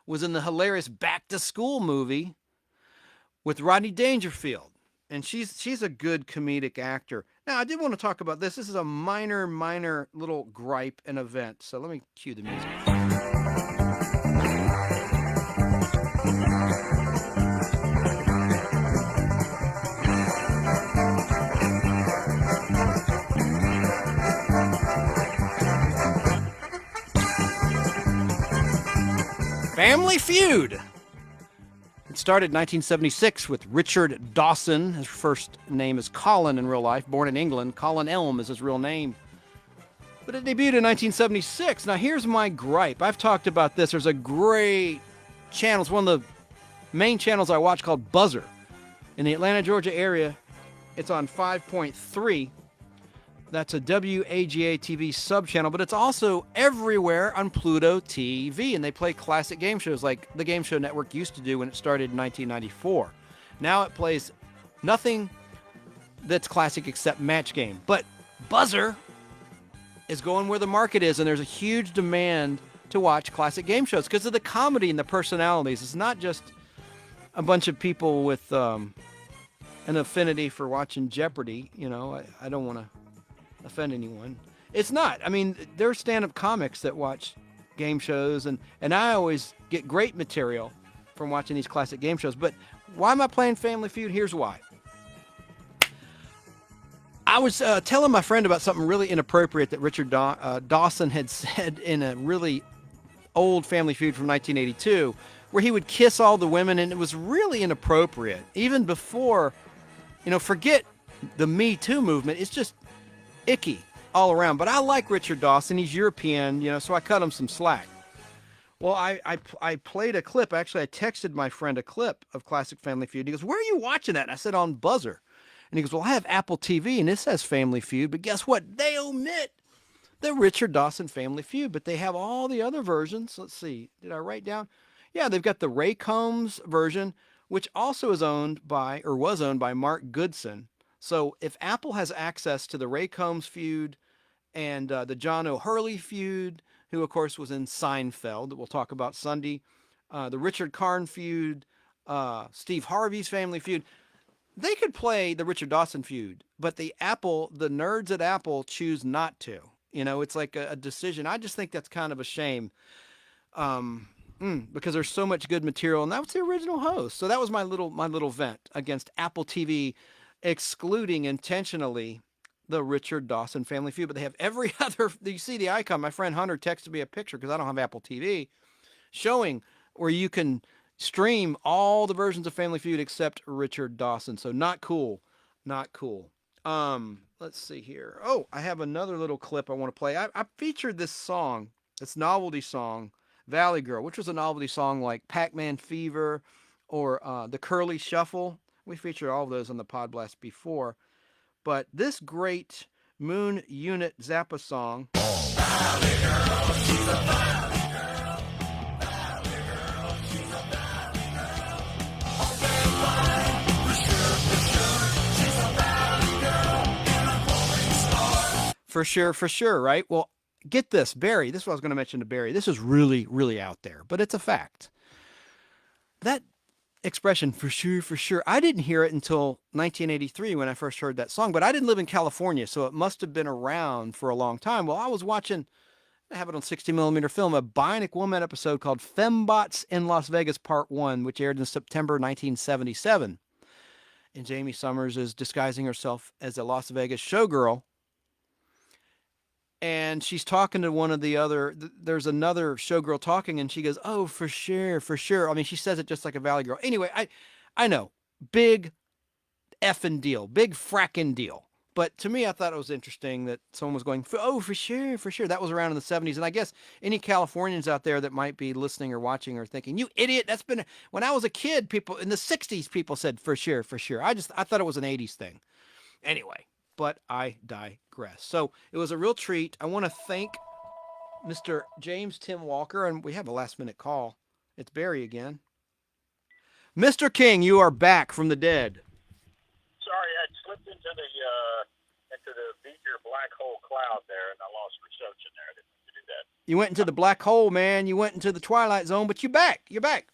was in the hilarious Back to School movie with Rodney Dangerfield. And she's a good comedic actor. Now, I did want to talk about this. This is a minor little gripe and event. So let me cue the music. Family Feud. It started in 1976 with Richard Dawson. His first name is Colin in real life, born in England. Colin Elm is his real name. But it debuted in 1976. Now, here's my gripe. I've talked about this. There's a great channel. It's one of the main channels I watch called Buzzer. In the Atlanta, Georgia area, it's on 5.3. That's a WAGA TV sub-channel, but it's also everywhere on Pluto TV, and they play classic game shows like the Game Show Network used to do when it started in 1994. Now it plays nothing that's classic except Match Game. But Buzzer is going where the market is, and there's a huge demand to watch classic game shows because of the comedy and the personalities. It's not just a bunch of people with an affinity for watching Jeopardy. You know, I don't want to offend anyone. It's not. I mean, there are stand-up comics that watch game shows, and I always get great material from watching these classic game shows. But why am I playing Family Feud? Here's why. I was telling my friend about something really inappropriate that Richard Dawson had said in a really old Family Feud from 1982, where he would kiss all the women, and it was really inappropriate. Even before, forget the Me Too movement. It's just icky all around. But I like Richard Dawson. He's European, so I cut him some slack. Well, I played a clip. Actually, I texted my friend a clip of Classic Family Feud. He goes, "Where are you watching that?" And I said, "On Buzzer." And he goes, "Well, I have Apple TV, and this has Family Feud. But guess what? They omit the Richard Dawson Family Feud, but they have all the other versions." Let's see. Did I write down? Yeah, they've got the Ray Combs version, which also was owned by Mark Goodson. So if Apple has access to the Ray Combs feud and the John O'Hurley feud, who of course was in Seinfeld, that we'll talk about Sunday, the Richard Karn feud, Steve Harvey's Family Feud, they could play the Richard Dawson feud, but the nerds at Apple choose not to. It's like a decision. I just think that's kind of a shame. Because there's so much good material, and that was the original host. So that was my little vent against Apple TV excluding intentionally the Richard Dawson Family Feud. But they have every other. You see the icon. My friend Hunter texted me a picture because I don't have Apple TV, showing where you can stream all the versions of Family Feud except Richard Dawson. So not cool. Let's see here. Oh, I have another little clip I want to play. I featured this song, this novelty song, Valley Girl, which was a novelty song like Pac-Man Fever or the Curly Shuffle. We featured all of those on the Podblast before. But this great Moon Unit Zappa song. Valley Girl, she's a Valley Girl. Valley Girl, she's a Valley Girl. Open wide, for sure, she's a Valley Girl. And a rolling star. For sure, right? Well, get this, Barry. This is what I was going to mention to Barry. This is really, really out there, but it's a fact. That expression, for sure, I didn't hear it until 1983 when I first heard that song, but I didn't live in California, so it must have been around for a long time. Well, I was watching, I have it on 60mm film, a Bionic Woman episode called Fembots in Las Vegas Part 1, which aired in September 1977. And Jamie Summers is disguising herself as a Las Vegas showgirl. And she's talking to one of the other, there's another showgirl talking, and she goes, "Oh, for sure. I mean, she says it just like a Valley Girl. Anyway, I know, big effing deal, big fracking deal. But to me, I thought it was interesting that someone was going, oh, for sure, for sure. That was around in the 70s. And I guess any Californians out there that might be listening or watching or thinking, you idiot, that's been, when I was a kid, people in the 60s, people said, for sure, for sure. I thought it was an 80s thing. Anyway, but I digress. So it was a real treat. I want to thank Mr. James Tim Walker, and we have a last minute call. It's Barry again. Mr. King, you are back from the dead. Sorry, I slipped into the Beaker black hole cloud there, and I lost reception there. I didn't mean to do that. You went into the black hole, man. You went into the twilight zone, but you're back. You're back.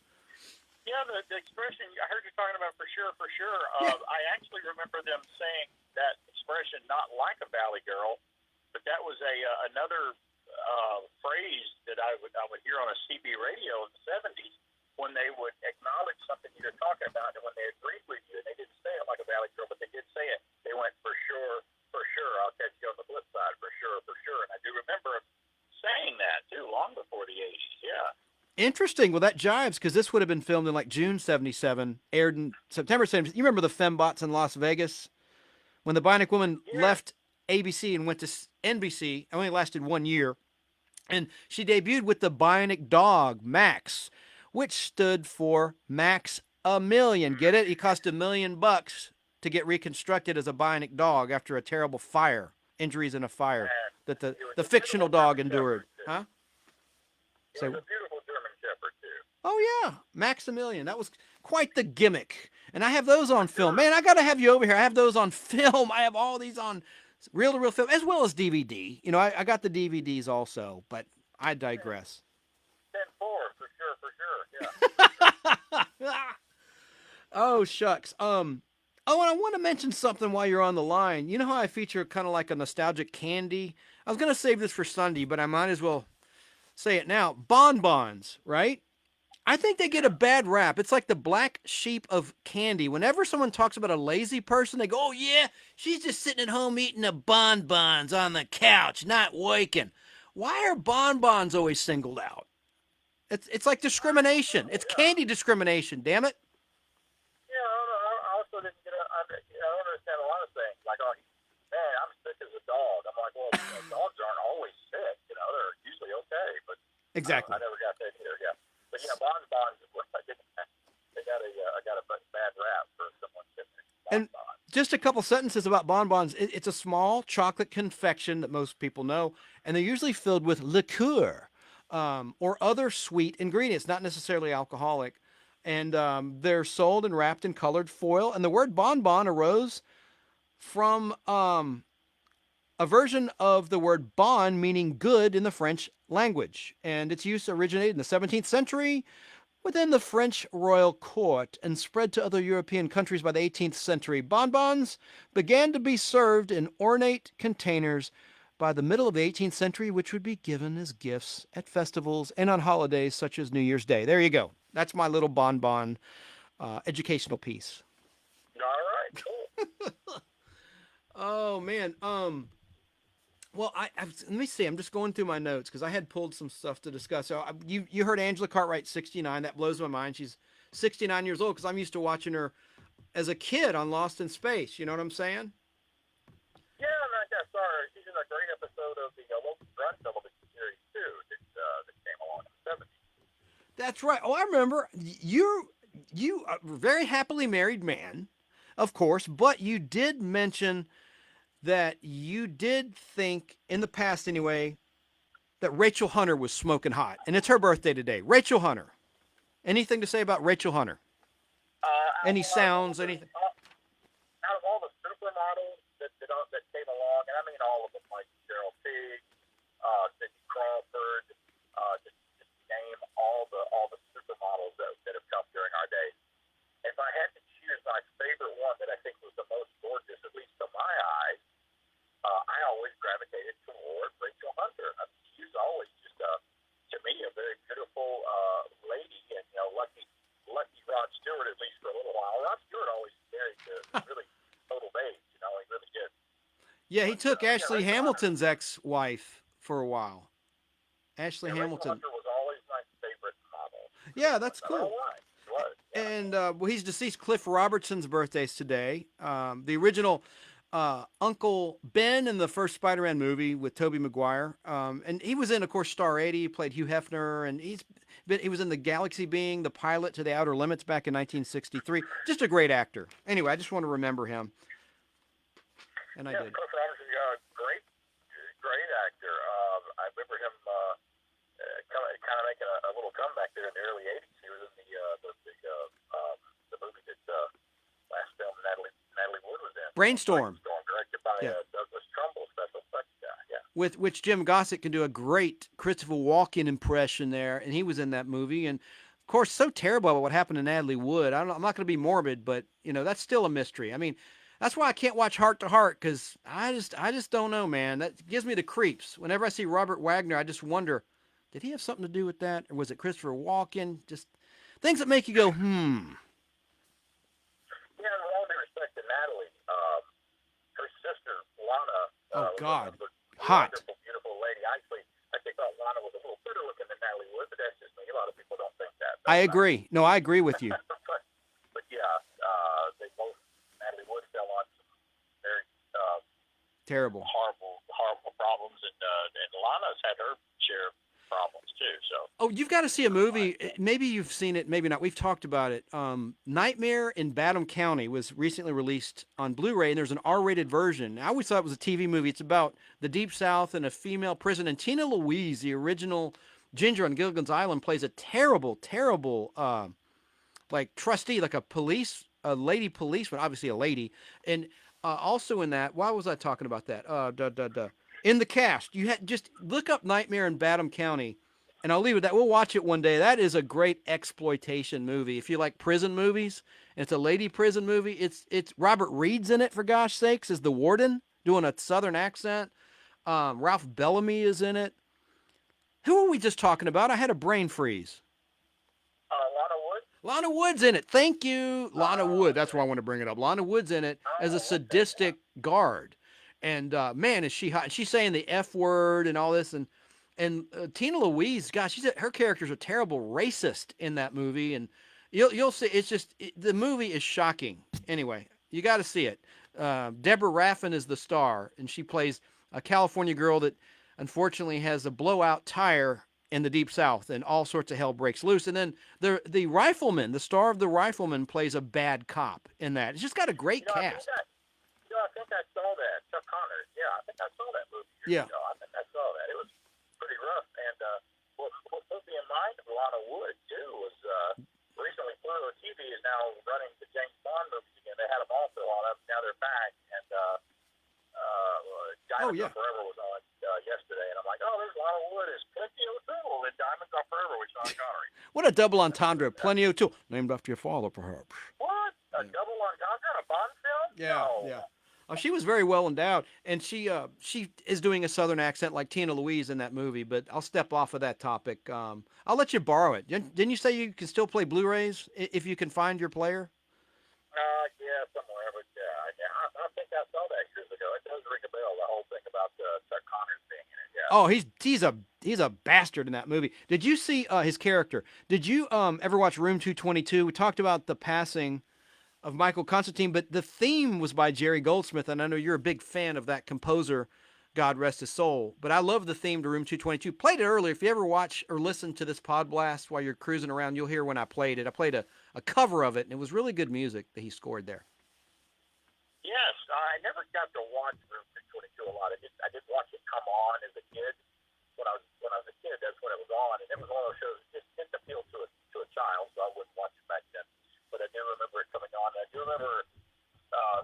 Yeah, the expression, I heard you talking about for sure, for sure. Yeah. I actually remember them saying that expression, not like a valley girl, but that was another phrase that I would hear on a CB radio in the 70s when they would acknowledge something you're talking about, and when they agreed with you, and they didn't say it like a valley girl, but they did say it. They went, for sure, I'll catch you on the flip side, for sure. And I do remember saying that, too, long before the 80s, yeah. Interesting. Well, that jives because this would have been filmed in like June 77, aired in September 77. You remember the fembots in Las Vegas? When the Bionic Woman left ABC and went to NBC, it only lasted 1 year. And she debuted with the Bionic dog, Max, which stood for Max a Million. Get it? He cost $1 million to get reconstructed as a Bionic dog after a terrible fire, injuries in a fire that the fictional dog endured. Huh? It was a beautiful German Shepherd, too. Oh, yeah. Maximilian. That was quite the gimmick. And I have those on film. Man, I got to have you over here. I have those on film. I have all these on reel-to-reel film, as well as DVD. You know, I got the DVDs also, but I digress. 10-4, for sure, yeah. Oh, shucks. And I want to mention something while you're on the line. You know how I feature kind of like a nostalgic candy? I was going to save this for Sunday, but I might as well say it now. Bonbons, right? I think they get a bad rap. It's like the black sheep of candy. Whenever someone talks about a lazy person, they go, oh, yeah, she's just sitting at home eating the bonbons on the couch, not working. Why are bonbons always singled out? It's like discrimination. It's candy discrimination, damn it. Yeah, I also didn't get I don't understand a lot of things. Like, oh, man, I'm sick as a dog. I'm like, well, dogs aren't always sick. You know, they're usually okay. But exactly. I never got that either, yeah. But, yeah, bonbons, they got a bad rap for someone sitting there. And just a couple sentences about bonbons. It's a small chocolate confection that most people know, and they're usually filled with liqueur or other sweet ingredients, not necessarily alcoholic. And they're sold and wrapped in colored foil. And the word bonbon arose from a version of the word bon, meaning good in the French language. And its use originated in the 17th century within the French royal court and spread to other European countries by the 18th century. Bonbons began to be served in ornate containers by the middle of the 18th century, which would be given as gifts at festivals and on holidays such as New Year's Day. There you go. That's my little bonbon educational piece. All right, cool. Oh, man. Well, let me see. I'm just going through my notes because I had pulled some stuff to discuss. So you heard Angela Cartwright, 69. That blows my mind. She's 69 years old because I'm used to watching her as a kid on Lost in Space. You know what I'm saying? Yeah, and I saw her. She's in a great episode of the local Grunt television series, too, that came along in the 70s. That's right. Oh, I remember. You are a very happily married man, of course, but you did mention that you did think, in the past anyway, that Rachel Hunter was smoking hot. And it's her birthday today. Rachel Hunter. Anything to say about Rachel Hunter? Any sounds, anything? Out of all the supermodels that came along, and I mean all of them, like Cheryl Teague, Cindy Crawford, just name all the supermodels that have come during our days. If I had to choose my favorite one that I think was the most gorgeous, at least to my eyes, I always gravitated toward Rachel Hunter. I mean, she's always just, to me, a very beautiful lady, and lucky Rod Stewart, at least for a little while. Rod Stewart always married to really total babes, he really did. Yeah, he took Ashley Hamilton's ex-wife for a while. Ashley Hamilton. Rachel Hunter was always my favorite model. Yeah, that's cool. Yeah. And well, he's deceased. Cliff Robertson's birthday's today. The original Uncle Ben in the first Spider-Man movie with Tobey Maguire, and he was in, of course, Star 80. He played Hugh Hefner, and he was in The Galaxy Being, the pilot to The Outer Limits back in 1963. Just a great actor. Anyway, I just want to remember him. And I did. Cliff Robertson, great actor. I remember him kind of making a little comeback there in the early '80s. He was in the movie that last film Natalie Wood was in. Brainstorm, directed by Douglas Trumbull, special effects guy. Yeah. with which Jim Gossett can do a great Christopher Walken impression there, and he was in that movie. And of course, so terrible about what happened to Natalie Wood. I'm not going to be morbid, but that's still a mystery. I mean, that's why I can't watch Heart to Heart, because I just don't know, man. That gives me the creeps. Whenever I see Robert Wagner, I just wonder, did he have something to do with that, or was it Christopher Walken? Just things that make you go, Yeah, and with all due respect to Natalie, her sister Lana. Oh God, was a hot. Wonderful, beautiful lady. Actually, I think Lana was a little better looking than Natalie Wood, but that's just me. A lot of people don't think that. I agree. No, I agree with you. but yeah, they both. Natalie Wood fell on some very Terrible, horrible problems, and Lana's had her share of problems too. So. Oh, you've got to see a movie. Maybe you've seen it, maybe not. We've talked about it. Nightmare in Badham County was recently released on Blu-ray, and there's an R-rated version. I always thought it was a TV movie. It's about the Deep South and a female prison. And Tina Louise, the original Ginger on Gilligan's Island, plays a terrible, like trustee, like a lady policeman, obviously a lady. And also in that, why was I talking about that? In the cast, you had just look up Nightmare in Badham County. And I'll leave it at that. We'll watch it one day. That is a great exploitation movie. If you like prison movies, and it's a lady prison movie. It's Robert Reed's in it, for gosh sakes, as the warden doing a southern accent. Ralph Bellamy is in it. Who are we just talking about? I had a brain freeze. Lana Wood. Lana Wood's in it. Thank you, Lana Wood. That's why I want to bring it up. Lana Wood's in it as a sadistic guard, and man, is she hot? And she's saying the F word and all this, and Tina Louise, gosh, her character's a terrible racist in that movie, and you'll see. It's just the movie is shocking. Anyway, you got to see it. Deborah Raffin is the star, and she plays a California girl that unfortunately has a blowout tire in the Deep South, and all sorts of hell breaks loose. And then the rifleman, the star of The Rifleman, plays a bad cop in that. It's just got a great cast. I think I saw that. Chuck Connors. Yeah, I think I saw that movie years ago. I think I saw that. It was pretty rough. And what put me in mind of Lana Wood, too, was recently Pluto TV is now running the James Bond movies again. They had them also on up. Now they're back. And Diamonds Are Forever was on yesterday. And I'm like, oh, there's Lana Wood. There's plenty of O'Toole in Diamonds Are Forever with Sean Connery. What a double entendre. Plenty of O'Toole. Named after your father, perhaps. What? A double entendre in a Bond film? Yeah, no. yeah. Oh, she was very well endowed, and she is doing a southern accent like Tina Louise in that movie. But I'll step off of that topic. I'll let you borrow it. Didn't you say you can still play Blu-rays if you can find your player? Yeah, somewhere. But I think I saw that years ago. It does ring a bell. The whole thing about Chuck Connors being in it. Yeah. Oh, he's a bastard in that movie. Did you see his character? Did you ever watch Room 222? We talked about the passing of Michael Constantine, but the theme was by Jerry Goldsmith, and I know you're a big fan of that composer, God rest his soul. But I love the theme to Room 222. Played it earlier. If you ever watch or listen to this Podblast while you're cruising around, you'll hear when I played it. I played a cover of it, and it was really good music that he scored there. Yes, I never got to watch Room 222 a lot. I did watch it come on as a kid. When I was a kid, that's when it was on, and it was one of those shows that just didn't appeal to a child, so I wouldn't watch it back then. But I do remember it coming on. I do remember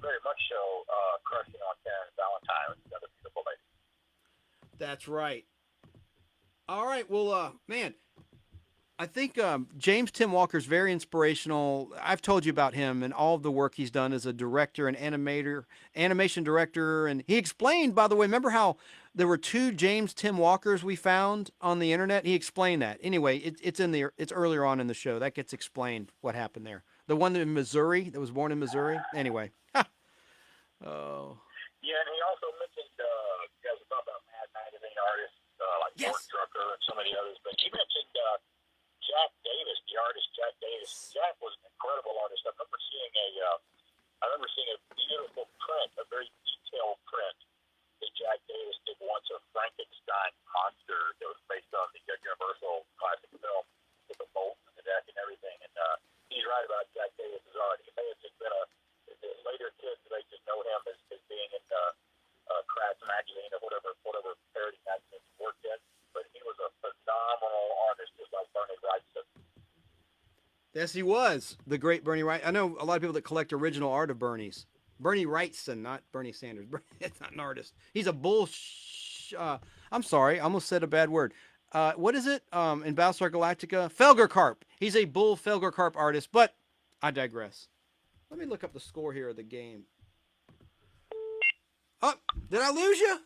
very much so crushing on Karen Valentine, another beautiful lady. That's right. All right. Well, man, I think James Tim Walker's very inspirational. I've told you about him and all of the work he's done as a director and animation director. And he explained, by the way, remember how there were two James Tim Walkers we found on the internet? He explained that. Anyway, it's earlier on in the show. That gets explained what happened there. The one in Missouri, that was born in Missouri. Anyway. Oh. Yeah, and he also mentioned, you guys were talking about Mad Magazine artists like Ford Trucker and so many others, but he mentioned Jack Davis, the artist Jack Davis. Jack was an incredible artist. I remember seeing a I remember seeing a beautiful print, a very detailed print that Jack Davis did once of Frankenstein monster that was based on the Universal classic film with the bolts and the deck and everything. And he's right about Jack Davis's art. He may have just been the later kids they just know him as being in Craft magazine or whatever parody magazine he worked in. But he was a phenomenal artist, just like Bernie Wrightson. Yes, he was the great Bernie Wright. I know a lot of people that collect original art of Bernie's. Bernie Wrightson, not Bernie Sanders. It's not an artist. He's a I'm sorry, I almost said a bad word. What is it in Battlestar Galactica? Felgerkarp. He's a bull Felgerkarp artist, but I digress. Let me look up the score here of the game. Oh, did I lose you?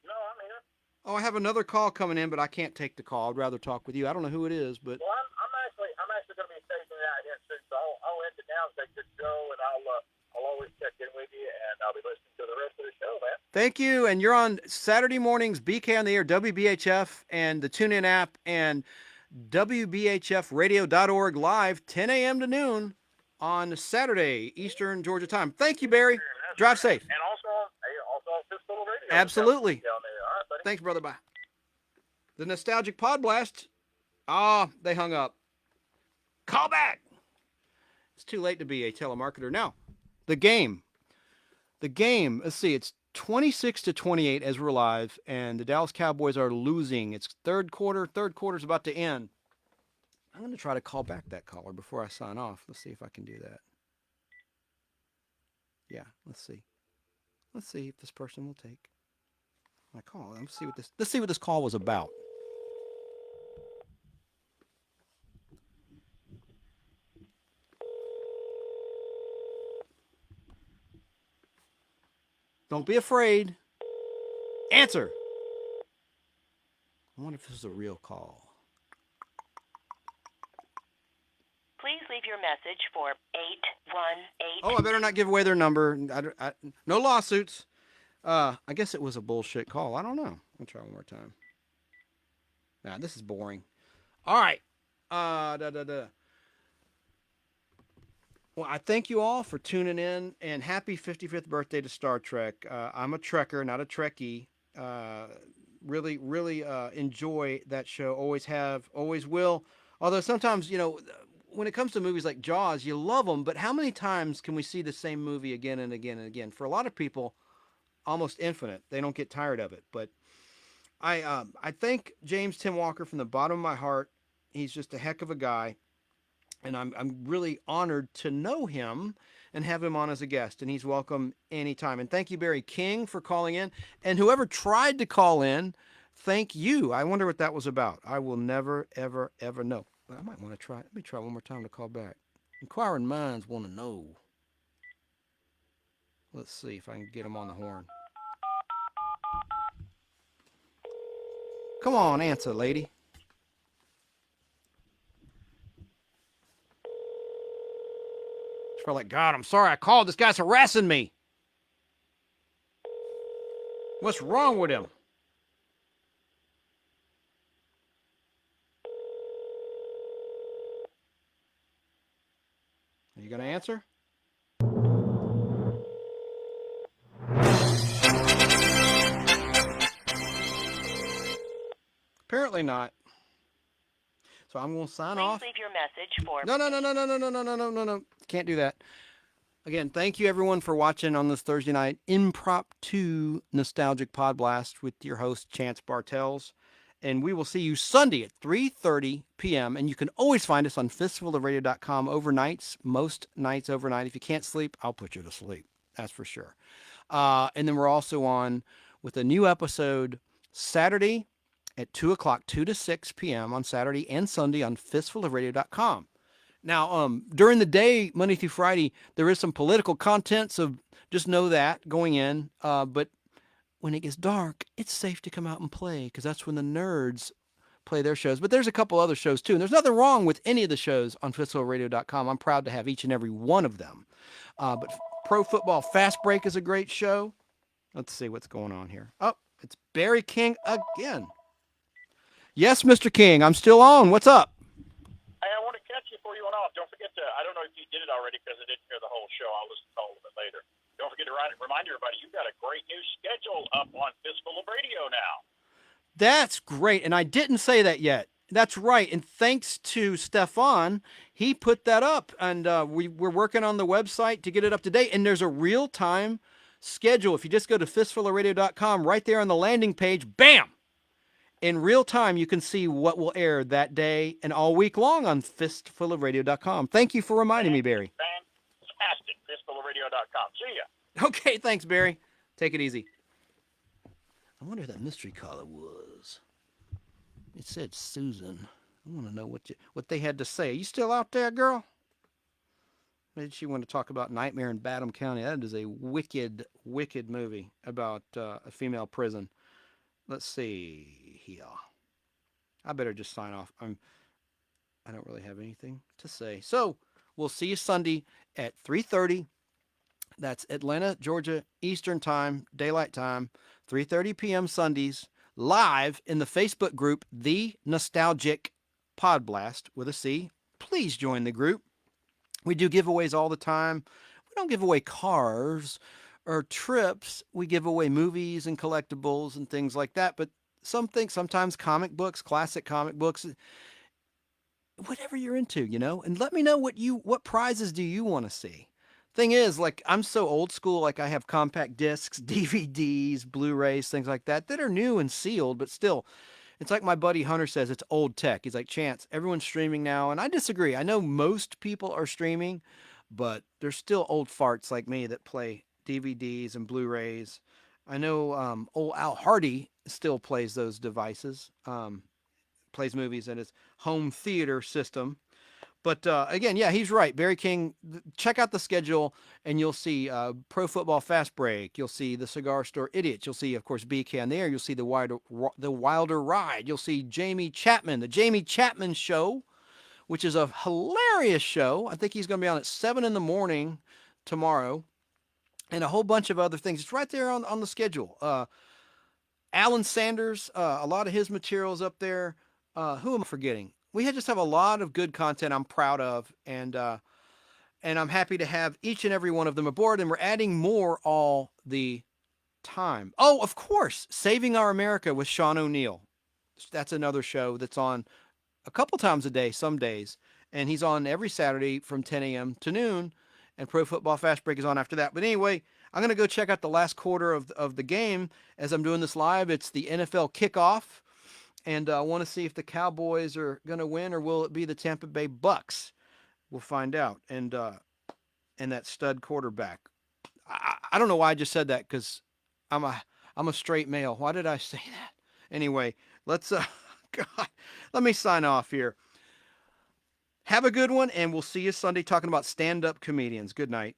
No, I'm here. Oh, I have another call coming in, but I can't take the call. I'd rather talk with you. I don't know who it is, but. Well, I'm actually going to be taking it out here soon, so I'll end it now and take this show, and I'll always check in with you, and I'll be listening to the rest of the show, man. Thank you. And you're on Saturday mornings, BK on the Air, WBHF, and the TuneIn app, and WBHFradio.org live, 10 a.m. to noon on Saturday, Eastern Georgia time. Thank you, Barry. Drive safe. And also on Fistful Radio. Absolutely. Down there. All right, buddy. Thanks, brother. Bye. The Nostalgic Podblast. They hung up. Call back. It's too late to be a telemarketer. Now, the game. Let's see. It's 26-28 as we're live, and the Dallas Cowboys are losing. It's third quarter. Third quarter's about to end. I'm going to try to call back that caller before I sign off. Let's see if I can do that. Yeah, let's see. Let's see if this person will take my call. Let's see what this call was about. Don't be afraid. Answer. I wonder if this is a real call. Please leave your message for 818. Oh, I better not give away their number. No lawsuits. I guess it was a bullshit call. I don't know. I'll try one more time. Nah, this is boring. All right. Well, I thank you all for tuning in, and happy 55th birthday to Star Trek. I'm a Trekker, not a Trekkie. Really enjoy that show. Always have, always will. Although sometimes, when it comes to movies like Jaws, you love them, but how many times can we see the same movie again and again and again? For a lot of people, almost infinite. They don't get tired of it. But I thank James Tim Walker from the bottom of my heart. He's just a heck of a guy. And I'm really honored to know him and have him on as a guest. And he's welcome anytime. And thank you, Barry King, for calling in. And whoever tried to call in, thank you. I wonder what that was about. I will never, ever, ever know. I might want to try. Let me try one more time to call back. Inquiring minds want to know. Let's see if I can get him on the horn. Come on, answer, lady. It's probably like, God, I'm sorry I called. This guy's harassing me. What's wrong with him? Are you going to answer? Apparently not. So I'm going to sign off. Please leave your message for... No. Can't do that. Again, thank you everyone for watching on this Thursday night impromptu nostalgic podblast with your host, Chance Bartels. And we will see you Sunday at 3:30 p.m. And you can always find us on fistfulofradio.com overnights, most nights overnight. If you can't sleep, I'll put you to sleep. That's for sure. And then we're also on with a new episode Saturday at 2 o'clock, 2 to 6 p.m. on Saturday and Sunday on fistfulofradio.com. Now, during the day, Monday through Friday, there is some political content, so just know that going in. But when it gets dark, it's safe to come out and play because that's when the nerds play their shows. But there's a couple other shows too, and there's nothing wrong with any of the shows on fistfulofradio.com. I'm proud to have each and every one of them. But Pro Football Fast Break is a great show. Let's see what's going on here. Oh, it's Barry King again. Yes, Mr. King, I'm still on. What's up? Hey, I want to catch you before you went off. Don't forget to, I don't know if you did it it already because I didn't hear the whole show. I'll listen to all of it later. Don't forget to remind everybody, you've got a great new schedule up on Fistful of Radio now. That's great. And I didn't say that yet. That's right. And thanks to Stefan, he put that up. And we're working on the website to get it up to date. And there's a real-time schedule. If you just go to fistfulofradio.com, right there on the landing page, bam! In real time, you can see what will air that day and all week long on fistfulofradio.com. Thank you for reminding me, Barry. Fantastic. Fistfulofradio.com. See ya. Okay, thanks, Barry. Take it easy. I wonder who that mystery caller was. It said Susan. I want to know what they had to say. Are you still out there, girl? Maybe she wanted to talk about Nightmare in Batham County. That is a wicked, wicked movie about a female prison. Let's see here. I better just sign off. I don't really have anything to say. So we'll see you Sunday at 3:30. That's Atlanta, Georgia, Eastern Time, Daylight Time, 3:30 p.m. Sundays, live in the Facebook group, The Nostalgic Podblast with a C. Please join the group. We do giveaways all the time. We don't give away cars or trips. We give away movies and collectibles and things like that. But sometimes comic books, classic comic books, whatever you're into, and let me know what prizes do you want to see. Thing is, like, I'm so old school, like I have compact discs, DVDs, Blu-rays, things like that are new and sealed, but still, it's like my buddy Hunter says, it's old tech. He's like, Chance, everyone's streaming now, and I disagree. I know most people are streaming, but there's still old farts like me that play DVDs and Blu-rays. I know old Al Hardy still plays those devices, plays movies in his home theater system. But again, yeah, he's right. Barry King, check out the schedule, and you'll see Pro Football Fast Break. You'll see the Cigar Store Idiots. You'll see, of course, BK on there. You'll see the Wilder Ride. You'll see Jamie Chapman, the Jamie Chapman Show, which is a hilarious show. I think he's going to be on at 7 in the morning tomorrow, and a whole bunch of other things. It's right there on the schedule. Alan Sanders, a lot of his materials up there. Who am I forgetting? We just have a lot of good content I'm proud of, and I'm happy to have each and every one of them aboard, and we're adding more all the time. Oh, of course, Saving Our America with Sean O'Neill. That's another show that's on a couple times a day, some days, and he's on every Saturday from 10 a.m. to noon, and Pro Football Fast Break is on after that. But anyway, I'm going to go check out the last quarter of the game as I'm doing this live. It's the NFL kickoff. And I want to see if the Cowboys are going to win, or will it be the Tampa Bay Bucks? We'll find out. And that stud quarterback. I don't know why I just said that, because I'm a straight male. Why did I say that? Anyway, let's let me sign off here. Have a good one, and we'll see you Sunday talking about stand-up comedians. Good night.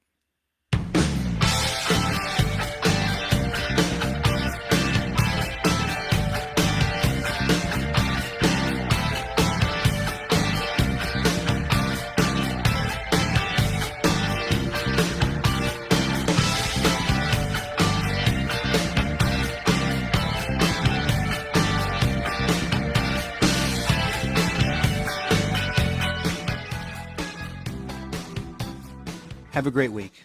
Have a great week.